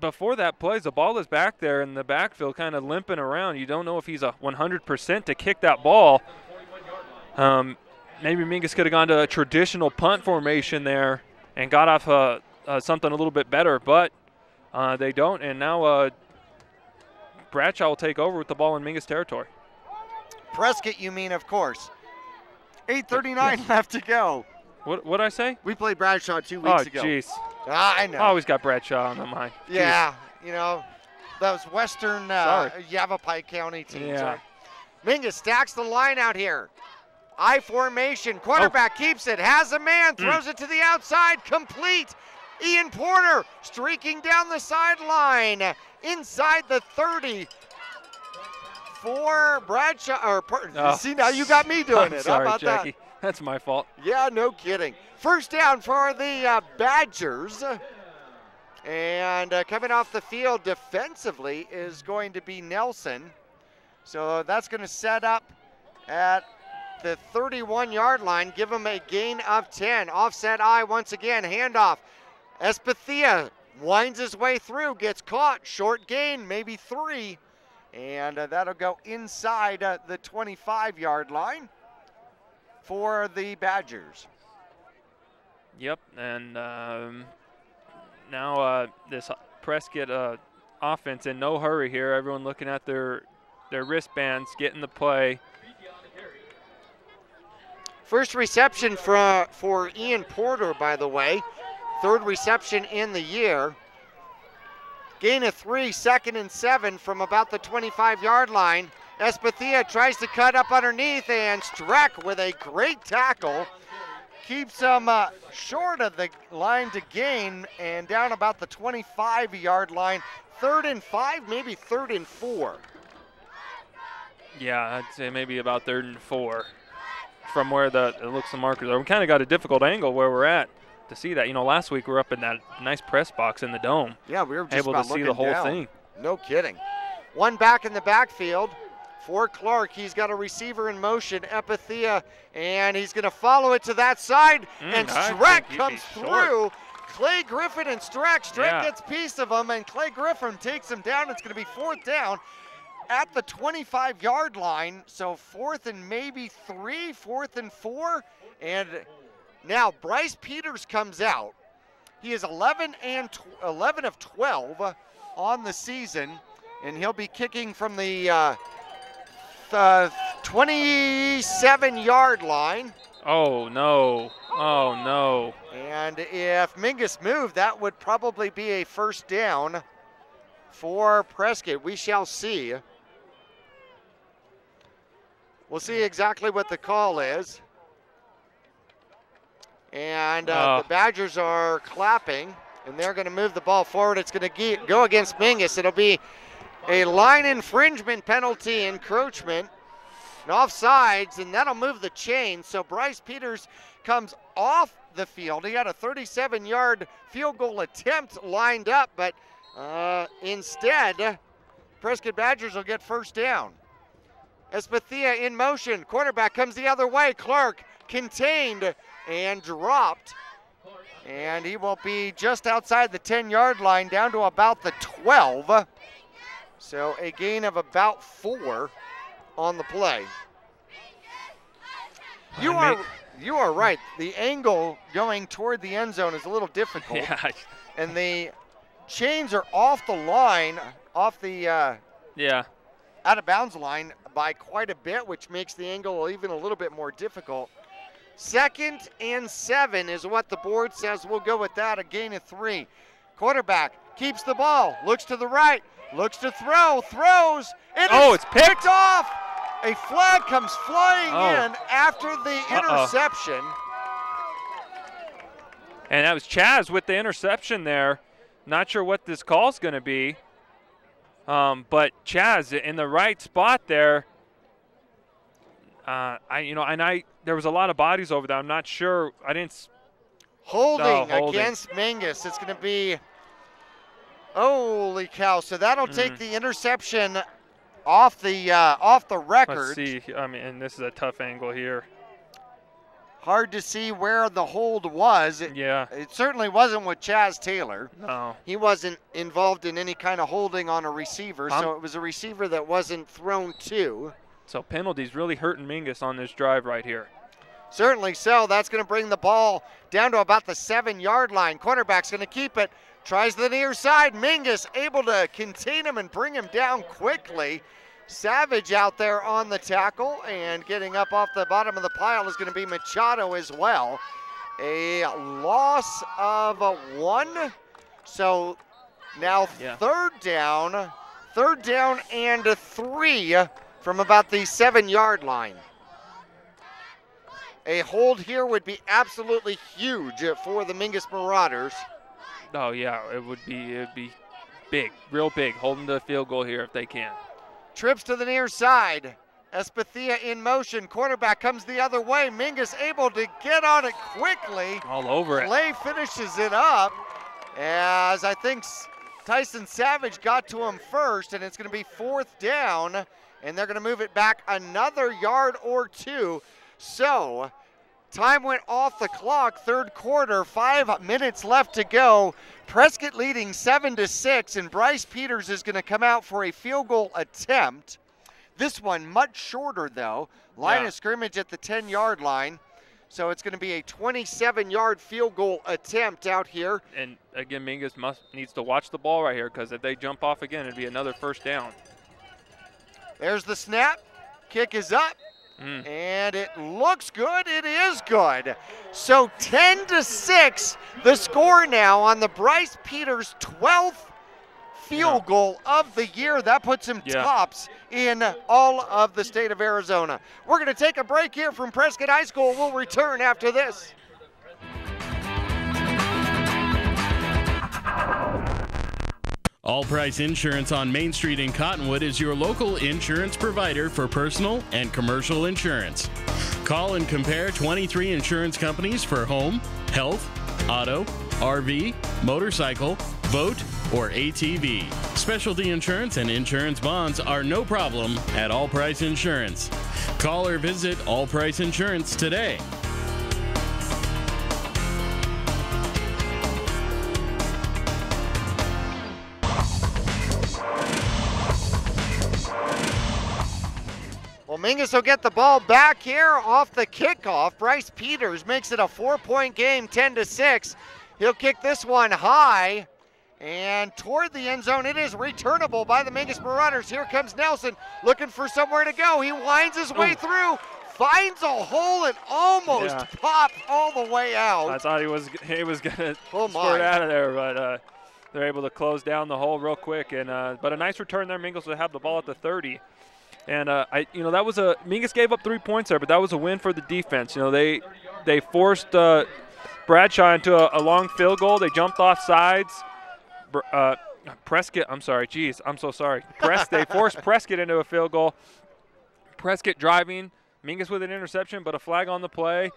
before that play, Zabala's back there in the backfield kind of limping around. You don't know if he's a 100% to kick that ball. Maybe Mingus could have gone to a traditional punt formation there and got off something a little bit better, but they don't. And now Bradshaw will take over with the ball in Mingus territory. Prescott, you mean, of course. 8:39 left to go. What did I say? We played Bradshaw 2 weeks ago. Oh, jeez. I know. I always got Bradshaw on my mind. Yeah, those Western Yavapai County teams. Yeah. Mingus stacks the line out here. I formation, quarterback keeps it, has a man, throws it to the outside, complete. Ian Porter streaking down the sideline, inside the 30 for Bradshaw. See, now you got me doing it. Sorry, how about Jackie. that? That's my fault. Yeah, no kidding. First down for the Badgers. And coming off the field defensively is going to be Nelson. So that's going to set up at the 31-yard line, give him a gain of 10. Offset I once again, handoff. Espathia winds his way through, gets caught, short gain, maybe 3. And that'll go inside the 25-yard line for the Badgers. Yep, and now this Prescott offense in no hurry here. Everyone looking at their wristbands, getting the play. First reception for Ian Porter, by the way. Third reception in the year. Gain of 3, 2nd and 7 from about the 25-yard line. Espathia tries to cut up underneath, and Streck with a great tackle keeps him short of the line to gain and down about the 25-yard line. 3rd and 5, maybe 3rd and 4. Yeah, I'd say maybe about 3rd and 4 from where it looks the markers are. We kind of got a difficult angle where we're at to see that. Last week we were up in that nice press box in the dome. Yeah, we were just able to see the whole thing. No kidding. One back in the backfield for Clark. He's got a receiver in motion, Epithea, and he's going to follow it to that side, and Streck comes through. Clay Griffin and Streck. Streck gets a piece of him, and Clay Griffin takes him down. It's going to be 4th down at the 25-yard line, so 4th and maybe 3, 4th and 4, and now Bryce Peters comes out. He is 11 of 12 on the season, and he'll be kicking from the 27-yard line. Oh, no. Oh, no. And if Mingus moved, that would probably be a 1st down for Prescott. We shall see. We'll see exactly what the call is. And the Badgers are clapping, and they're going to move the ball forward. It's going to go against Mingus. It'll be a line infringement penalty, encroachment, and offsides, and that'll move the chain. So Bryce Peters comes off the field. He had a 37-yard field goal attempt lined up, but instead, Prescott Badgers will get 1st down. Espathia in motion. Quarterback comes the other way. Clark contained and dropped. And he will be just outside the 10-yard line, down to about the 12. So a gain of about 4 on the play. You are right. The angle going toward the end zone is a little difficult. Yeah. And the chains are off the line, off the yeah. out of bounds line by quite a bit, which makes the angle even a little bit more difficult. 2nd and 7 is what the board says. We'll go with that, a gain of 3. Quarterback keeps the ball, looks to the right, looks to throw, throws, and it's picked off. A flag comes flying in after the interception. And that was Chaz with the interception there. Not sure what this call's going to be. But Chaz in the right spot there. There was a lot of bodies over there. I'm not sure. Holding against Mingus. It's going to be, holy cow. So that'll take the interception off the record. Let's see. I mean, and this is a tough angle here. Hard to see where the hold was. Yeah. It certainly wasn't with Chaz Taylor. No. He wasn't involved in any kind of holding on a receiver, so it was a receiver that wasn't thrown to. So penalties really hurting Mingus on this drive right here. Certainly so. That's going to bring the ball down to about the 7-yard line. Quarterback's going to keep it. Tries the near side. Mingus able to contain him and bring him down quickly. Savage out there on the tackle, and getting up off the bottom of the pile is going to be Machado as well. A loss of 1. So now third down and 3 from about the 7-yard line. A hold here would be absolutely huge for the Mingus Marauders. Oh yeah, it would be big, real big, holding the field goal here if they can. Trips to the near side. Espathia in motion. Quarterback comes the other way. Mingus able to get on it quickly. All over it. Clay finishes it up as I think Tyson Savage got to him first, and it's going to be 4th down, and they're going to move it back another yard or 2. So time went off the clock, 3rd quarter, 5 minutes left to go. Prescott leading 7-6, and Bryce Peters is going to come out for a field goal attempt. This one much shorter though. Line of scrimmage at the 10-yard line. So it's going to be a 27-yard field goal attempt out here. And again, Mingus needs to watch the ball right here, because if they jump off again, it'd be another 1st down. There's the snap. Kick is up. And it looks good. It is good. So 10-6, the score now on the Bryce Peters 12th field goal of the year. That puts him tops in all of the state of Arizona. We're going to take a break here from Prescott High School. We'll return after this. All Price Insurance on Main Street in Cottonwood is your local insurance provider for personal and commercial insurance. Call and compare 23 insurance companies for home, health, auto, RV, motorcycle, boat, or ATV. Specialty insurance and insurance bonds are no problem at All Price Insurance. Call or visit All Price Insurance today. Well, Mingus will get the ball back here off the kickoff. Bryce Peters makes it a 4-point game, 10-6. He'll kick this one high and toward the end zone. It is returnable by the Mingus Marauders. Here comes Nelson looking for somewhere to go. He winds his way through, finds a hole, and almost popped all the way out. I thought he was going to squirt out of there, but they're able to close down the hole real quick. And but a nice return there. Mingus will have the ball at the 30. And that was Mingus gave up 3 points there, but that was a win for the defense. They forced Bradshaw into a long field goal. They jumped off sides. Prescott, I'm sorry, geez, I'm so sorry. They forced Prescott into a field goal. Prescott driving, Mingus with an interception, but a flag on the play.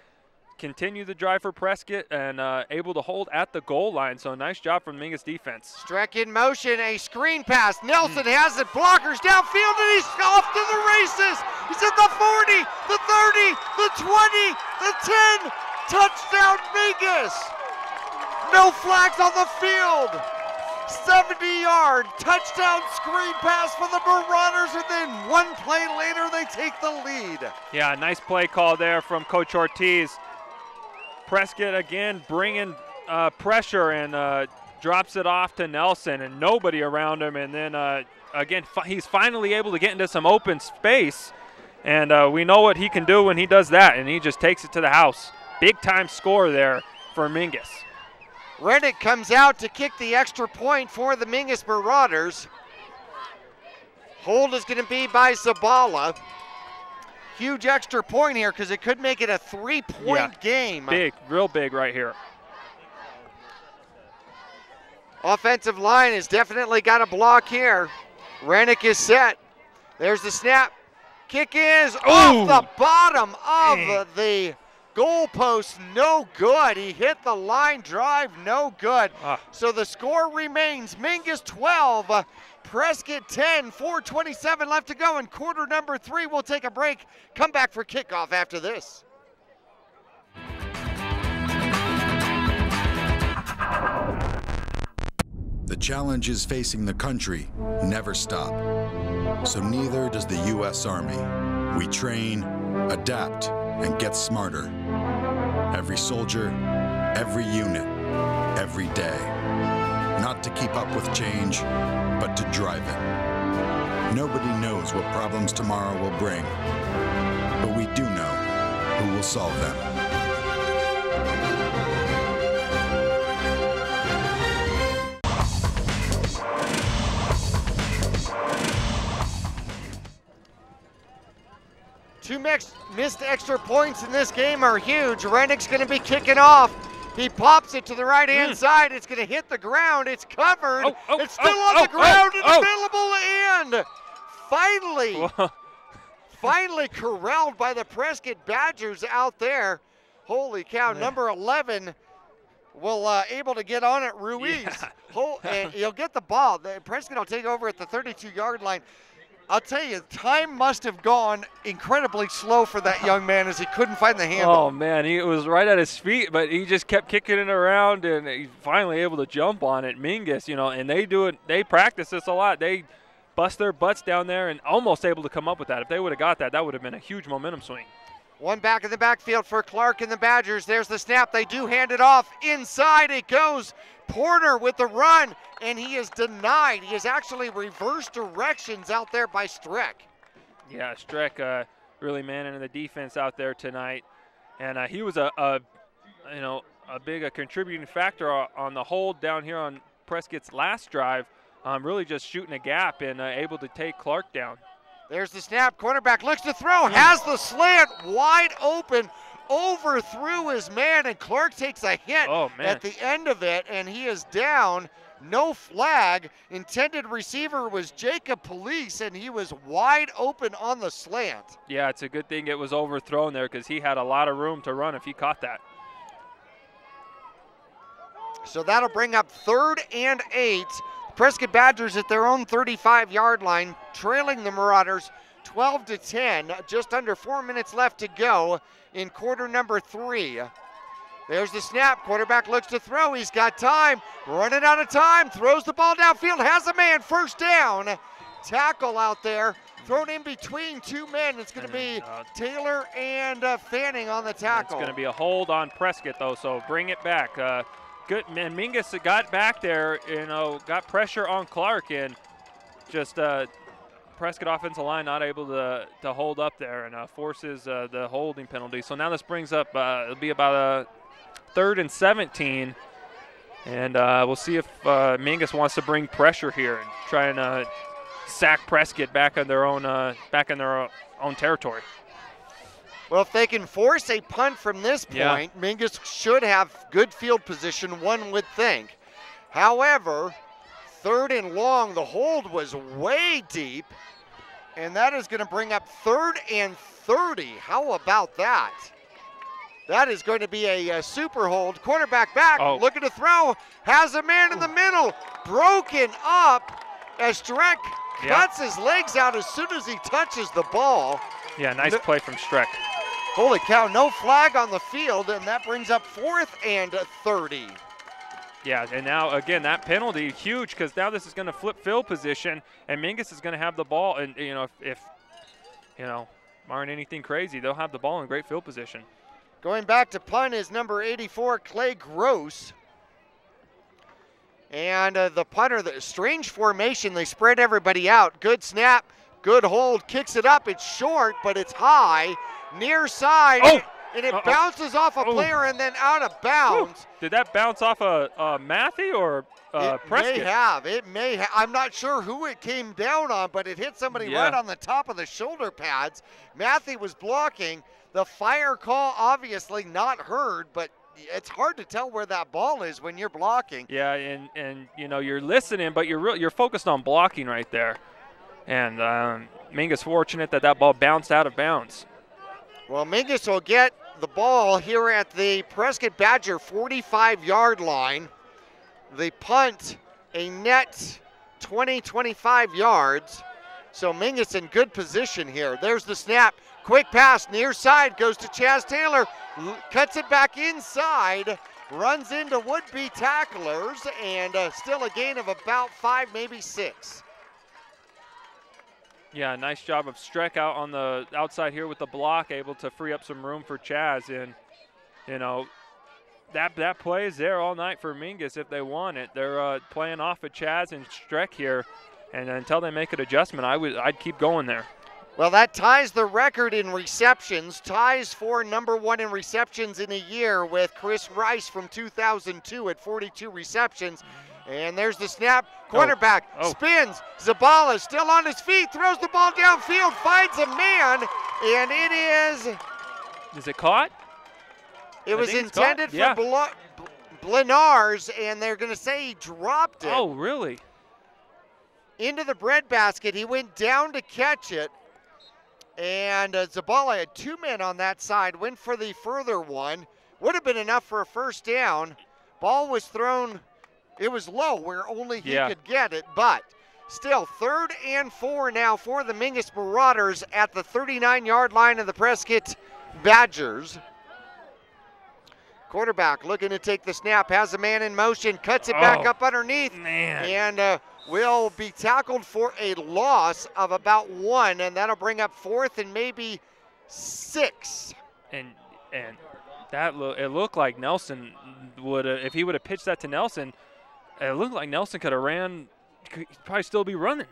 Continue the drive for Prescott and able to hold at the goal line. So nice job from Mingus defense. Streck in motion, a screen pass. Nelson has it, blockers downfield, and he's off to the races. He's at the 40, the 30, the 20, the 10. Touchdown Mingus. No flags on the field. 70-yard touchdown screen pass for the Marauders, and then one play later they take the lead. Yeah, nice play call there from Coach Ortiz. Prescott again bringing pressure and drops it off to Nelson, and nobody around him. And then, again, he's finally able to get into some open space. And we know what he can do when he does that, and he just takes it to the house. Big-time score there for Mingus. Rennick comes out to kick the extra point for the Mingus Marauders. Hold is going to be by Zabala. Huge extra point here because it could make it a 3-point game. Big, real big right here. Offensive line has definitely got a block here. Rennick is set. There's the snap. Kick is off the bottom of the goalpost. No good. He hit the line drive. No good. So the score remains Mingus 12, Prescott 10, 4:27 left to go in quarter number 3. We'll take a break. Come back for kickoff after this. The challenges facing the country never stop. So neither does the U.S. Army. We train, adapt, and get smarter. Every soldier, every unit, every day. Not to keep up with change, but to drive it. Nobody knows what problems tomorrow will bring, but we do know who will solve them. Two missed extra points in this game are huge. Rennick's going to be kicking off. He pops it to the right-hand side. It's going to hit the ground. It's covered. It's still on the ground and available. And finally corralled by the Prescott Badgers out there. Holy cow, number 11 will able to get on it, Ruiz. And he'll get the ball. Prescott will take over at the 32-yard line. I'll tell you, time must have gone incredibly slow for that young man as he couldn't find the handle. Oh, man, he was right at his feet, but he just kept kicking it around, and he's finally able to jump on it. Mingus, and they do it. They practice this a lot. They bust their butts down there and almost able to come up with that. If they would have got that, that would have been a huge momentum swing. One back in the backfield for Clark and the Badgers. There's the snap. They do hand it off. Inside it goes. Porter with the run, and he is denied. He is actually reversed directions out there by Streck. Yeah, Streck really manning the defense out there tonight, and he was a big contributing factor on the hold down here on Prescott's last drive. Really just shooting a gap and able to take Clark down. There's the snap. Quarterback looks to throw, has the slant wide open. Overthrew his man, and Clark takes a hit at the end of it, and he is down. No flag. Intended receiver was Jacob Police, and he was wide open on the slant. Yeah, it's a good thing it was overthrown there because he had a lot of room to run if he caught that. So that'll bring up 3rd and 8. Prescott Badgers at their own 35-yard line, trailing the Marauders 12-10. Just under 4 minutes left to go in quarter number 3. There's the snap. Quarterback looks to throw. He's got time. Running out of time. Throws the ball downfield. Has a man. First down. Tackle out there. Thrown in between two men. It's going to be Taylor and Fanning on the tackle. It's going to be a hold on Prescott, though, so bring it back. Good, man. Mingus got back there, got pressure on Clark, and just Prescott offensive line not able to hold up there and forces the holding penalty. So now this brings up, it'll be about a 3rd and 17. And we'll see if Mingus wants to bring pressure here and try and sack Prescott back in their own territory. Well, if they can force a punt from this point, Mingus should have good field position, one would think. However, 3rd and long, the hold was way deep, and that is going to bring up 3rd and 30. How about that? That is going to be a super hold. Quarterback back, looking to throw, has a man in the middle, broken up as Streck cuts his legs out as soon as he touches the ball. Yeah, nice play from Streck. Holy cow, no flag on the field, and that brings up 4th and 30. Yeah, and now, again, that penalty, huge, because now this is going to flip field position, and Mingus is going to have the ball. And, if aren't anything crazy, they'll have the ball in great field position. Going back to punt is number 84, Clay Gross. And the punter, the strange formation, they spread everybody out. Good snap, good hold, kicks it up. It's short, but it's high, near side, and it bounces off a player and then out of bounds. Did that bounce off Matthew or Prescott? It may have. I'm not sure who it came down on, but it hit somebody right on the top of the shoulder pads. Matthew was blocking. The fire call obviously not heard, but it's hard to tell where that ball is when you're blocking. Yeah, and you know, you're listening, but you're focused on blocking right there. And Mingus fortunate that ball bounced out of bounds. Well, Mingus will get the ball here at the Prescott Badger 45-yard line. The punt, a net 20-25 yards. So Mingus in good position here. There's the snap. Quick pass near side, goes to Chaz Taylor, cuts it back inside, runs into would-be tacklers, and still a gain of about 5, maybe 6. Yeah, nice job of Streck out on the outside here with the block, able to free up some room for Chaz. And, you know, that play is there all night for Mingus if they want it. They're playing off of Chaz and Streck here, and until they make an adjustment, I'd keep going there. Well, that ties the record in receptions, ties for number 1 in receptions in a year with Chris Rice from 2002 at 42 receptions. And there's the snap. Quarterback spins. Zabala still on his feet, throws the ball downfield, finds a man, and it is. Is it caught? It was intended for Blenars, and they're going to say he dropped it. Oh, really? Into the breadbasket. He went down to catch it. And Zabala had 2 men on that side, went for the further one. Would have been enough for a first down. Ball was thrown, it was low where only he could get it, but still 3rd and 4 now for the Mingus Marauders at the 39-yard line of the Prescott Badgers. Quarterback looking to take the snap, has a man in motion, cuts it back up underneath, and will be tackled for a loss of about 1, and that'll bring up 4th and maybe 6. And that it looked like Nelson would if he would have pitched that to Nelson, it looked like Nelson could have ran, could probably still be running.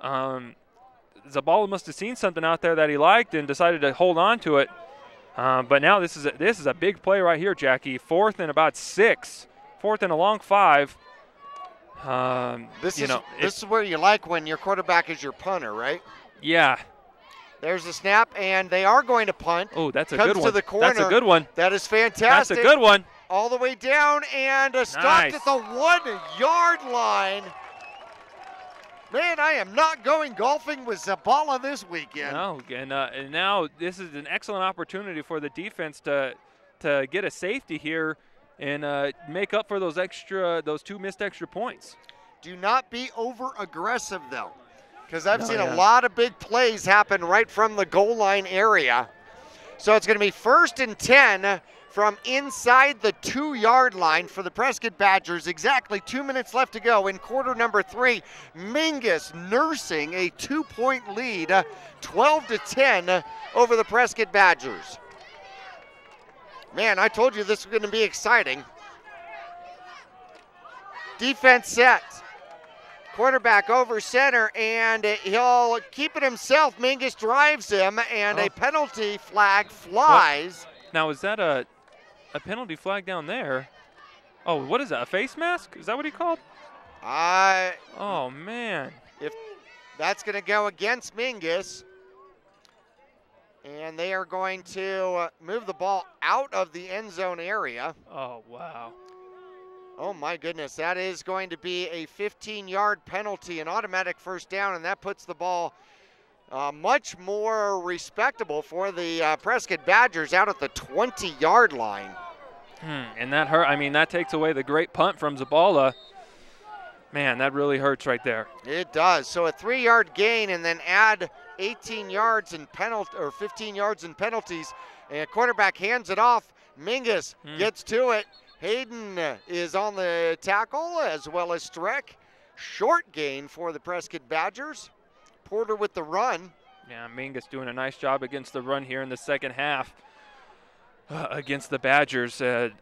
Zabala must have seen something out there that he liked and decided to hold on to it. But now this is a big play right here, Jackie. 4th and about 6, 4th and a long 5. This is where you like when your quarterback is your punter, right? Yeah. There's the snap, and they are going to punt. Oh, that's a good one. Comes to the corner. That's a good one. That is fantastic. That's a good one. All the way down and stopped at the 1-yard line. Man, I am not going golfing with Zabala this weekend. No, and now this is an excellent opportunity for the defense to get a safety here and make up for those 2 missed extra points. Do not be over-aggressive, though, because I've seen a lot of big plays happen right from the goal line area. So it's going to be 1st and 10 from inside the 2-yard line for the Prescott Badgers. Exactly 2 minutes left to go in quarter number 3. Mingus nursing a 2-point lead, 12-10 over the Prescott Badgers. Man, I told you this was going to be exciting. Defense set. Quarterback over center, and he'll keep it himself. Mingus drives him, and a penalty flag flies. What? Now, is that a penalty flag down there? Oh, what is that, a face mask? Is that what he called? Oh, man. If that's going to go against Mingus. And they are going to move the ball out of the end zone area. Oh, wow. Oh, my goodness. That is going to be a 15-yard penalty, an automatic first down, and that puts the ball much more respectable for the Prescott Badgers out at the 20-yard line. And that hurt. I mean, that takes away the great punt from Zabala. Man, that really hurts right there. It does. So a 3-yard gain and then add 18 yards in penalty or 15 yards in penalties. And quarterback hands it off. Mingus gets to it. Hayden is on the tackle as well as Streck. Short gain for the Prescott Badgers. Porter with the run. Yeah, Mingus doing a nice job against the run here in the second half against the Badgers. It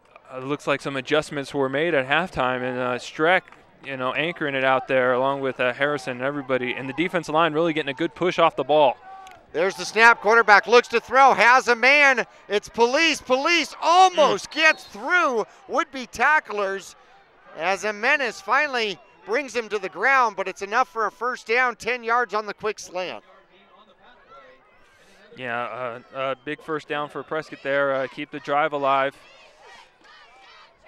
looks like some adjustments were made at halftime, and Streck anchoring it out there along with Harrison and everybody. And the defensive line really getting a good push off the ball. There's the snap. Quarterback looks to throw, has a man. It's Police. Police almost gets through would-be tacklers as Jimenez finally brings him to the ground, but it's enough for a first down, 10 yards on the quick slant. Yeah, a big first down for Prescott there. Keep the drive alive.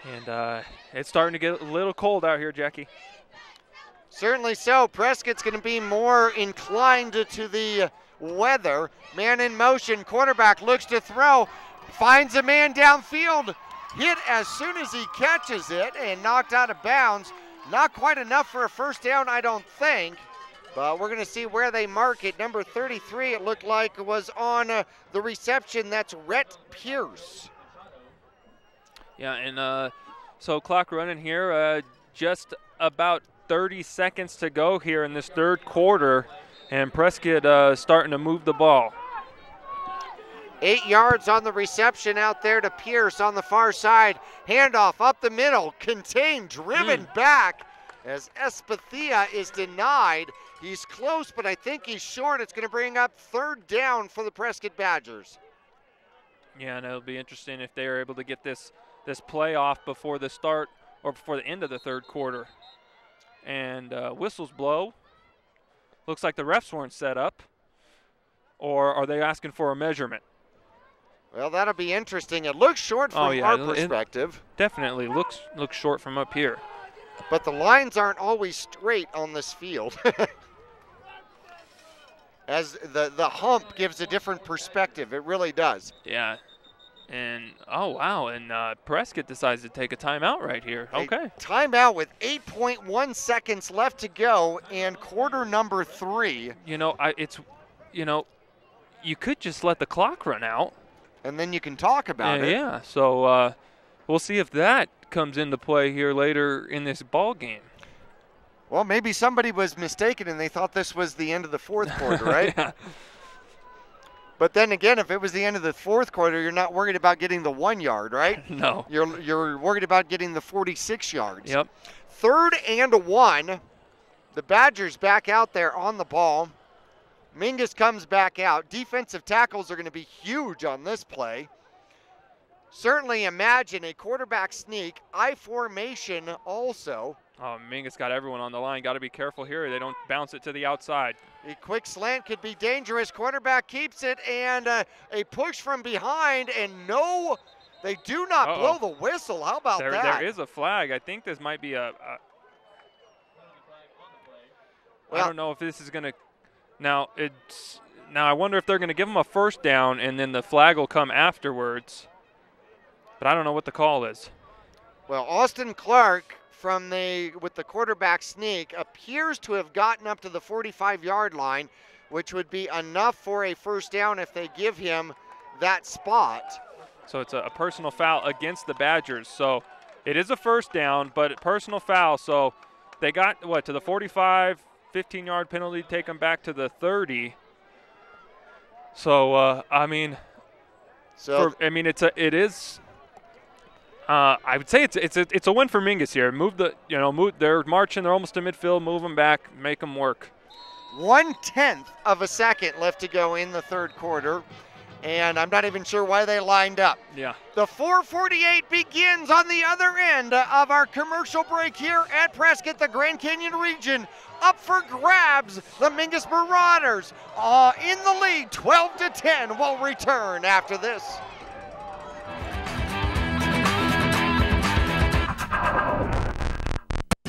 And it's starting to get a little cold out here, Jackie. Certainly so. Prescott's going to be more inclined to the weather. Man in motion. Quarterback looks to throw. Finds a man downfield. Hit as soon as he catches it and knocked out of bounds. Not quite enough for a first down, I don't think. But we're going to see where they mark it. Number 33, it looked like, was on the reception. That's Rhett Pierce. Yeah, and so clock running here. Just about 30 seconds to go here in this third quarter. And Prescott starting to move the ball. 8 yards on the reception out there to Pierce on the far side. Handoff up the middle, contained, driven back as Espathia is denied. He's close, but I think he's short. It's going to bring up third down for the Prescott Badgers. Yeah, and it'll be interesting if they are able to get this play off before the start or before the end of the third quarter. And whistles blow. Looks like the refs weren't set up. Or are they asking for a measurement? Well, that'll be interesting. It looks short from our perspective. It definitely looks short from up here. But the lines aren't always straight on this field. As the hump gives a different perspective. It really does. Yeah. And, oh, wow, and Prescott decides to take a timeout right here. Okay. Timeout with 8.1 seconds left to go and quarter number 3. You could just let the clock run out. And then you can talk about it. Yeah, so we'll see if that comes into play here later in this ball game. Well, maybe somebody was mistaken and they thought this was the end of the fourth quarter, right? Yeah. But then again, if it was the end of the fourth quarter, you're not worried about getting the 1 yard, right? No. You're worried about getting the 46 yards. Yep. 3rd and 1. The Badgers back out there on the ball. Mingus comes back out. Defensive tackles are going to be huge on this play. Certainly imagine a quarterback sneak, I formation also. Oh, Mingus got everyone on the line. Got to be careful here. They don't bounce it to the outside. A quick slant could be dangerous. Quarterback keeps it, and a push from behind, and no, they do not blow the whistle. How about that? There is a flag. I think this might be I don't know if this is going to – now I wonder if they're going to give them a first down, and then the flag will come afterwards. But I don't know what the call is. Well, Austin Clark with the quarterback sneak appears to have gotten up to the 45-yard line, which would be enough for a first down if they give him that spot. So it's a personal foul against the Badgers. So it is a first down, but personal foul. So they got, to the 45, 15-yard penalty, take them back to the 30. So, it is. I would say it's a win for Mingus here. They're marching. They're almost to midfield. Move them back. Make them work. 1/10 of a second left to go in the third quarter, and I'm not even sure why they lined up. Yeah. The 4:48 begins on the other end of our commercial break here at Prescott, the Grand Canyon region. Up for grabs, the Mingus Marauders in the lead, 12-10. Will return after this.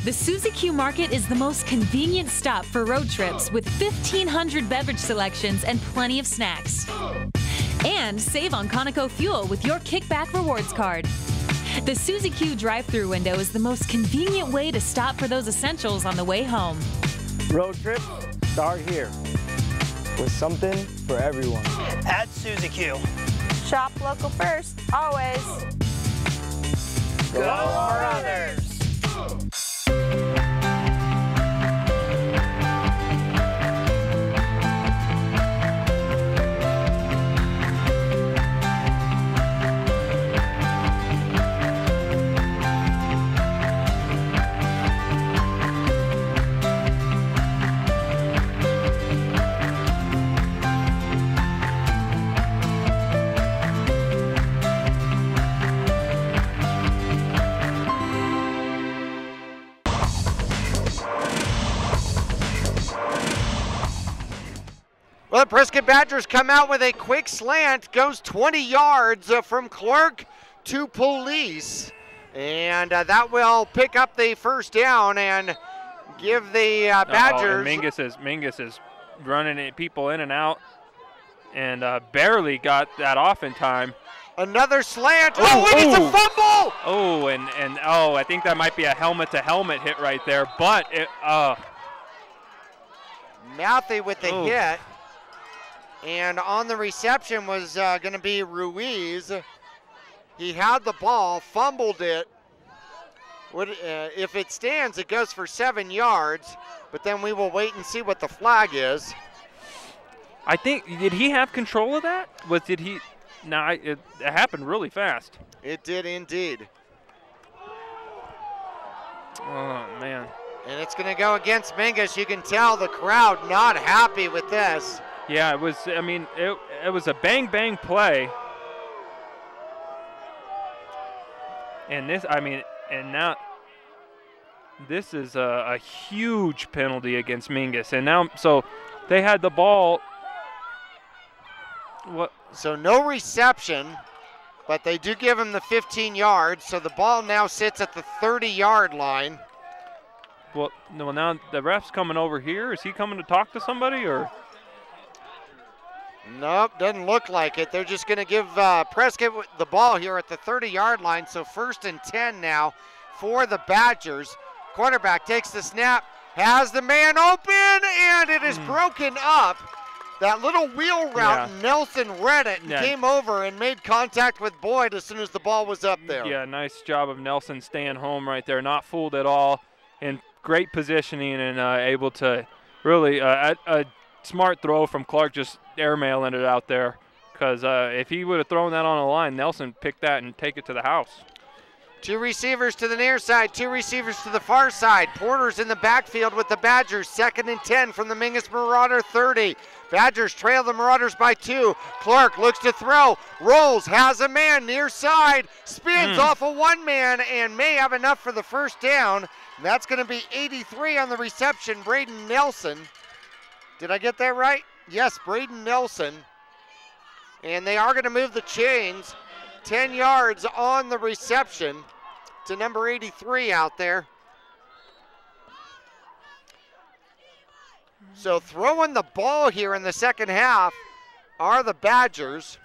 The Suzy Q Market is the most convenient stop for road trips with 1,500 beverage selections and plenty of snacks. And save on Conoco fuel with your Kickback Rewards card. The Suzy Q drive-thru window is the most convenient way to stop for those essentials on the way home. Road trips start here with something for everyone. At Suzy Q. Shop local first, always. Go Marauders! Prescott Badgers come out with a quick slant, goes 20 yards from Clark to Police. And that will pick up the first down and give the Badgers. And Mingus is running people in and out and barely got that off in time. Another slant. Oh, and it's a fumble! Oh, and I think that might be a helmet-to-helmet hit right there, but it. Mouthy with the hit, and on the reception was going to be Ruiz. He had the ball, fumbled it. If it stands, it goes for 7 yards, but then we will wait and see what the flag is. I think, did he have control of that? Did he? No, it happened really fast. It did indeed. Oh, man. And it's going to go against Mingus. You can tell the crowd not happy with this. Yeah, it was, I mean, it was a bang-bang play. And this, I mean, and now this is a huge penalty against Mingus. And now, so they had the ball. What? So no reception, but they do give him the 15 yards. So the ball now sits at the 30-yard line. Well, now the ref's coming over here. Is he coming to talk to somebody, or? Nope, doesn't look like it. They're just going to give Prescott the ball here at the 30-yard line. So 1st and 10 now for the Badgers. Quarterback takes the snap, has the man open, and it is broken up. That little wheel route, Nelson read it and came over and made contact with Boyd as soon as the ball was up there. Yeah, nice job of Nelson staying home right there, not fooled at all, and great positioning and able to really, a smart throw from Clark, just airmailing it out there, because if he would have thrown that on the line, Nelson picked that and take it to the house. 2 receivers to the near side, 2 receivers to the far side. Porter's in the backfield with the Badgers. 2nd and 10 from the Mingus Marauder 30. Badgers trail the Marauders by 2. Clark looks to throw, rolls, has a man near side, spins off a one-man and may have enough for the first down. And that's going to be 83 on the reception, Braden Nelson. Did I get that right? Yes, Braden Nelson. And they are going to move the chains. 10 yards on the reception to number 83 out there. So throwing the ball here in the second half are the Badgers.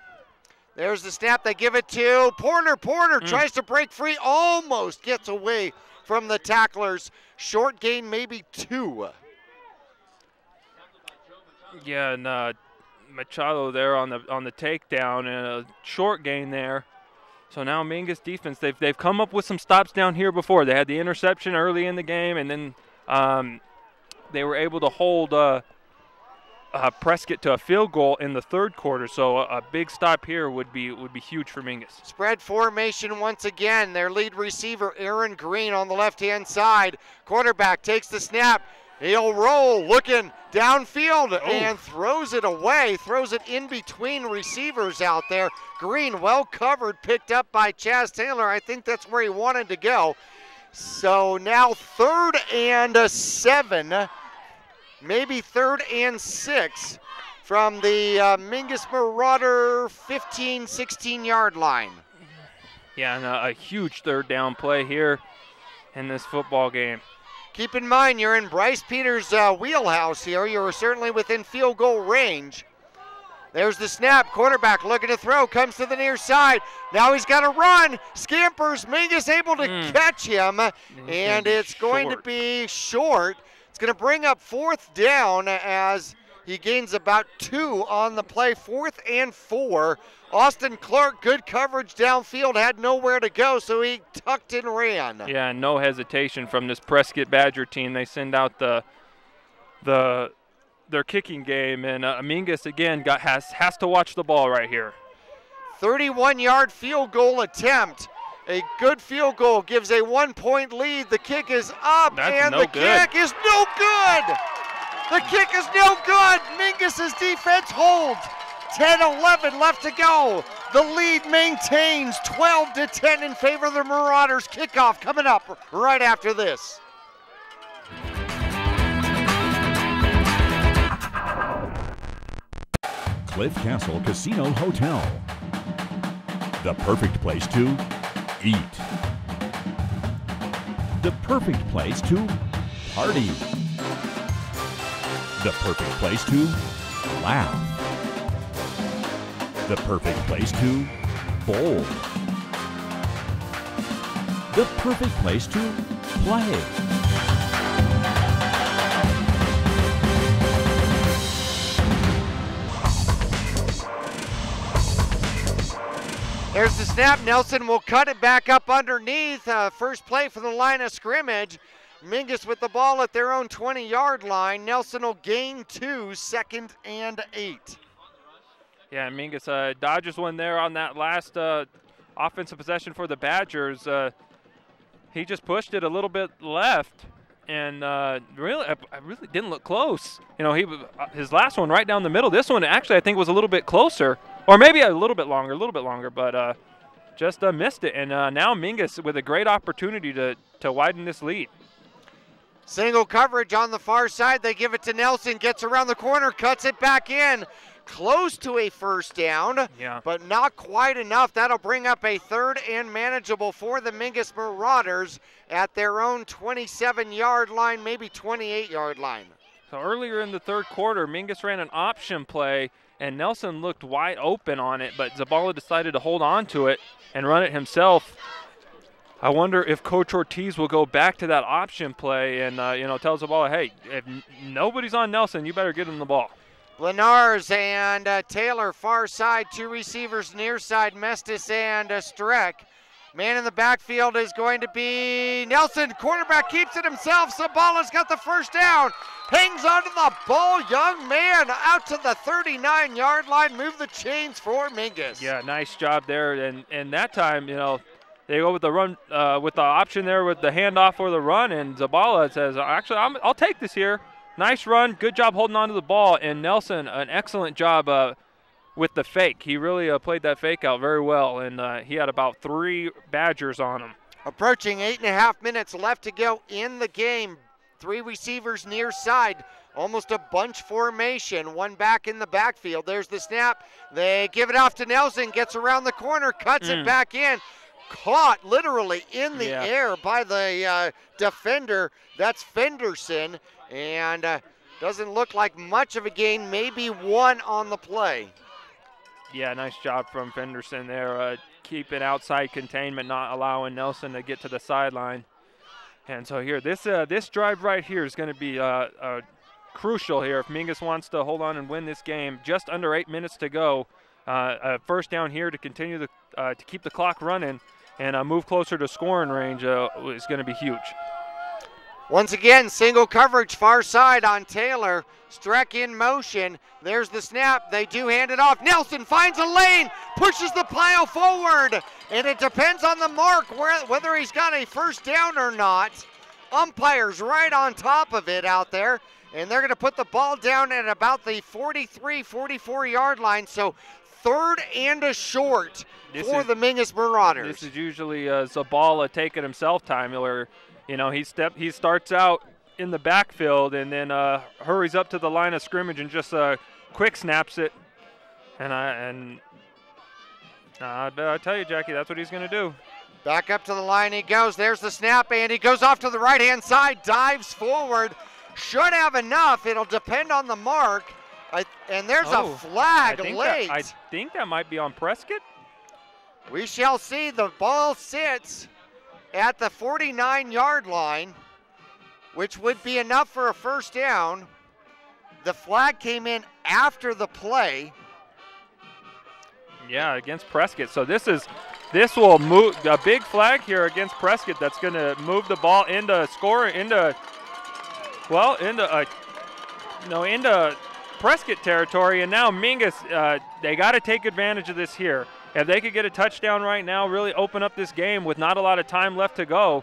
There's the snap. They give it to Porter. Porter tries to break free, almost gets away from the tacklers. Short gain, maybe 2. Yeah, and Machado there on the takedown and a short gain there. So now Mingus defense, they've come up with some stops down here before. They had the interception early in the game, and then they were able to hold Prescott to a field goal in the 3rd quarter. So a big stop here would be huge for Mingus. Spread formation once again. Their lead receiver Aaron Green on the left-hand side. Quarterback takes the snap. He'll roll, looking downfield, and throws it away, throws it in between receivers out there. Green, well covered, picked up by Chaz Taylor. I think that's where he wanted to go. So now 3rd and 7, maybe 3rd and 6 from the Mingus Marauder 15, 16-yard line. Yeah, and a huge 3rd down play here in this football game. Keep in mind, you're in Bryce Peters' wheelhouse here. You're certainly within field goal range. There's the snap. Quarterback looking to throw. Comes to the near side. Now he's got to run. Scampers. Mingus able to catch him. And it's going to be short. It's going to bring up 4th down as he gains about 2 on the play. 4th and 4. Austin Clark, good coverage downfield, had nowhere to go, so he tucked and ran. Yeah, no hesitation from this Prescott Badger team. They send out their kicking game, and Mingus again has to watch the ball right here. 31-yard field goal attempt. A good field goal gives a 1-point lead. The kick is up, and the kick is no good. The kick is no good. Mingus' defense holds. 10-11 left to go. The lead maintains 12-10 in favor of the Marauders. Kickoff coming up right after this. Cliff Castle Casino Hotel. The perfect place to eat. The perfect place to party. The perfect place to laugh. The perfect place to bowl. The perfect place to play. There's the snap. Nelson will cut it back up underneath. First play for the line of scrimmage. Mingus with the ball at their own 20-yard line. Nelson will gain 2, 2nd and 8. Yeah, Mingus dodges one there on that last offensive possession for the Badgers. He just pushed it a little bit left, and really didn't look close. You know, his last one right down the middle. This one actually I think was a little bit closer, or maybe a little bit longer, but just missed it. And now Mingus with a great opportunity to widen this lead. Single coverage on the far side. They give it to Nelson, gets around the corner, cuts it back in. Close to a first down, but not quite enough. That'll bring up a 3rd and manageable for the Mingus Marauders at their own 27-yard line, maybe 28-yard line. So earlier in the third quarter, Mingus ran an option play, and Nelson looked wide open on it, but Zabala decided to hold on to it and run it himself. I wonder if Coach Ortiz will go back to that option play and tell Zabala, hey, if nobody's on Nelson, you better get him the ball. Lenars and Taylor far side, 2 receivers near side, Mestis and Streck. Man in the backfield is going to be Nelson. Quarterback keeps it himself. Zabala's got the first down. Hangs onto the ball. Young man out to the 39-yard line. Move the chains for Mingus. Yeah, nice job there. And that time, they go with the run, with the option there with the handoff or the run. And Zabala says, actually, I'll take this here. Nice run, good job holding on to the ball, and Nelson, an excellent job with the fake. He really played that fake out very well, and he had about 3 Badgers on him. Approaching 8.5 minutes left to go in the game. 3 receivers near side, almost a bunch formation, 1 back in the backfield. There's the snap. They give it off to Nelson, gets around the corner, cuts it back in. Caught literally in the air by the defender. That's Fenderson. And doesn't look like much of a gain, maybe 1 on the play. Yeah, nice job from Fenderson there, keeping outside containment, not allowing Nelson to get to the sideline. And so here, this drive right here is going to be crucial here if Mingus wants to hold on and win this game. Just under 8 minutes to go. A first down here to continue to keep the clock running and move closer to scoring range is going to be huge. Once again, single coverage far side on Taylor. Streck in motion. There's the snap. They do hand it off. Nelson finds a lane, pushes the pile forward, and it depends on the mark whether he's got a first down or not. Umpires right on top of it out there, and they're going to put the ball down at about the 43, 44-yard line. So 3rd and a short for the Mingus Marauders. This is usually Zabala taking himself time. He starts out in the backfield and then hurries up to the line of scrimmage and just quick snaps it. And I tell you, Jackie, that's what he's going to do. Back up to the line he goes. There's the snap, and he goes off to the right-hand side, dives forward. Should have enough. It'll depend on the mark. And there's a flag late. I think that might be on Prescott. We shall see. The ball sits at the 49-yard line, which would be enough for a first down. The flag came in after the play. Yeah, against Prescott. So this will move a big flag here against Prescott. That's going to move the ball into Prescott territory. And now Mingus, they got to take advantage of this here. If they could get a touchdown right now, really open up this game with not a lot of time left to go,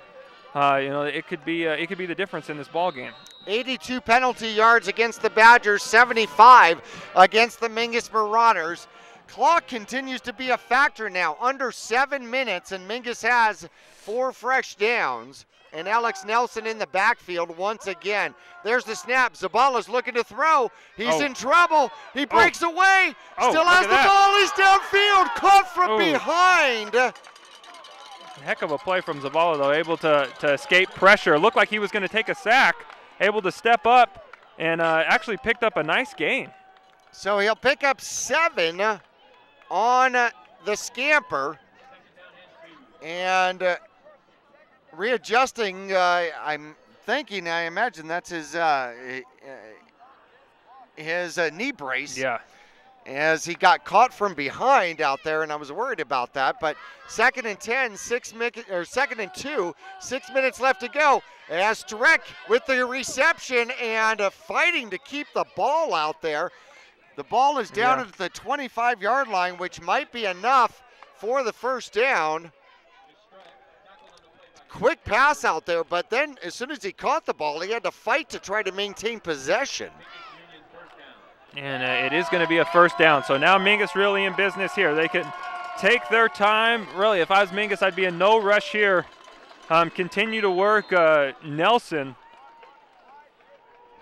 it could be the difference in this ball game. 82 penalty yards against the Badgers, 75 against the Mingus Marauders. Clock continues to be a factor now, under 7 minutes, and Mingus has 4 fresh downs. and Alex Nelson in the backfield once again. There's the snap. Zabala's looking to throw. He's in trouble. He breaks away. Still has the ball. He's downfield. Caught from behind. Heck of a play from Zabala, though, able to escape pressure. Looked like he was going to take a sack, able to step up and actually picked up a nice gain. So he'll pick up 7 on the scamper. And readjusting, I'm thinking, I imagine that's his knee brace. Yeah. As he got caught from behind out there, and I was worried about that. But 2nd and 10, 2nd and 2, 6 minutes left to go. As Streck with the reception and fighting to keep the ball out there. The ball is down at the 25-yard line, which might be enough for the first down. Quick pass out there, but then as soon as he caught the ball, he had to fight to try to maintain possession. And it is going to be a first down. So now Mingus really in business here. They can take their time. Really, if I was Mingus, I'd be in no rush here. Continue to work Nelson.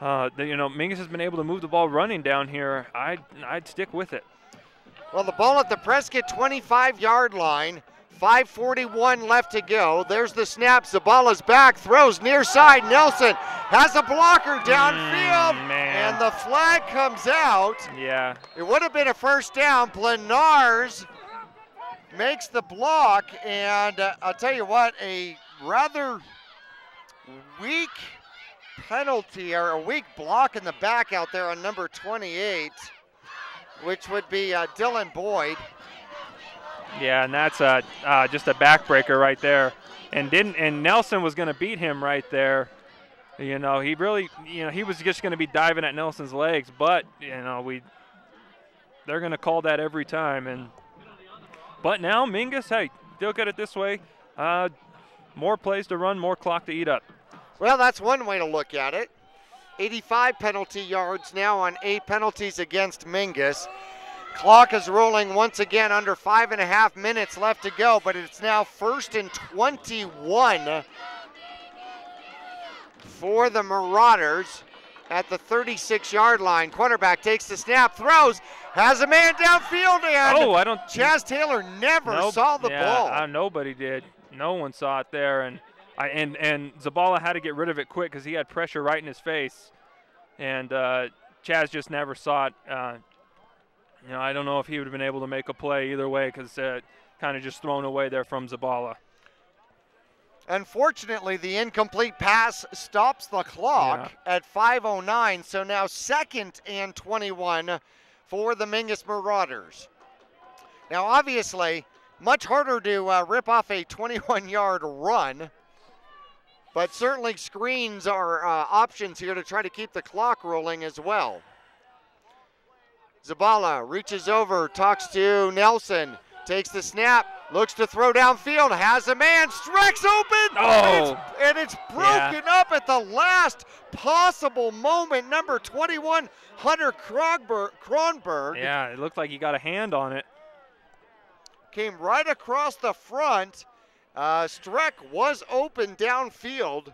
Mingus has been able to move the ball running down here. I'd stick with it. Well, the ball at the Prescott 25-yard line. 5:41 left to go. There's the snap. Zabala's back, throws near side. Nelson has a blocker downfield, and the flag comes out. Yeah. It would have been a first down. Blenars makes the block, and I'll tell you what, a rather weak penalty or a weak block in the back out there on number 28, which would be Dylan Boyd. Yeah, and that's just a backbreaker right there. And Nelson was going to beat him right there. He really, he was just going to be diving at Nelson's legs, but they're going to call that every time. But now Mingus, hey, look at it this way: more plays to run, more clock to eat up. Well, that's one way to look at it. 85 penalty yards now on 8 penalties against Mingus. Clock is rolling once again, under 5.5 minutes left to go, but it's now 1st and 21 for the Marauders at the 36-yard line. Quarterback takes the snap, throws, has a man downfield, and Chaz Taylor never saw the ball. Nobody did. No one saw it there, and Zabala had to get rid of it quick because he had pressure right in his face, and Chaz just never saw it. I don't know if he would have been able to make a play either way because kind of just thrown away there from Zabala. Unfortunately, the incomplete pass stops the clock at 5:09, so now 2nd and 21 for the Mingus Marauders. Now, obviously, much harder to rip off a 21-yard run, but certainly screens are options here to try to keep the clock rolling as well. Zabala reaches over, talks to Nelson, takes the snap, looks to throw downfield, has a man, Streck's open, and it's broken up at the last possible moment. Number 21, Hunter Kronberg. Yeah, it looked like he got a hand on it. Came right across the front. Streck was open downfield.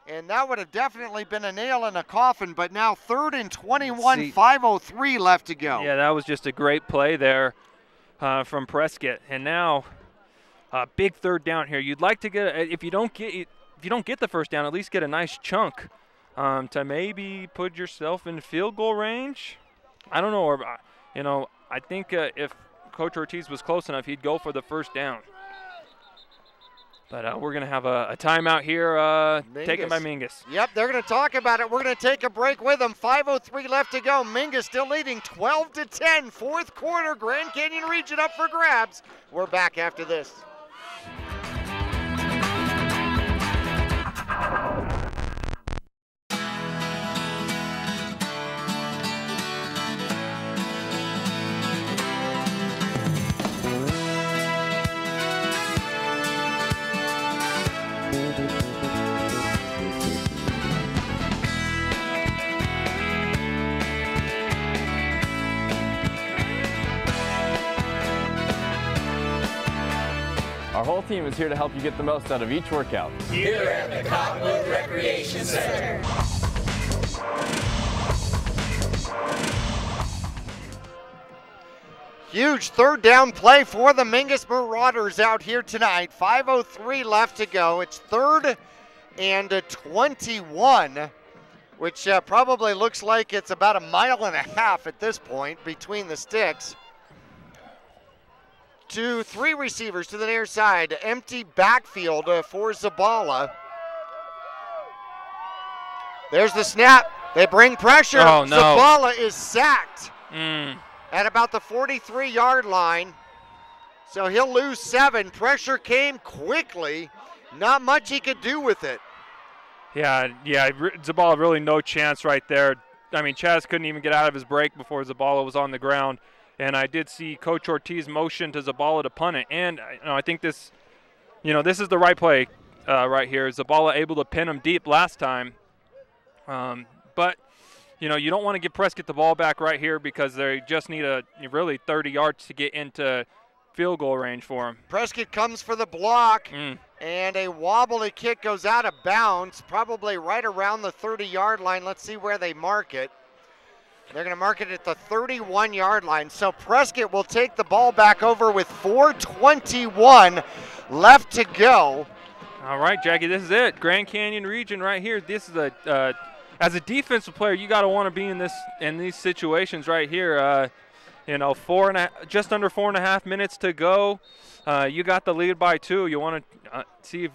And that would have definitely been a nail in a coffin, but now 3rd and 21, 5:03 left to go. Yeah, that was just a great play there from Prescott. And now big 3rd down here. You'd like to get, if you don't get the first down, at least get a nice chunk to maybe put yourself in field goal range. I don't know, or I think if Coach Ortiz was close enough, he'd go for the first down. But we're going to have a timeout here taken by Mingus. Yep, they're going to talk about it. We're going to take a break with them. 5:03 left to go. Mingus still leading 12-10. 4th quarter, Grand Canyon Region up for grabs. We're back after this. Our whole team is here to help you get the most out of each workout. Here at the Cottonwood Recreation Center. Huge third down play for the Mingus Marauders out here tonight. 5:03 left to go. It's 3rd and 21, which probably looks like it's about 1.5 miles at this point between the sticks. 3 receivers to the near side. Empty backfield for Zabala. There's the snap. They bring pressure. Oh, no. Zabala is sacked at about the 43-yard line. So he'll lose 7. Pressure came quickly. Not much he could do with it. Yeah, Zabala really no chance right there. I mean, Chaz couldn't even get out of his break before Zabala was on the ground. And I did see Coach Ortiz motion to Zabala to punt it. And I think this is the right play right here. Zabala able to pin him deep last time. But you don't want to give Prescott the ball back right here because they just need really 30 yards to get into field goal range for him. Prescott comes for the block, and a wobbly kick goes out of bounds, probably right around the 30-yard line. Let's see where they mark it. They're going to mark it at the 31-yard line. So Prescott will take the ball back over with 4:21 left to go. All right, Jackie, this is it. Grand Canyon region right here. This is as a defensive player, you got to want to be in these situations right here. Just under 4.5 minutes to go. You got the lead by 2. You want to see if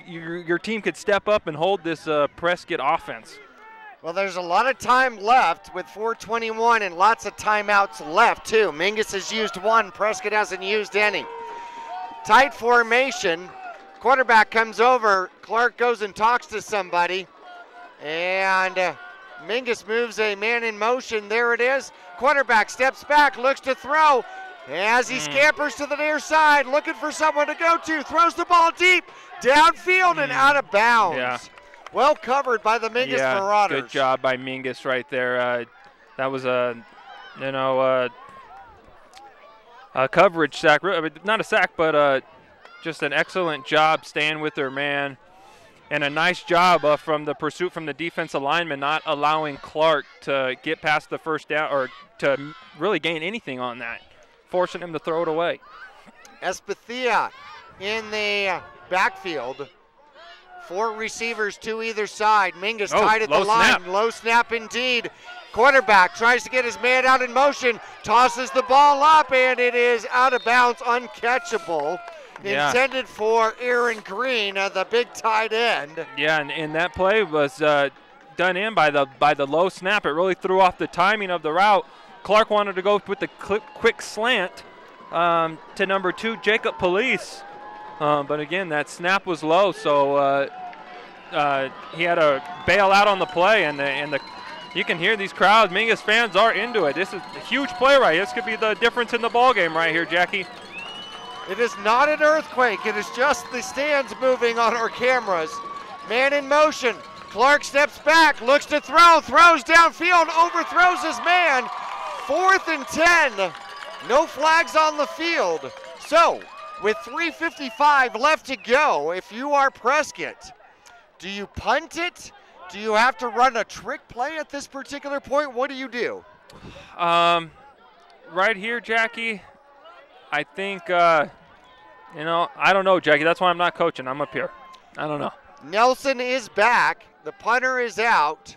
your team could step up and hold this Prescott offense. Well, there's a lot of time left with 4:21 and lots of timeouts left, too. Mingus has used 1. Prescott hasn't used any. Tight formation. Quarterback comes over. Clark goes and talks to somebody. And Mingus moves a man in motion. There it is. Quarterback steps back, looks to throw. As he scampers to the near side, looking for someone to go to. Throws the ball deep, downfield and out of bounds. Yeah. Well covered by the Mingus Marauders. Good job by Mingus right there. That was a coverage sack. Not a sack, but just an excellent job staying with their man. And a nice job from the pursuit from the defensive lineman, not allowing Clark to get past the first down or to really gain anything on that, forcing him to throw it away. Espethia in the backfield. 4 receivers to either side. Mingus tied at the line. Low snap indeed. Quarterback tries to get his man out in motion, tosses the ball up, and it is out of bounds, uncatchable. Yeah. Intended for Aaron Green, the big tight end. Yeah, and that play was done in by the low snap. It really threw off the timing of the route. Clark wanted to go with the quick slant to number 2, Jacob Police. But again, that snap was low, so he had to bail out on the play, and you can hear these crowds. Mingus fans are into it. This is a huge play right here. This could be the difference in the ball game right here, Jackie. It is not an earthquake. It is just the stands moving on our cameras. Man in motion. Clark steps back, looks to throw, throws downfield, overthrows his man. 4th and 10. No flags on the field. So, with 3:55 left to go, if you are Prescott, do you punt it? Do you have to run a trick play at this particular point? What do you do? Right here, Jackie, I think, I don't know, Jackie. That's why I'm not coaching. I'm up here. I don't know. Nelson is back. The punter is out.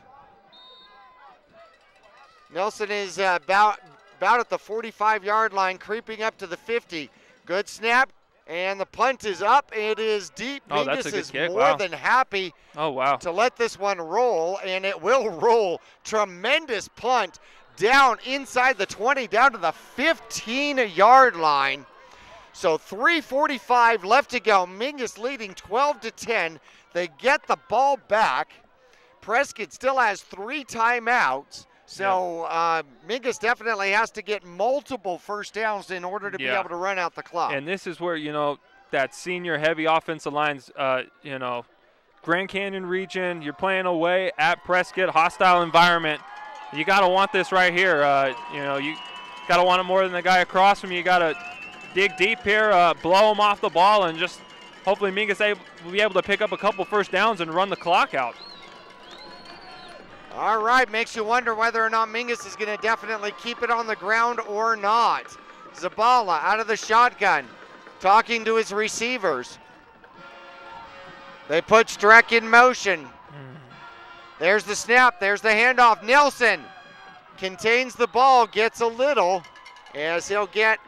Nelson is about at the 45-yard line, creeping up to the 50. Good snap, and the punt is up. It is deep. Oh, that's a good is kick. more than happy to let this one roll, and it will roll. Tremendous punt down inside the 20, down to the 15-yard line. So 3:45 left to go. Mingus leading 12-10. They get the ball back. Prescott still has 3 timeouts. So Mingus definitely has to get multiple first downs in order to be able to run out the clock. And this is where, that senior heavy offensive line's, Grand Canyon region, you're playing away at Prescott, hostile environment. You got to want this right here. You got to want it more than the guy across from you. You got to dig deep here, blow them off the ball, and just hopefully Mingus will be able to pick up a couple first downs and run the clock out. All right, makes you wonder whether or not Mingus is going to definitely keep it on the ground or not. Zabala out of the shotgun, talking to his receivers. They put Streck in motion. There's the snap, there's the handoff. Nelson contains the ball, gets a little, as he'll get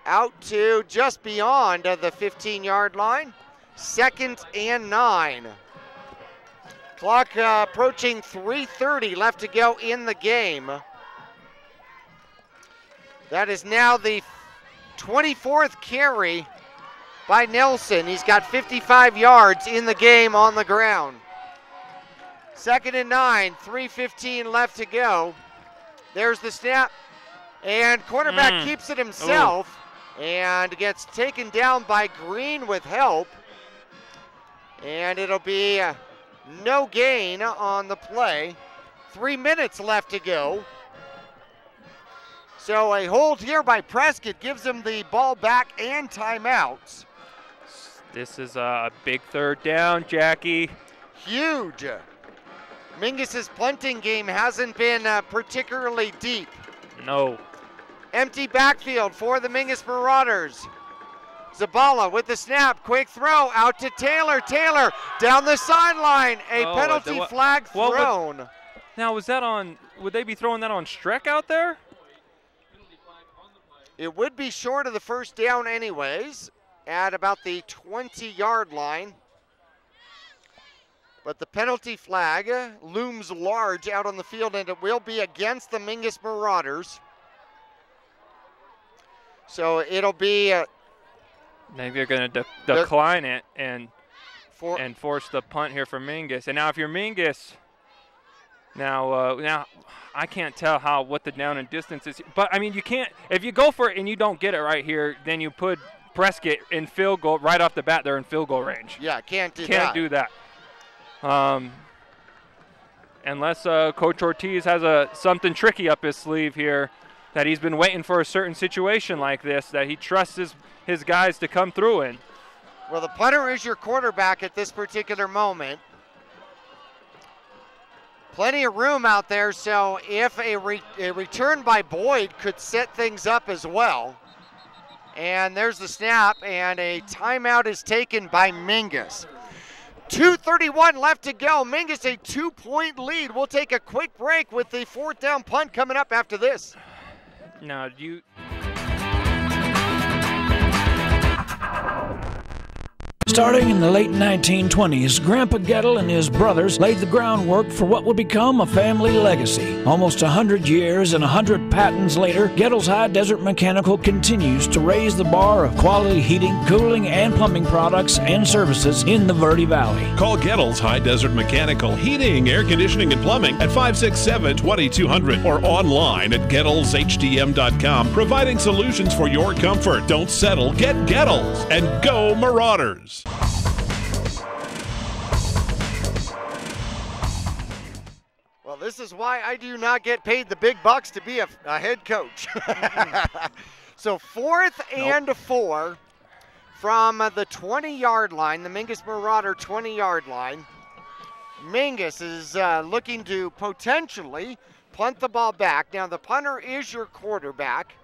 out to just beyond the 15-yard line. 2nd and 9. Clock approaching 3:30 left to go in the game. That is now the 24th carry by Nelson. He's got 55 yards in the game on the ground. 2nd and 9, 3:15 left to go. There's the snap, and quarterback keeps it himself and gets taken down by Green with help. And it'll be no gain on the play. 3 minutes left to go. So a hold here by Prescott gives him the ball back and timeouts. This is a big 3rd down, Jackie. Huge. Mingus's punting game hasn't been particularly deep. No. Empty backfield for the Mingus Marauders. Zabala with the snap, quick throw out to Taylor. Taylor down the sideline, a penalty flag thrown. Now was that on, would they be throwing that on Streck out there? It would be short of the first down anyways, at about the 20-yard line. But the penalty flag looms large out on the field, and it will be against the Mingus Marauders. So it'll be maybe they're going to decline it and force the punt here for Mingus. And now if you're Mingus, now I can't tell what the down and distance is. But, I mean, you can't – if you go for it and you don't get it right here, then you put Prescott in field goal right off the bat. They're in field goal range. Yeah, can't do that. Unless Coach Ortiz has something tricky up his sleeve here, that he's been waiting for a certain situation like this, that he trusts his guys to come through in. Well, the punter is your quarterback at this particular moment. Plenty of room out there, so if a return by Boyd could set things up as well. And there's the snap, and a timeout is taken by Mingus. 2:31 left to go. Mingus a 2-point lead. We'll take a quick break with the 4th down punt coming up after this. Now, you... Starting in the late 1920s, Grandpa Gettle and his brothers laid the groundwork for what would become a family legacy. Almost 100 years and 100 patents later, Gettle's High Desert Mechanical continues to raise the bar of quality heating, cooling, and plumbing products and services in the Verde Valley. Call Gettle's High Desert Mechanical Heating, Air Conditioning, and Plumbing at 567-2200 or online at GettlesHDM.com, providing solutions for your comfort. Don't settle, get Gettles, and go Marauders. Well, this is why I do not get paid the big bucks to be a head coach. So 4th and 4 from the 20-yard line, the Mingus Marauder 20-yard line. Mingus is looking to potentially punt the ball back. Now, the punter is your quarterback.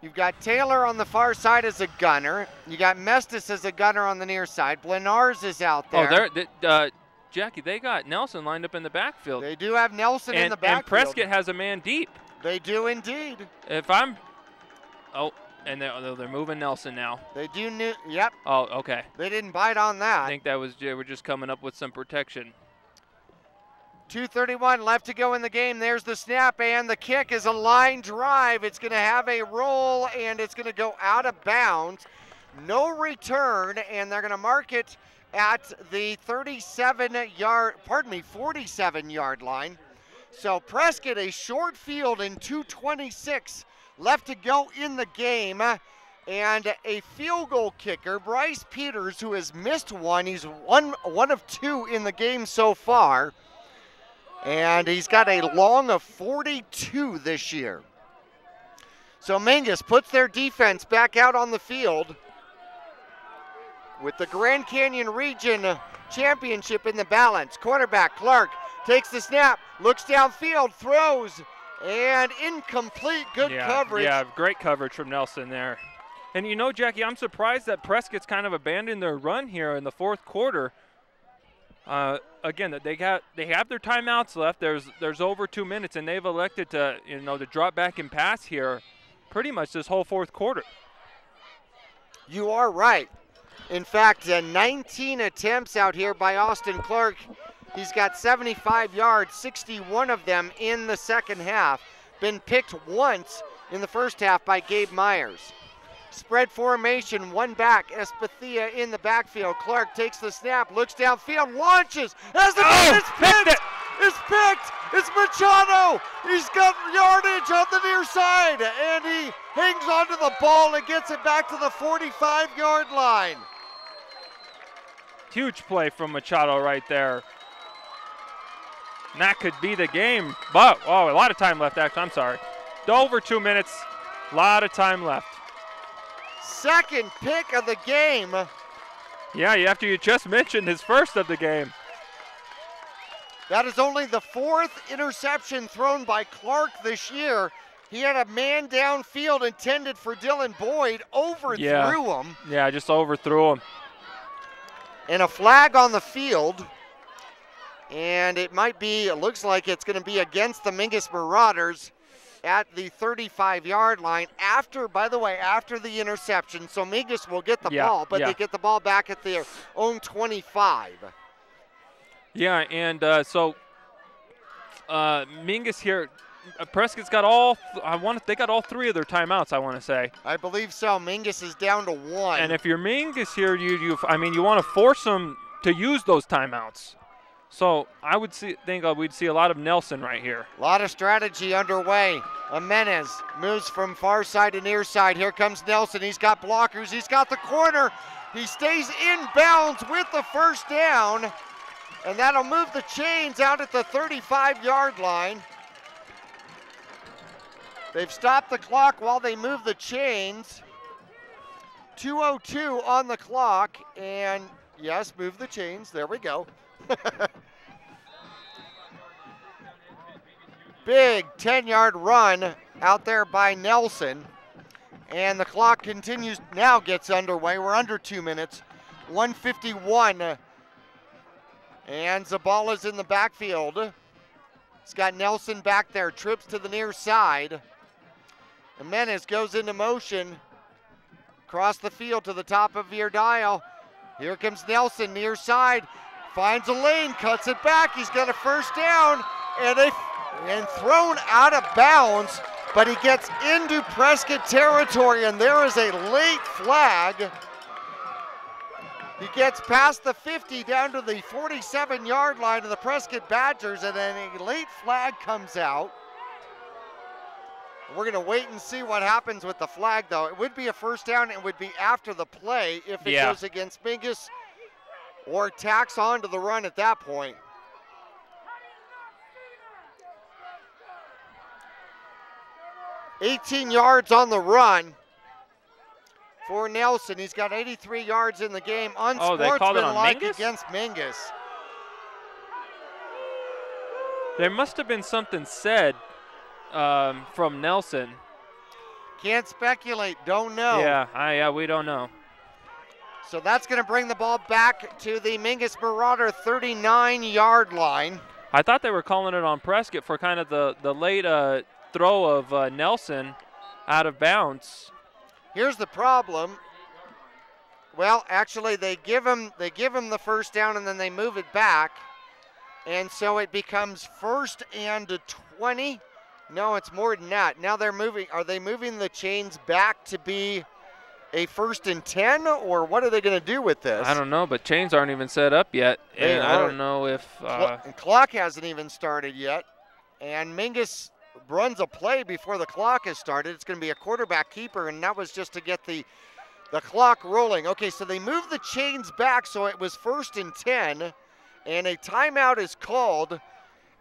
You've got Taylor on the far side as a gunner. You got Mestis as a gunner on the near side. Blenars is out there. Oh, Jackie, they got Nelson lined up in the backfield. They do have Nelson in the backfield. And Prescott has a man deep. They do indeed. If I'm... Oh, and they're moving Nelson now. They do yep. Oh, okay. They didn't bite on that. I think they were just coming up with some protection. 2:31 left to go in the game. There's the snap, and the kick is a line drive. It's going to have a roll, and it's going to go out of bounds. No return, and they're going to mark it at the 47-yard line. So Prescott, a short field in 2:26 left to go in the game. And a field goal kicker, Bryce Peters, who has missed one. He's one of 2 in the game so far. And he's got a long of 42 this year. So Mingus puts their defense back out on the field with the Grand Canyon Region Championship in the balance. Quarterback Clark takes the snap, looks downfield, throws, and incomplete. Good coverage. Yeah, great coverage from Nelson there. And you know, Jackie, I'm surprised that Prescott's kind of abandoned their run here in the fourth quarter. Again, they have their timeouts left. There's over 2 minutes, and they've elected to to drop back and pass here pretty much this whole fourth quarter. You are right. In fact, 19 attempts out here by Austin Clark. He's got 75 yards, 61 of them in the second half. Been picked once in the first half by Gabe Myers. Spread formation, one back, Espathia in the backfield. Clark takes the snap, looks downfield, launches. As the it's picked! It's picked! It's Machado! He's got yardage on the near side, and he hangs onto the ball and gets it back to the 45-yard line. Huge play from Machado right there. And that could be the game. But, a lot of time left, actually. I'm sorry. Over 2 minutes. A lot of time left. Second pick of the game. Yeah, after you just mentioned his first of the game. That is only the fourth interception thrown by Clark this year. He had a man downfield intended for Dylan Boyd, overthrew him. Yeah, just overthrew him. And a flag on the field. And it looks like it's going to be against the Mingus Marauders at the 35-yard line by the way, after the interception. So Mingus will get the ball, but they get the ball back at their own 25. Yeah, and so Mingus here, Prescott's got they got all three of their timeouts, I want to say. I believe so. Mingus is down to one. And if you're Mingus here, you want to force them to use those timeouts. So I would think we'd see a lot of Nelson right here. A lot of strategy underway. Jimenez moves from far side to near side. Here comes Nelson. He's got blockers. He's got the corner. He stays in bounds with the first down. And that'll move the chains out at the 35-yard line. They've stopped the clock while they move the chains. 2:02 on the clock. And yes, move the chains. There we go. Big 10-yard run out there by Nelson. And the clock gets underway. We're under 2 minutes. 1:51. And Zabala's in the backfield. He's got Nelson back there, trips to the near side. Jimenez goes into motion. Across the field to the top of your dial. Here comes Nelson, near side. Finds a lane, cuts it back. He's got a first down, and thrown out of bounds, but he gets into Prescott territory, and there is a late flag. He gets past the 50 down to the 47-yard line of the Prescott Badgers, and then a late flag comes out. We're going to wait and see what happens with the flag, though. It would be a first down. It would be after the play if it goes against Mingus or tacks on to the run at that point. $18 yards on the run for Nelson. He's got 83 yards in the game. Unsportsmanlike against Mingus. There must have been something said from Nelson. Can't speculate, don't know. Yeah, we don't know. So that's going to bring the ball back to the Mingus Marauder 39-yard line. I thought they were calling it on Prescott for kind of the late throw of Nelson out of bounds. Here's the problem. Well, actually, they give him the first down and then they move it back, and so it becomes 1st and 20. No, it's more than that. Now they're moving. Are they moving the chains back to be a 1st and 10, or what are they going to do with this? I don't know, but chains aren't even set up yet, and I don't know if clock hasn't even started yet, and Mingus runs a play before the clock has started. It's going to be a quarterback keeper, and that was just to get the clock rolling. Okay, so they moved the chains back, so it was 1st and 10, and a timeout is called.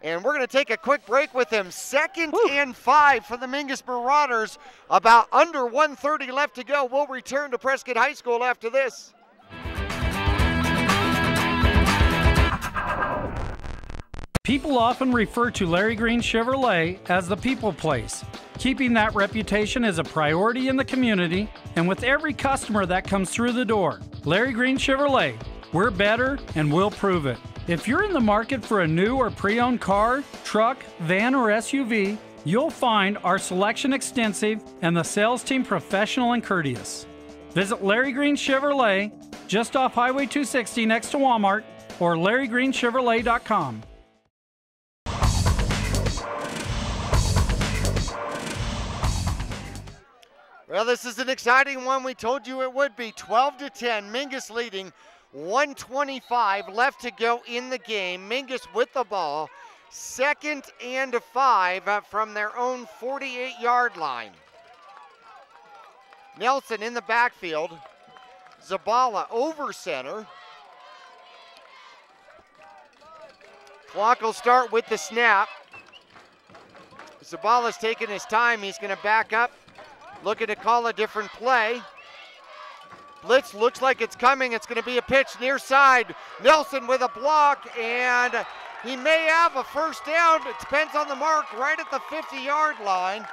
And we're going to take a quick break with him. 2nd and 5 for the Mingus Marauders. About under 1:30 left to go. We'll return to Prescott High School after this. People often refer to Larry Green Chevrolet as the people place. Keeping that reputation is a priority in the community and with every customer that comes through the door. Larry Green Chevrolet, we're better and we'll prove it. If you're in the market for a new or pre-owned car, truck, van, or SUV, you'll find our selection extensive and the sales team professional and courteous. Visit Larry Green Chevrolet just off Highway 260 next to Walmart or LarryGreenChevrolet.com. Well, this is an exciting one. We told you it would be. 12-10, Mingus leading. 1:25 left to go in the game. Mingus with the ball. 2nd and 5 from their own 48-yard line. Nelson in the backfield. Zabala over center. Clock will start with the snap. Zabala's taking his time. He's going to back up, looking to call a different play. Blitz looks like it's coming. It's going to be a pitch near side. Nelson with a block, and he may have a first down. It depends on the mark right at the 50-yard line.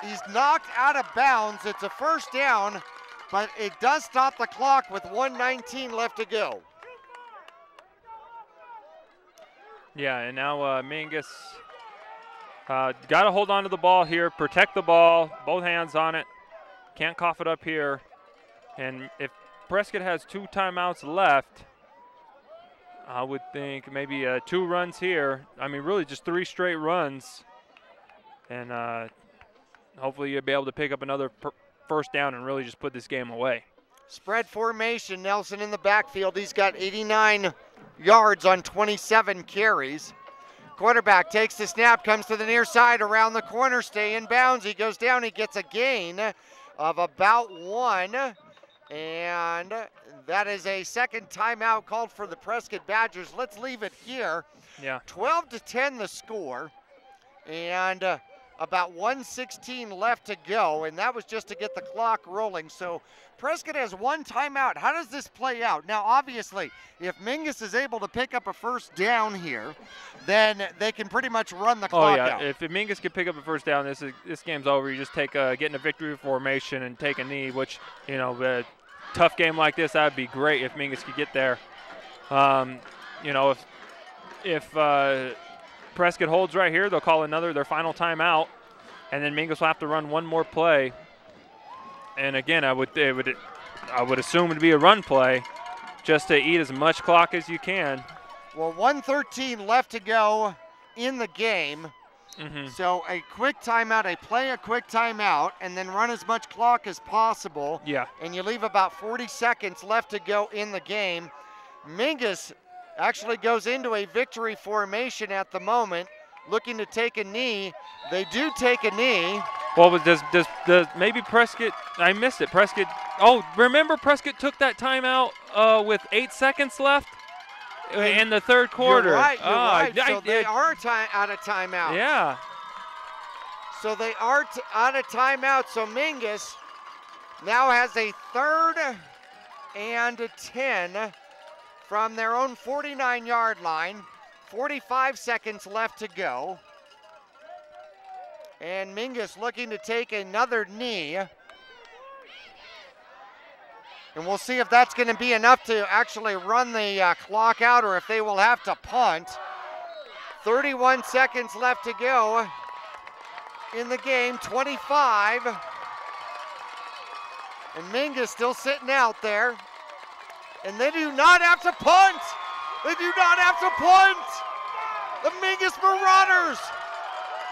He's knocked out of bounds. It's a first down, but it does stop the clock with 1:19 left to go. Yeah, and now Mingus got to hold on to the ball here, protect the ball, both hands on it. Can't cough it up here. And if Prescott has 2 timeouts left, I would think maybe 2 runs here. I mean, really just 3 straight runs. And hopefully you'll be able to pick up another first down and really just put this game away. Spread formation, Nelson in the backfield. He's got 89 yards on 27 carries. Quarterback takes the snap, comes to the near side, around the corner, stay in bounds. He goes down, he gets a gain of about 1. And that is a second timeout called for the Prescott Badgers. Let's leave it here. Yeah. 12-10 the score. And about 1:16 left to go. And that was just to get the clock rolling. So Prescott has 1 timeout. How does this play out? Now, obviously, if Mingus is able to pick up a first down here, then they can pretty much run the clock out. If Mingus can pick up a first down, this game's over. You just get in a victory formation and take a knee, which, you know, a tough game like this, that would be great if Mingus could get there. You know, if Prescott holds right here, they'll call their final timeout, and then Mingus will have to run 1 more play. And again, I would assume it'd be a run play, just to eat as much clock as you can. Well, 1:13 left to go in the game. So a quick timeout, a quick timeout, and then run as much clock as possible. Yeah. And you leave about 40 seconds left to go in the game. Mingus actually goes into a victory formation at the moment, looking to take a knee. They do take a knee. Well, does maybe Prescott? I missed it. Prescott. Oh, remember Prescott took that timeout with 8 seconds left in the third quarter. You're right. So they are out of timeout. Yeah. So they are out of timeout. So Mingus now has a 3rd and 10 from their own 49-yard line. 45 seconds left to go. And Mingus looking to take another knee. And we'll see if that's going to be enough to actually run the clock out, or if they will have to punt. 31 seconds left to go in the game, 25. And Mingus still sitting out there. And they do not have to punt. They do not have to punt. The Mingus Marauders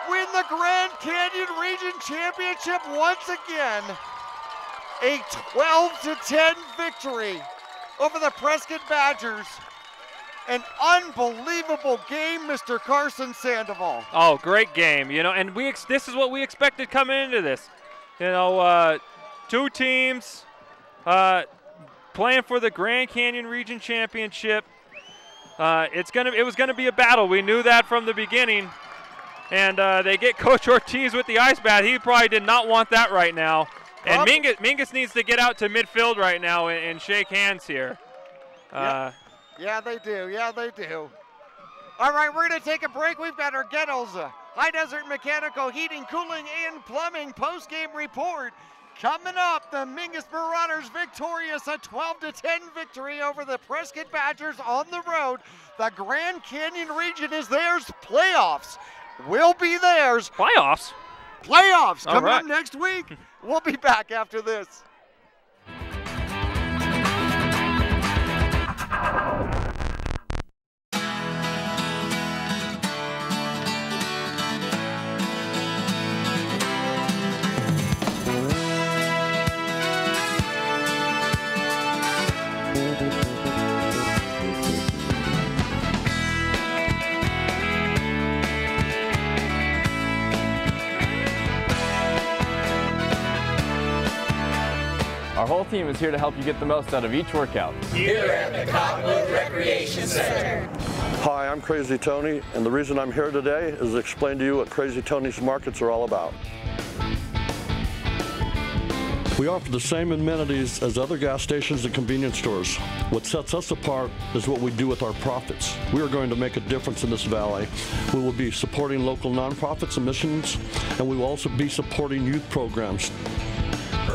win the Grand Canyon Region Championship once again. A 12-10 victory over the Prescott Badgers. An unbelievable game, Mr. Carson Sandoval. Oh, great game. You know, and this is what we expected coming into this. You know, 2 teams playing for the Grand Canyon Region Championship. it was gonna be a battle. We knew that from the beginning. And they get Coach Ortiz with the ice bath. He probably did not want that right now. And Mingus needs to get out to midfield right now and shake hands here. Yeah, they do. Yeah, they do. All right, we're going to take a break. We've got our Gettles High Desert Mechanical Heating, Cooling, and Plumbing postgame report. Coming up, the Mingus Marauders victorious, a 12-10 victory over the Prescott Badgers on the road. The Grand Canyon region is theirs. Playoffs will be theirs. Playoffs? Playoffs coming right. up next week. We'll be back after this. Our whole team is here to help you get the most out of each workout. Here at the Cottonwood Recreation Center. Hi, I'm Crazy Tony, and the reason I'm here today is to explain to you what Crazy Tony's markets are all about. We offer the same amenities as other gas stations and convenience stores. What sets us apart is what we do with our profits. We are going to make a difference in this valley. We will be supporting local nonprofits and missions, and we will also be supporting youth programs.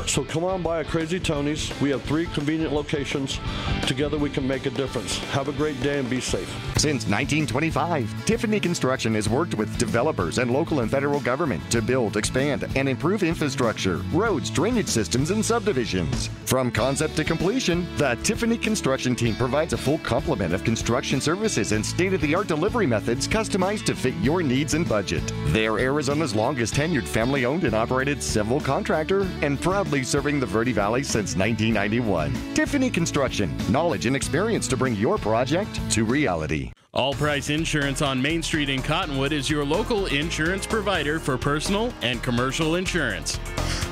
So come on by a Crazy Tony's. We have 3 convenient locations. Together we can make a difference. Have a great day and be safe. Since 1925, Tiffany Construction has worked with developers and local and federal government to build, expand, and improve infrastructure, roads, drainage systems, and subdivisions. From concept to completion, the Tiffany Construction team provides a full complement of construction services and state-of-the-art delivery methods customized to fit your needs and budget. They're Arizona's longest tenured family-owned and operated civil contractor and proudly serving the Verde Valley since 1991. Tiffany Construction, knowledge and experience to bring your project to reality. All Price Insurance on Main Street in Cottonwood is your local insurance provider for personal and commercial insurance.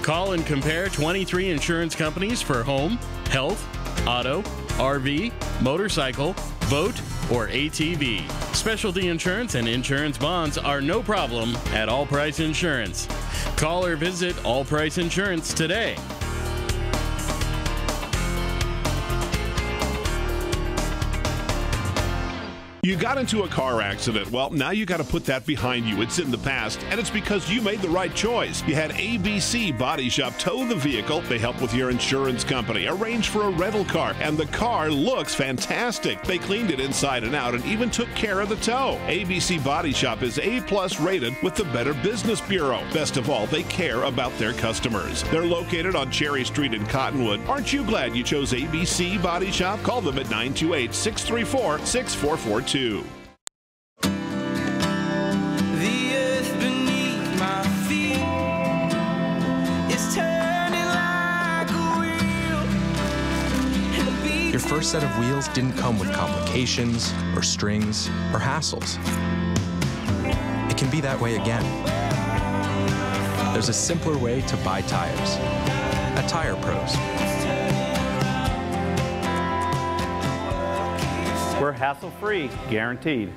Call and compare 23 insurance companies for home, health, auto, RV, motorcycle, boat, or ATV. Specialty insurance and insurance bonds are no problem at All Price Insurance. Call or visit All Price Insurance today. You got into a car accident. Well, now you got to put that behind you. It's in the past, and it's because you made the right choice. You had ABC Body Shop tow the vehicle. They help with your insurance company, arrange for a rental car, and the car looks fantastic. They cleaned it inside and out and even took care of the tow. ABC Body Shop is A+ rated with the Better Business Bureau. Best of all, they care about their customers. They're located on Cherry Street in Cottonwood. Aren't you glad you chose ABC Body Shop? Call them at 928-634-6442. The earth beneath my feet is turning like a wheel. Your first set of wheels didn't come with complications or strings or hassles. It can be that way again. There's a simpler way to buy tires at Tire Pros. We're hassle-free, guaranteed.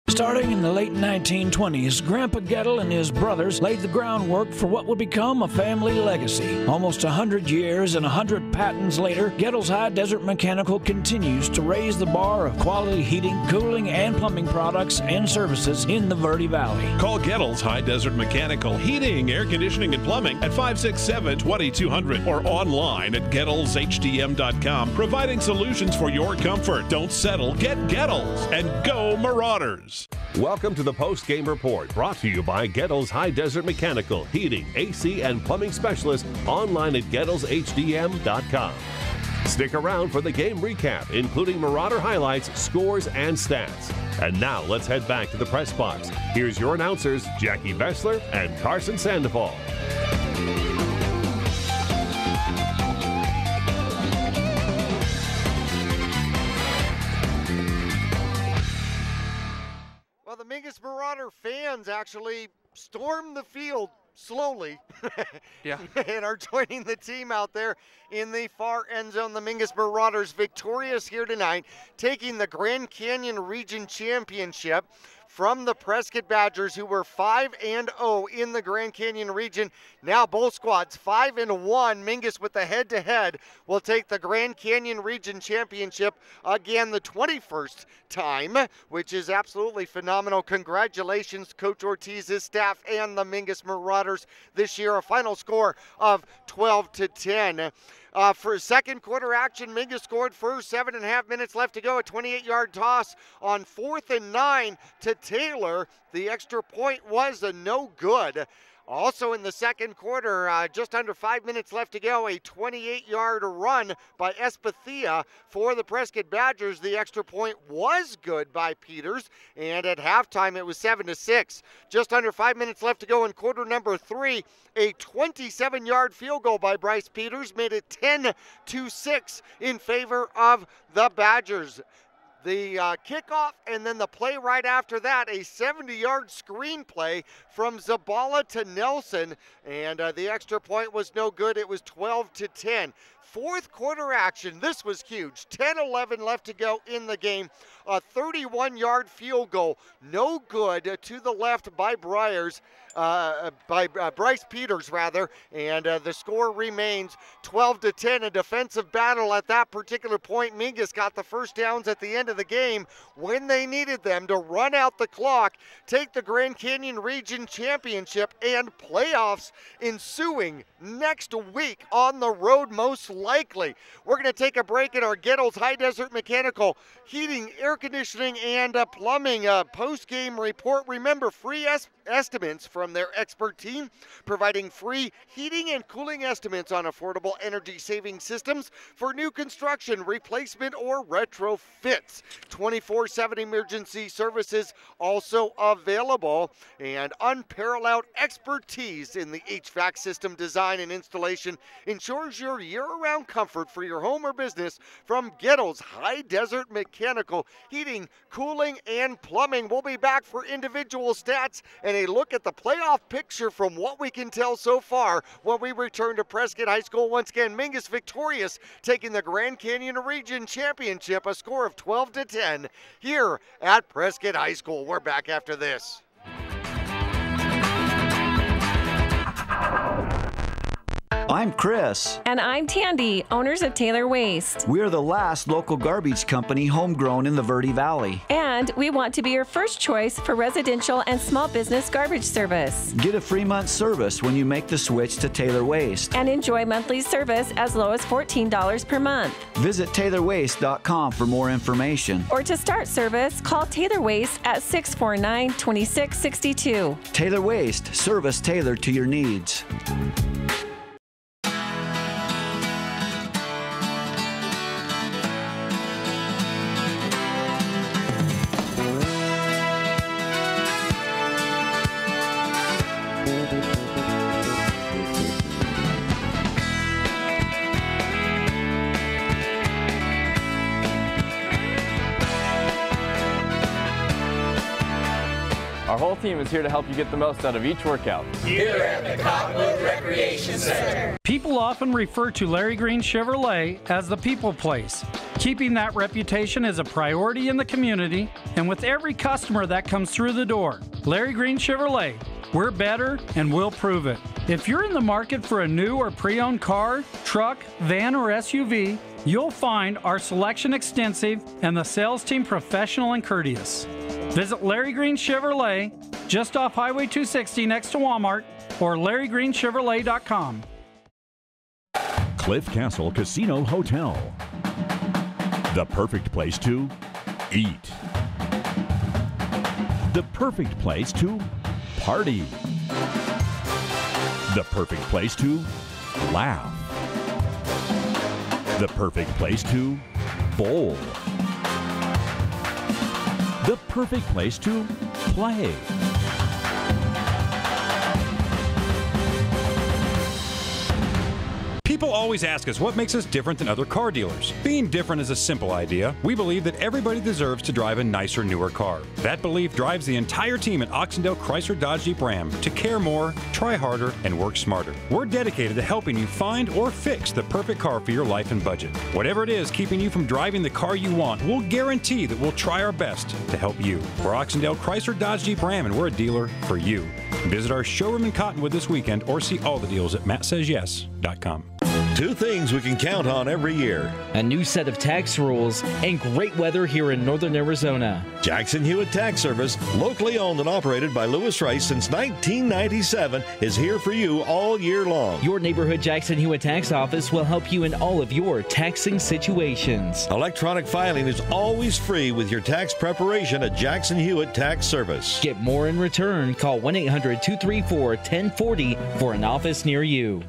Starting in the late 1920s, Grandpa Gettle and his brothers laid the groundwork for what would become a family legacy. Almost 100 years and 100 patents later, Gettle's High Desert Mechanical continues to raise the bar of quality heating, cooling, and plumbing products and services in the Verde Valley. Call Gettle's High Desert Mechanical Heating, Air Conditioning, and Plumbing at 567-2200 or online at GettlesHDM.com, providing solutions for your comfort. Don't settle, get Gettles, and go Marauders. Welcome to the Postgame Report, brought to you by Gettles High Desert Mechanical, Heating, AC, and Plumbing Specialist, online at GettlesHDM.com. Stick around for the game recap, including Marauder highlights, scores, and stats. And now let's head back to the press box. Here's your announcers, Jackie Bessler and Carson Sandoval. Well, the Mingus Marauder fans actually stormed the field, slowly Yeah. and are joining the team out there in the far end zone. The Mingus Marauders victorious here tonight, taking the Grand Canyon Region Championship from the Prescott Badgers, who were 5-0 in the Grand Canyon region. Now both squads 5-1. Mingus with the head-to-head will take the Grand Canyon Region Championship again, the 21st time, which is absolutely phenomenal. Congratulations, Coach Ortiz, his staff, and the Mingus Marauders this year. A final score of 12-10. For second quarter action, Mingus scored first, 7.5 minutes left to go. A 28-yard toss on 4th and 9 to Taylor. The extra point was a no good. Also in the second quarter, just under 5 minutes left to go, a 28-yard run by Espathia for the Prescott Badgers. The extra point was good by Peters, and at halftime it was 7-6. Just under 5 minutes left to go in quarter number 3. A 27-yard field goal by Bryce Peters made it 10-6 in favor of the Badgers. The kickoff, and then the play right after that, a 70-yard screen play from Zabala to Nelson, and the extra point was no good. It was 12-10. Fourth quarter action, this was huge. 10-11 left to go in the game. A 31-yard field goal, no good, to the left by Bryce Peters, rather, and the score remains 12-10. A defensive battle at that particular point. Mingus got the first downs at the end of the game when they needed them to run out the clock, take the Grand Canyon Region Championship, and playoffs ensuing next week on the road, most likely. We're going to take a break in our Gettles High Desert Mechanical Heating, Air Conditioning, and Plumbing post-game report. Remember, free estimates from their expert team, providing free heating and cooling estimates on affordable energy-saving systems for new construction, replacement, or retrofits. 24/7 emergency services also available, and unparalleled expertise in the HVAC system design and installation ensures your year-round comfort for your home or business from Gettles High Desert Mechanical Heating, Cooling, and Plumbing. We'll be back for individual stats and a look at the playoff picture from what we can tell so far when we return to Prescott High School. Once again, Mingus victorious, taking the Grand Canyon Region Championship, a score of 12-10 here at Prescott High School. We're back after this. I'm Chris. And I'm Tandy, owners of Taylor Waste. We're the last local garbage company homegrown in the Verde Valley. And we want to be your first choice for residential and small business garbage service. Get a free month service when you make the switch to Taylor Waste. And enjoy monthly service as low as $14 per month. Visit TaylorWaste.com for more information. Or to start service, call Taylor Waste at 649-2662. Taylor Waste, service tailored to your needs. Our whole team is here to help you get the most out of each workout. Here at the Cottonwood Recreation Center. People often refer to Larry Green Chevrolet as the people place. Keeping that reputation is a priority in the community, and with every customer that comes through the door. Larry Green Chevrolet, we're better and we'll prove it. If you're in the market for a new or pre-owned car, truck, van, or SUV, you'll find our selection extensive and the sales team professional and courteous. Visit Larry Green Chevrolet, just off Highway 260 next to Walmart, or LarryGreenChevrolet.com. Cliff Castle Casino Hotel. The perfect place to eat. The perfect place to party. The perfect place to laugh. The perfect place to bowl. The perfect place to play. People always ask us what makes us different than other car dealers. Being different is a simple idea. We believe that everybody deserves to drive a nicer, newer car. That belief drives the entire team at Oxendale Chrysler Dodge Jeep Ram to care more, try harder, and work smarter. We're dedicated to helping you find or fix the perfect car for your life and budget. Whatever it is keeping you from driving the car you want, we'll guarantee that we'll try our best to help you. We're Oxendale Chrysler Dodge Jeep Ram, and we're a dealer for you. Visit our showroom in Cottonwood this weekend or see all the deals at mattsays.yes.com. Two things we can count on every year: a new set of tax rules and great weather here in northern Arizona. Jackson Hewitt Tax Service, locally owned and operated by Lewis Rice since 1997, is here for you all year long. Your neighborhood Jackson Hewitt Tax Office will help you in all of your taxing situations. Electronic filing is always free with your tax preparation at Jackson Hewitt Tax Service. Get more in return. Call 1-800-234-1040 for an office near you.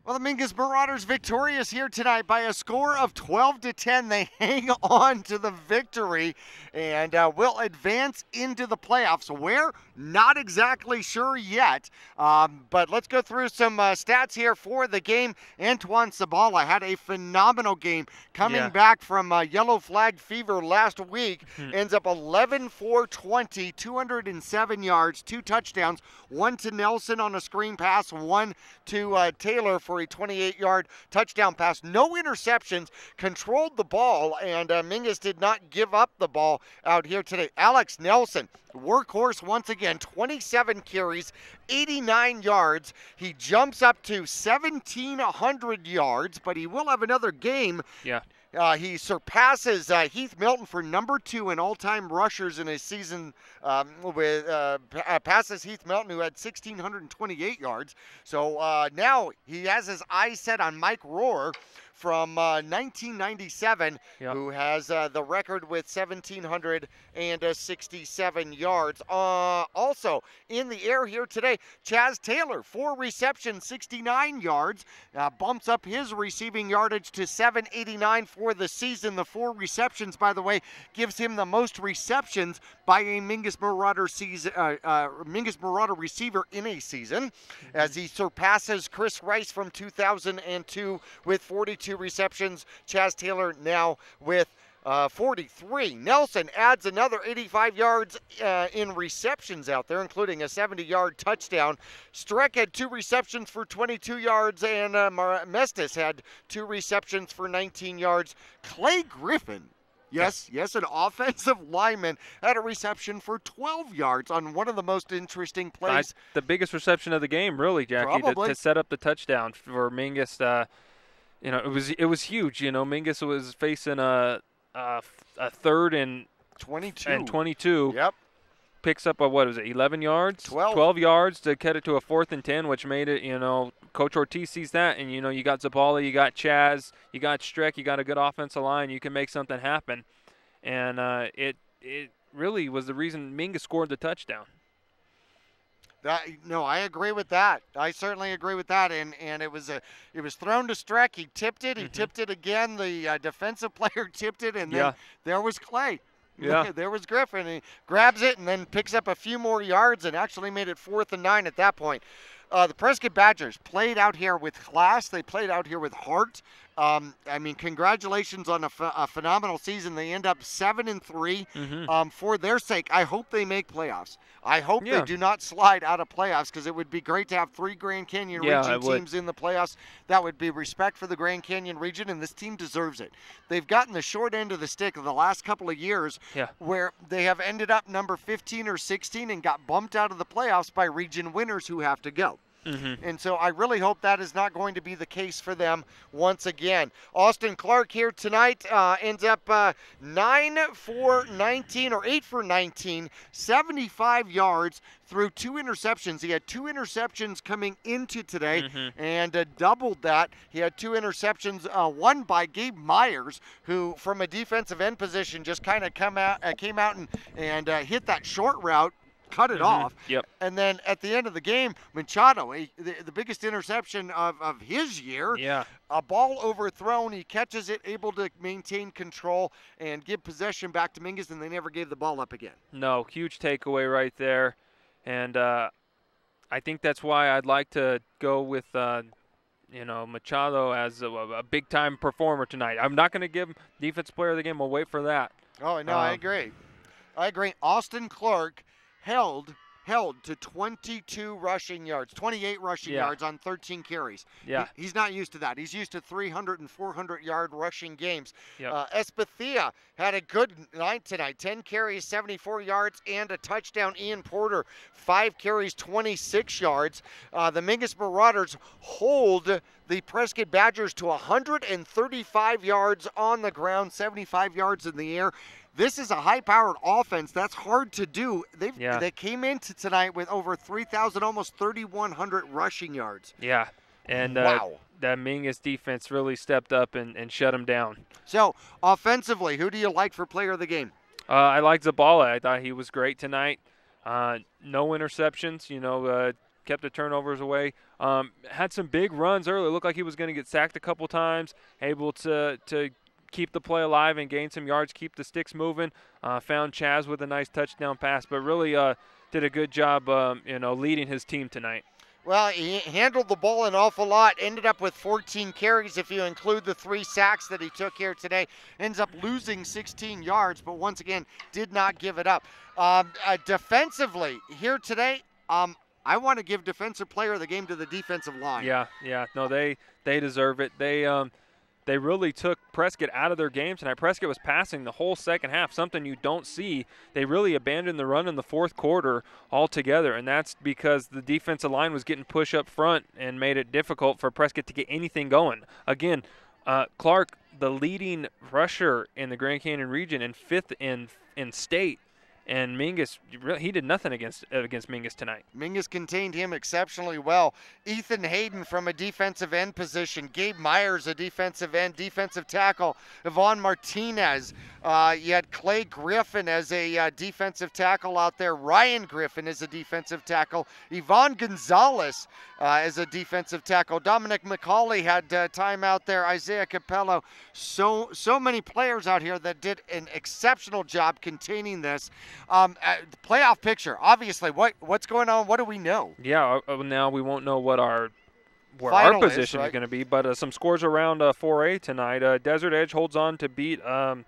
Well, the Mingus Marauders victorious here tonight by a score of 12-10. They hang on to the victory and will advance into the playoffs. Where? Not exactly sure yet. But let's go through some stats here for the game. Antoine Sabala had a phenomenal game coming back from yellow flag fever last week. Ends up 11-for-20, 207 yards, 2 touchdowns, 1 to Nelson on a screen pass, 1 to Taylor for a 28-yard touchdown pass. No interceptions, controlled the ball, and Mingus did not give up the ball out here today. Alex Nelson, workhorse once again, 27 carries, 89 yards. He jumps up to 1,700 yards, but he will have another game. Yeah. He surpasses Heath Milton for number 2 in all-time rushers in a season passes Heath Milton, who had 1,628 yards. So now he has his eyes set on Mike Rohr from 1997, who has the record with 1,767 yards. Also in the air here today, Chaz Taylor, 4 receptions, 69 yards, bumps up his receiving yardage to 789 for the season. The 4 receptions, by the way, gives him the most receptions by a Mingus Marauder receiver in a season, as he surpasses Chris Rice from 2002 with 42 receptions. Chaz Taylor now with 43. Nelson adds another 85 yards in receptions out there, including a 70-yard touchdown. Streck had 2 receptions for 22 yards, and Mestis had 2 receptions for 19 yards. Clay Griffin, yes, an offensive lineman, had a reception for 12 yards on one of the most interesting plays. The biggest reception of the game, really, Jackie, to set up the touchdown for Mingus. It was huge. Mingus was facing a 3rd and 22. Yep. Picks up 11 yards? 12 yards to get it to a 4th and 10, which made it, Coach Ortiz sees that, and, you got Zabala, you got Chaz, you got Streck, you got a good offensive line, you can make something happen. And it really was the reason Mingus scored the touchdown. No, I agree with that. I certainly agree with that. And it was thrown to Streck. He tipped it. He tipped it again. The defensive player tipped it, and then there was Clay. Yeah. There was Griffin. He grabs it and then picks up a few more yards and actually made it 4th and 9 at that point. The Prescott Badgers played out here with class. They played out here with heart. Congratulations on a phenomenal season. They end up 7-3. For their sake, I hope they make playoffs. I hope they do not slide out of playoffs, because it would be great to have 3 Grand Canyon region teams in the playoffs. That would be respect for the Grand Canyon region, and this team deserves it. They've gotten the short end of the stick of the last couple of years, where they have ended up number 15 or 16 and got bumped out of the playoffs by region winners who have to go. And so I really hope that is not going to be the case for them once again. Austin Clark here tonight ends up 9 for 19 or 8 for 19, 75 yards through 2 interceptions. He had 2 interceptions coming into today and doubled that. He had 2 interceptions, one by Gabe Myers, who from a defensive end position just kind of came out and hit that short route, cut it off. And then at the end of the game, Machado, the biggest interception of his year, a ball overthrown. He catches it, able to maintain control and give possession back to Mingus, and they never gave the ball up again. No, huge takeaway right there. And I think that's why I'd like to go with Machado as a big-time performer tonight. I'm not going to give him Defensive Player of the Game. We'll wait for that. Oh, no, I agree. Austin Clark held to 22 rushing yards, 28 rushing yards on 13 carries. Yeah. He's not used to that. He's used to 300 and 400-yard rushing games. Yep. Espathia had a good night tonight, 10 carries, 74 yards, and a touchdown. Ian Porter, 5 carries, 26 yards. The Mingus Marauders hold the Prescott Badgers to 135 yards on the ground, 75 yards in the air. This is a high-powered offense. That's hard to do. They came into tonight with over 3,000, almost 3,100 rushing yards. Yeah, and wow. That Mingus defense really stepped up and shut them down. So, offensively, who do you like for player of the game? I like Zabala. I thought he was great tonight. No interceptions, kept the turnovers away. Had some big runs early. Looked like he was going to get sacked a couple times, able to keep the play alive and gain some yards, keep the sticks moving. Found Chaz with a nice touchdown pass, but really did a good job, leading his team tonight. Well, he handled the ball an awful lot, ended up with 14 carries if you include the 3 sacks that he took here today. Ends up losing 16 yards, but once again, did not give it up. Defensively, here today, I want to give Defensive Player of the Game to the defensive line. Yeah. No, they deserve it. They really took Prescott out of their game tonight. Prescott was passing the whole second half, something you don't see. They really abandoned the run in the fourth quarter altogether, and that's because the defensive line was getting pushed up front and made it difficult for Prescott to get anything going. Again, Clark, the leading rusher in the Grand Canyon region and 5th in state. And Mingus, he did nothing against Mingus tonight. Mingus contained him exceptionally well. Ethan Hayden from a defensive end position. Gabe Myers, a defensive end, defensive tackle. Yvonne Martinez. You had Clay Griffin as a defensive tackle out there. Ryan Griffin is a defensive tackle. Yvonne Gonzalez as a defensive tackle. Dominic McCauley had time out there. Isaiah Capello. So many players out here that did an exceptional job containing this. Playoff picture, obviously, what's going on? What do we know? Yeah, now we won't know what our position is going to be, but some scores around 4A tonight. Desert Edge holds on to beat Lake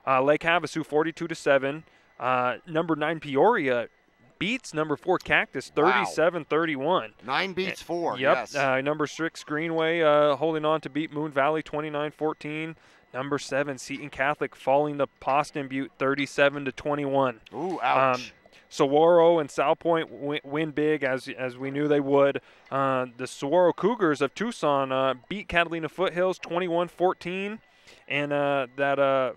Havasu 42-7. Number 9 Peoria beats number 4 Cactus 37-31. 9 beats 4. Yep. Yes. Number 6 Greenway holding on to beat Moon Valley 29-14. Number 7 Seton Catholic falling to Poston Butte 37-21. Ooh, ouch. Saguaro and South Point win big as we knew they would. The Saguaro Cougars of Tucson beat Catalina Foothills 21-14, and the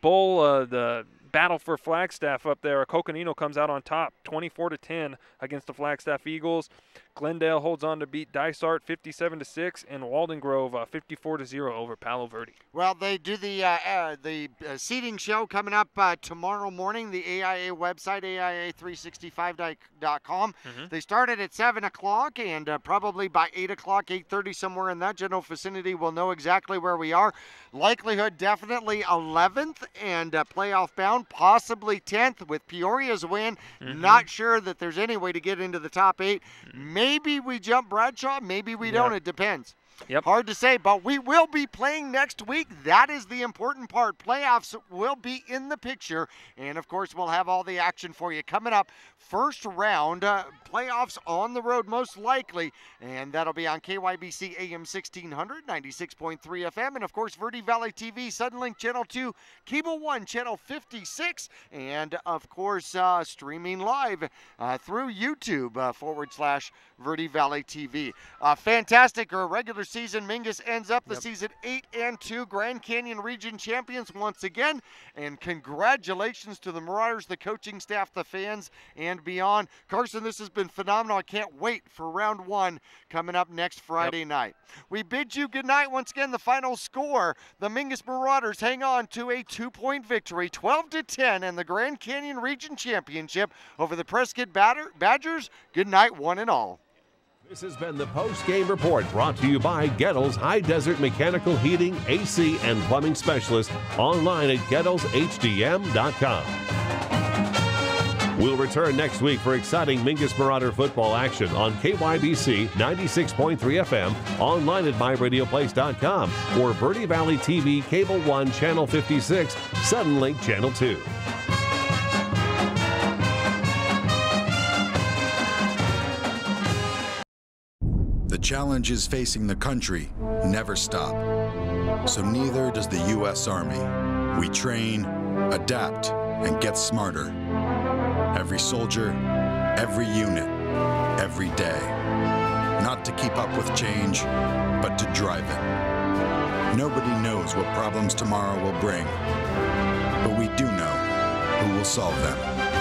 Bull the battle for Flagstaff up there. Coconino comes out on top 24-10 against the Flagstaff Eagles. Glendale holds on to beat Dysart 57-6, and Walden Grove 54-0 over Palo Verde. Well, they do the seating show coming up tomorrow morning. The AIA website, AIA365.com. They started at 7 o'clock, and probably by 8 o'clock, 8:30, somewhere in that general vicinity, we'll know exactly where we are. Likelihood definitely 11th and playoff bound, possibly 10th with Peoria's win. Not sure that there's any way to get into the top 8. Maybe we jump Bradshaw, maybe we don't. It depends. Yep. Hard to say, but we will be playing next week. That is the important part. Playoffs will be in the picture, and of course we'll have all the action for you coming up. First round, playoffs on the road most likely, and that'll be on KYBC AM 1600, 96.3 FM, and of course Verde Valley TV, Suddenlink Channel 2, Cable 1 Channel 56, and of course streaming live through YouTube /Verde Valley TV. Fantastic regular season. Mingus ends up the season 8-2, Grand Canyon Region champions once again, and congratulations to the Marauders, the coaching staff, the fans, and beyond. Carson, this has been phenomenal. I can't wait for round 1 coming up next Friday night. We bid you good night. Once again, the final score, the Mingus Marauders hang on to a 2-point victory, 12-10, in the Grand Canyon Region Championship over the Prescott Badgers. Good night, one and all. This has been the Post-Game Report, brought to you by Gettles High Desert Mechanical Heating, AC, and Plumbing Specialist, online at GettlesHDM.com. We'll return next week for exciting Mingus Marauder football action on KYBC 96.3 FM, online at myradioplace.com, or Verde Valley TV Cable 1 Channel 56, Suddenlink Channel 2. The challenges facing the country never stop. So neither does the U.S. Army. We train, adapt, and get smarter. Every soldier, every unit, every day. Not to keep up with change, but to drive it. Nobody knows what problems tomorrow will bring, but we do know who will solve them.